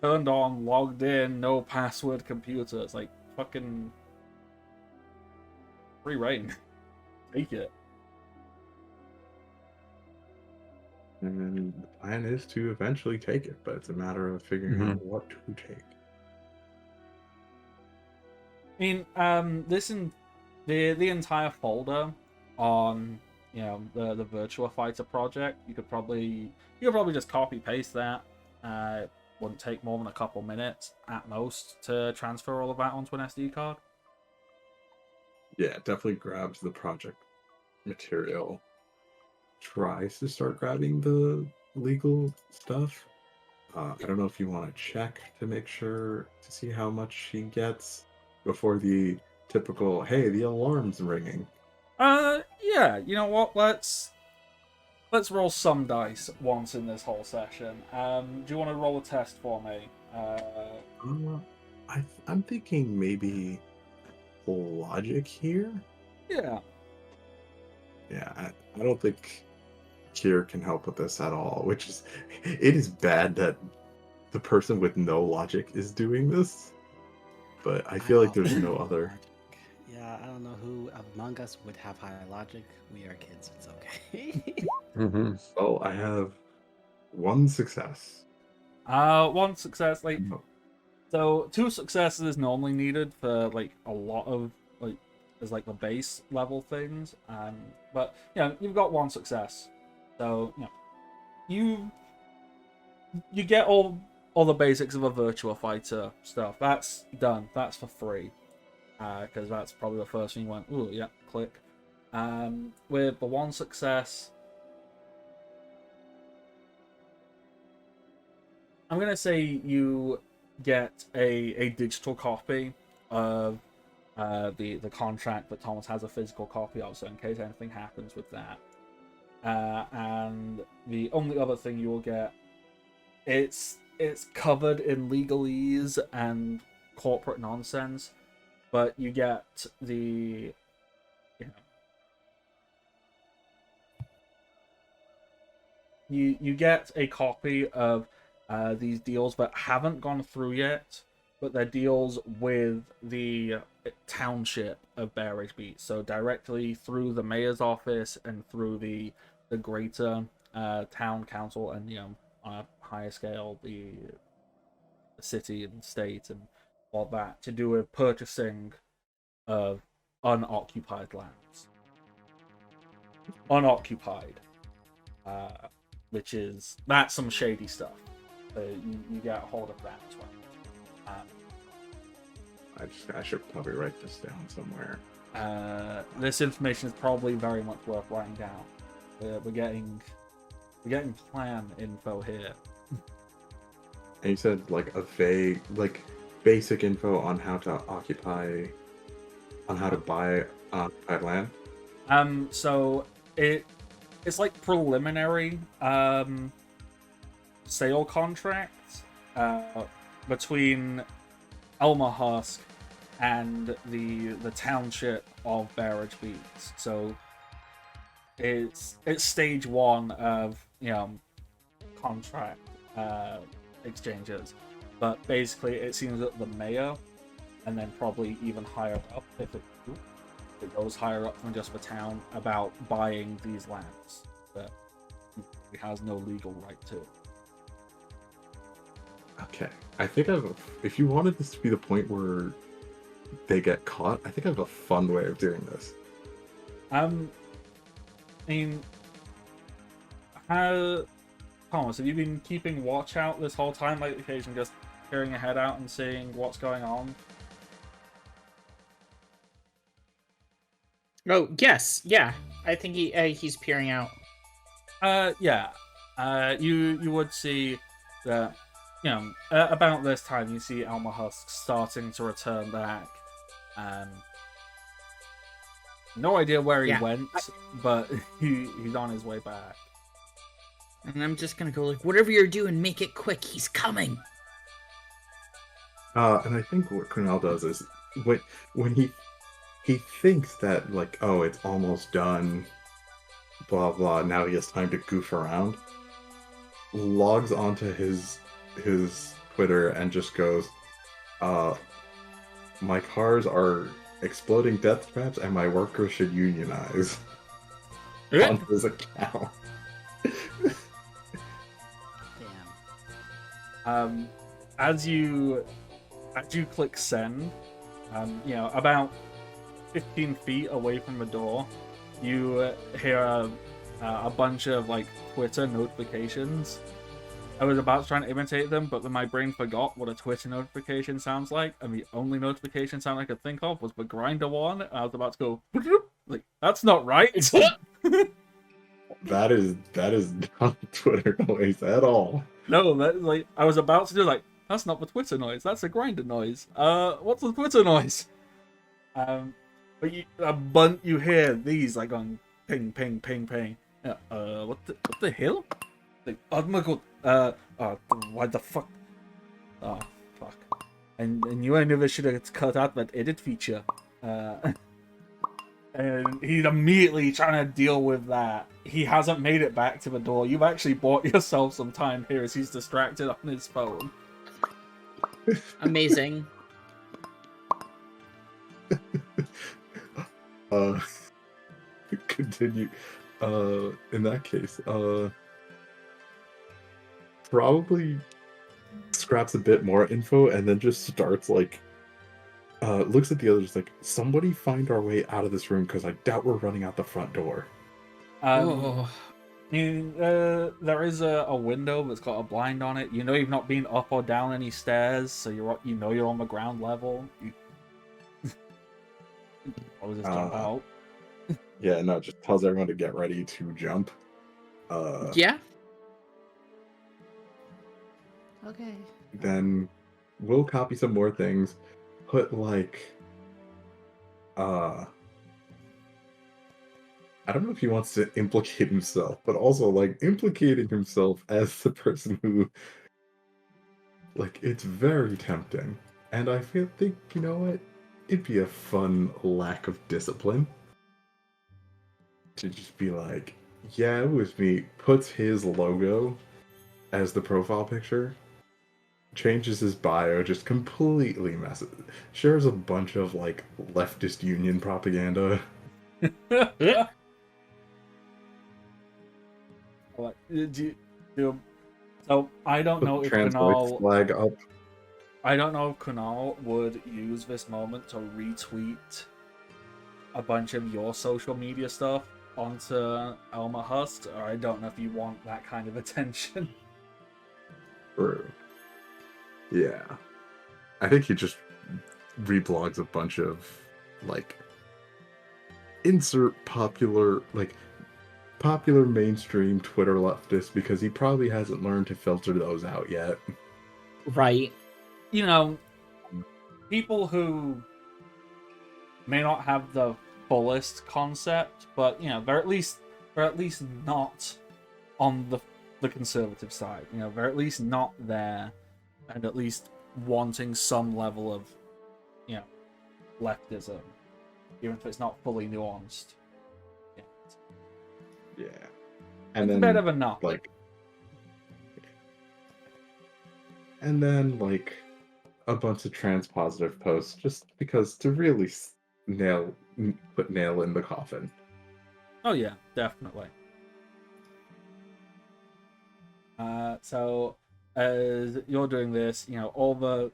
turned on, logged in, no password computer, it's like fucking free reign. Take it. And the plan is to eventually take it, but it's a matter of figuring out what to take. I mean, the entire folder on the Virtua Fighter project, you could probably just copy paste that. It wouldn't take more than a couple minutes at most to transfer all of that onto an SD card. Yeah, it definitely grabs the project material. Tries to start grabbing the legal stuff. I don't know if you want to check to make sure to see how much she gets before the typical, hey, the alarm's ringing. Yeah, you know what? Let's roll some dice once in this whole session. Do you want to roll a test for me? I'm thinking maybe logic here. Yeah. Yeah, I don't think Kier can help with this at all, which is, it is bad that the person with no logic is doing this, but I feel like there's no other. Logic. Yeah, I don't know who among us would have high logic. We are kids, it's okay. Oh, I have one success. One success. Like, No. so 2 successes is normally needed for like a lot of like as like the base level things. But you've got 1 success, so you get all the basics of a Virtua Fighter stuff. That's done. That's for free. Because that's probably the first thing you went, ooh, yeah, click. With the 1 success, I'm gonna say you get a digital copy of the contract, but Thomas has a physical copy of, so in case anything happens with that. And the only other thing you will get, it's covered in legalese and corporate nonsense, but you get the you get a copy of these deals that haven't gone through yet, but they're deals with the township of Bear Ridge Beach, so directly through the mayor's office and through the greater town council, and on a higher scale the city and state and all that, to do with purchasing of unoccupied lands. Unoccupied, which is that's some shady stuff. So you get a hold of that as well. I should probably write this down somewhere. This information is probably very much worth writing down. We're getting plan info here. And you said like a vague, like basic info on how to occupy, on how to buy occupied land. So it's like preliminary sale contracts between Elmer Husk and the township of Bear Ridge Beach. So it's stage 1 of contract exchanges, but basically it seems that the mayor, and then probably even higher up, if it goes higher up than just the town, about buying these lands that he has no legal right to. Okay, I think if you wanted this to be the point where they get caught, I think I have a fun way of doing this. I mean, Thomas, have you been keeping watch out this whole time, like occasionally just peering your head out and seeing what's going on? Oh, yes, yeah. I think he's peering out. Yeah. You would see that, about this time you see Elmer Husk starting to return back. No idea where he went, but he's on his way back. And I'm just gonna go like, whatever you're doing, make it quick. He's coming. And I think what Kunal does is when he thinks that like, oh, it's almost done, blah blah. Now he has time to goof around. Logs onto his Twitter and just goes, uh, my cars are exploding death traps, and my workers should unionize on his account. Damn. As you click send, about 15 feet away from the door, you hear a bunch of like Twitter notifications. I was about to try and imitate them, but then my brain forgot what a Twitter notification sounds like, and the only notification sound I could think of was the grinder one. And I was about to go like, that's not right. That is not a Twitter noise at all. No, that like I was about to do like, that's not the Twitter noise. That's a grinder noise. What's the Twitter noise? But you hear these like on ping, ping, ping, ping. What the hell? Like, oh my god. What the fuck? Oh, fuck. And you never should have cut out that edit feature. And he's immediately trying to deal with that. He hasn't made it back to the door. You've actually bought yourself some time here as he's distracted on his phone. Amazing. Continue. In that case, probably scraps a bit more info and then just starts like, looks at the others like, somebody find our way out of this room because I doubt we're running out the front door. Oh. There is a window that's got a blind on it. You know you've not been up or down any stairs, so you're on the ground level. Probably just jump out. Yeah, no, just tells everyone to get ready to jump. Yeah. Okay. Then we'll copy some more things. Put like, I don't know if he wants to implicate himself, but also like implicating himself as the person who, like, it's very tempting. And I think, you know what? It'd be a fun lack of discipline to just be like, yeah, it was me. Puts his logo as the profile picture, changes his bio, just completely messes. Shares a bunch of like leftist union propaganda. So I don't know if Trans Kunal flag up. I don't know if Kunal would use this moment to retweet a bunch of your social media stuff onto Elmer Hust, or I don't know if you want that kind of attention. True. Yeah. I think he just reblogs a bunch of, like, insert popular mainstream Twitter leftists because he probably hasn't learned to filter those out yet. Right. You know, people who may not have the fullest concept, but you know, they're at least not on the conservative side. You know, they're at least not there, and at least wanting some level of, you know, leftism, even if it's not fully nuanced. Yeah. And It's then better than not. like, and then like a bunch of trans positive posts just because to really put nail in the coffin. Oh yeah, definitely. So as you're doing this, you know, all the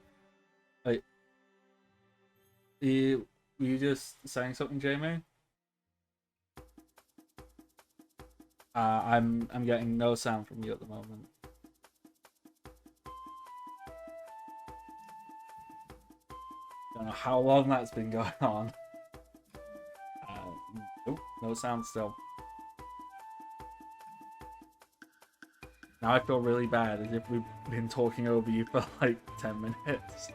like, were you just saying something, Jamie? I'm getting no sound from you at the moment. Don't know how long that's been going on. Nope, no sound still. Now I feel really bad, as if we've been talking over you for like 10 minutes.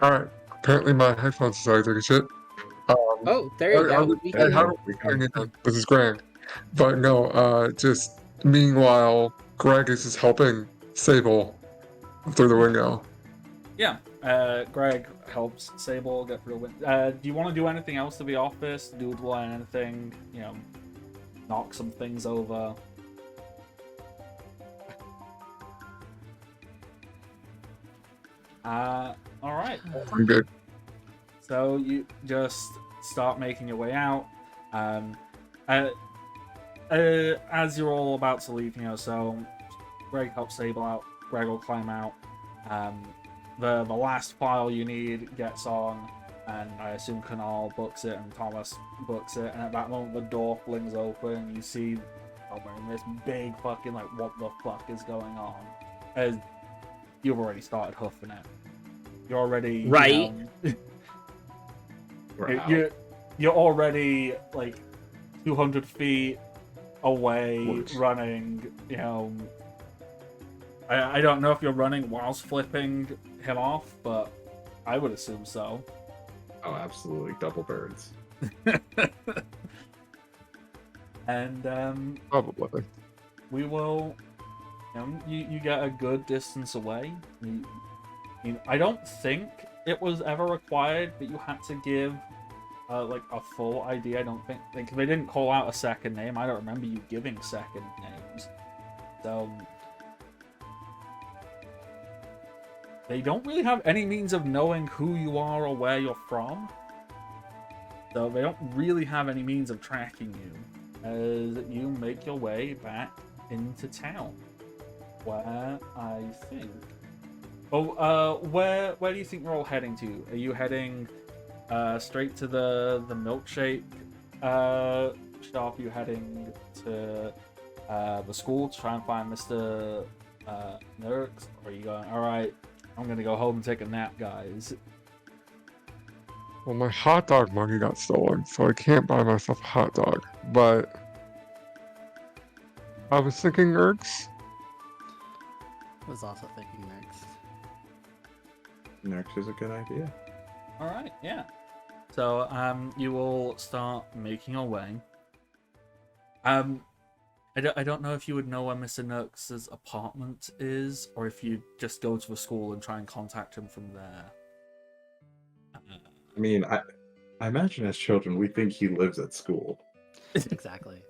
Alright, apparently my headphones decided to take a shit. Oh, there you go. We can- This is grand. But no, just meanwhile, Greg is just helping Sable through the window. Yeah, Greg helps Sable get through. Do you want to do anything else to the office? Doodle anything? Knock some things over. All right. I'm good. So you just start making your way out. Um, uh, as you're all about to leave, so Greg helps Sable out. Greg will climb out. The last file you need gets on, and I assume Canal books it and Thomas books it. And at that moment, the door flings open. You see this big fucking what the fuck is going on? As you've already started huffing it. You're already Right. We're out. You're already 200 feet away, Works. running. I don't know if you're running whilst flipping him off, but I would assume so. Oh, absolutely. Double birds. And Probably. we will. You get a good distance away. I don't think it was ever required that you had to give a full ID. I don't think they didn't call out a second name. I don't remember you giving second names. So they don't really have any means of knowing who you are or where you're from. So they don't really have any means of tracking you as you make your way back into town. Where I think... where do you think you're all heading to? Are you heading straight to the milkshake shop? Are you heading to the school to try and find Mr. Nurks? Or are you going, alright, I'm gonna go home and take a nap, guys? Well, my hot dog money got stolen, so I can't buy myself a hot dog. But I was thinking Erks. Was also thinking next. Next is a good idea. Alright, yeah. So, you will start making your way. I don't know if you would know where Mr. Nurks' apartment is, or if you just go to the school and try and contact him from there. I mean, I imagine as children we think he lives at school. Exactly.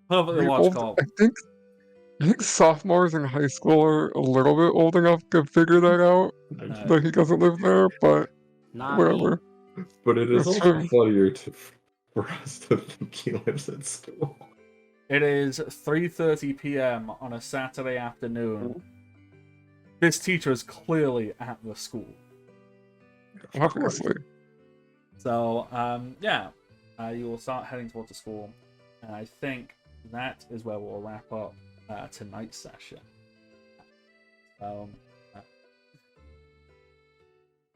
Perfectly logical. I think sophomores in high school are a little bit old enough to figure that out. That he doesn't live there, but Not whatever. But it is That's also true. funnier for us to think he lives at school. It is 3:30 p.m. on a Saturday afternoon. This teacher is clearly at the school. Obviously. So, you will start heading towards the school. And I think that is where we'll wrap up tonight's session.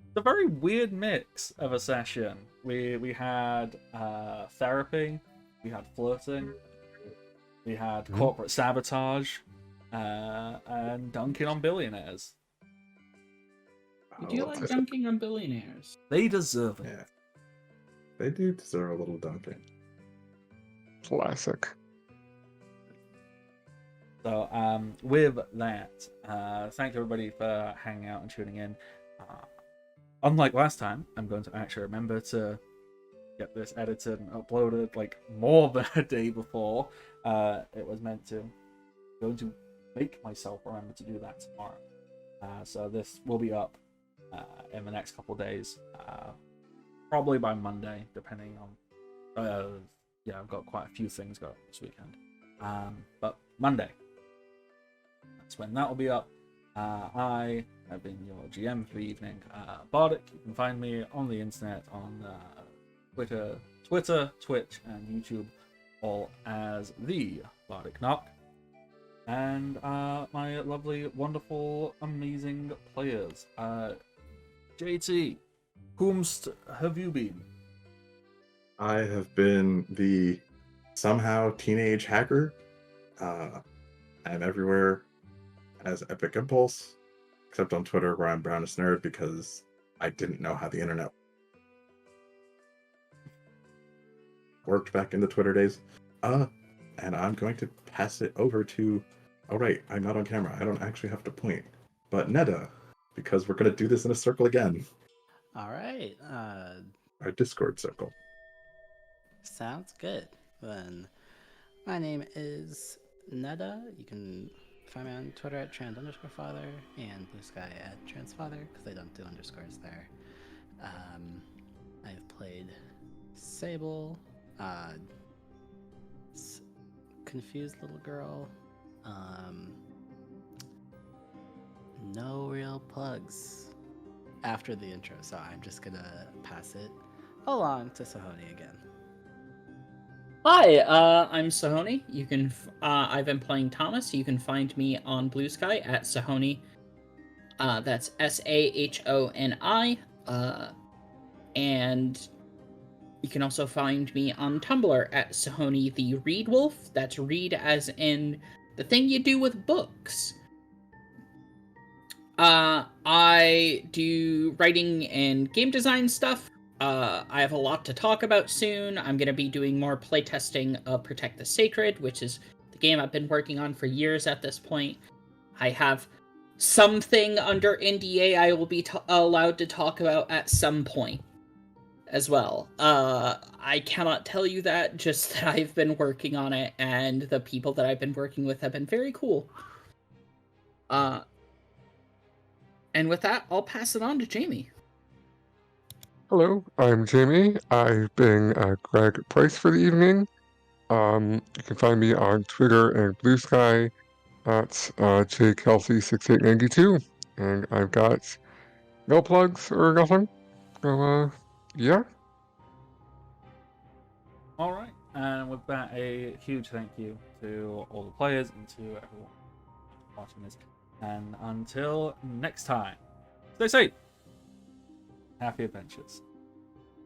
It's a very weird mix of a session. We had therapy, we had flirting, we had corporate sabotage, and dunking on billionaires. You do like dunking on billionaires. They deserve it. Yeah. They do deserve a little dunking. Classic. So, with that, thank you everybody for hanging out and tuning in. Unlike last time, I'm going to actually remember to get this edited and uploaded more than a day before it was meant to. I'm going to make myself remember to do that tomorrow. So this will be up in the next couple days, probably by Monday, depending on. I've got quite a few things going this weekend, but Monday. That's when that will be up. I have been your GM for the evening, Bardic. You can find me on the internet on Twitter, Twitch, and YouTube, all as the Bardic Knock. And my lovely, wonderful, amazing players. JT, whomst have you been? I have been the somehow teenage hacker. I'm everywhere as Epic Impulse, except on Twitter where I'm Brownest Nerd because I didn't know how the internet worked back in the Twitter days. And I'm going to pass it over to... Oh, right, I'm not on camera. I don't actually have to point. but Neda, because we're gonna do this in a circle again. All right. Our Discord circle. Sounds good. Then my name is Neda. You can find me on Twitter at trans_father and Blue Sky at transfather because I don't do underscores there. I've played Sable, confused little girl. No real plugs after the intro, so I'm just gonna pass it along to Sahoni again. Hi, I'm Sahoni. You can, I've been playing Thomas. You can find me on Blue Sky at Sahoni. That's Sahoni. And you can also find me on Tumblr at Sahoni the Read Wolf. That's read as in the thing you do with books. I do writing and game design stuff. I have a lot to talk about soon. I'm going to be doing more playtesting of Protect the Sacred, which is the game I've been working on for years at this point. I have something under NDA I will be allowed to talk about at some point as well. I cannot tell you that, just that I've been working on it, and the people that I've been working with have been very cool. And with that, I'll pass it on to Jamie. Hello, I'm Jamie. I've been Greg Price for the evening. You can find me on Twitter and Blue Sky at jkelsey6892, and I've got no plugs or nothing. So, yeah. All right, and with that, a huge thank you to all the players and to everyone watching this. And until next time, stay safe. Happy adventures.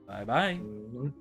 Bye bye. Mhm.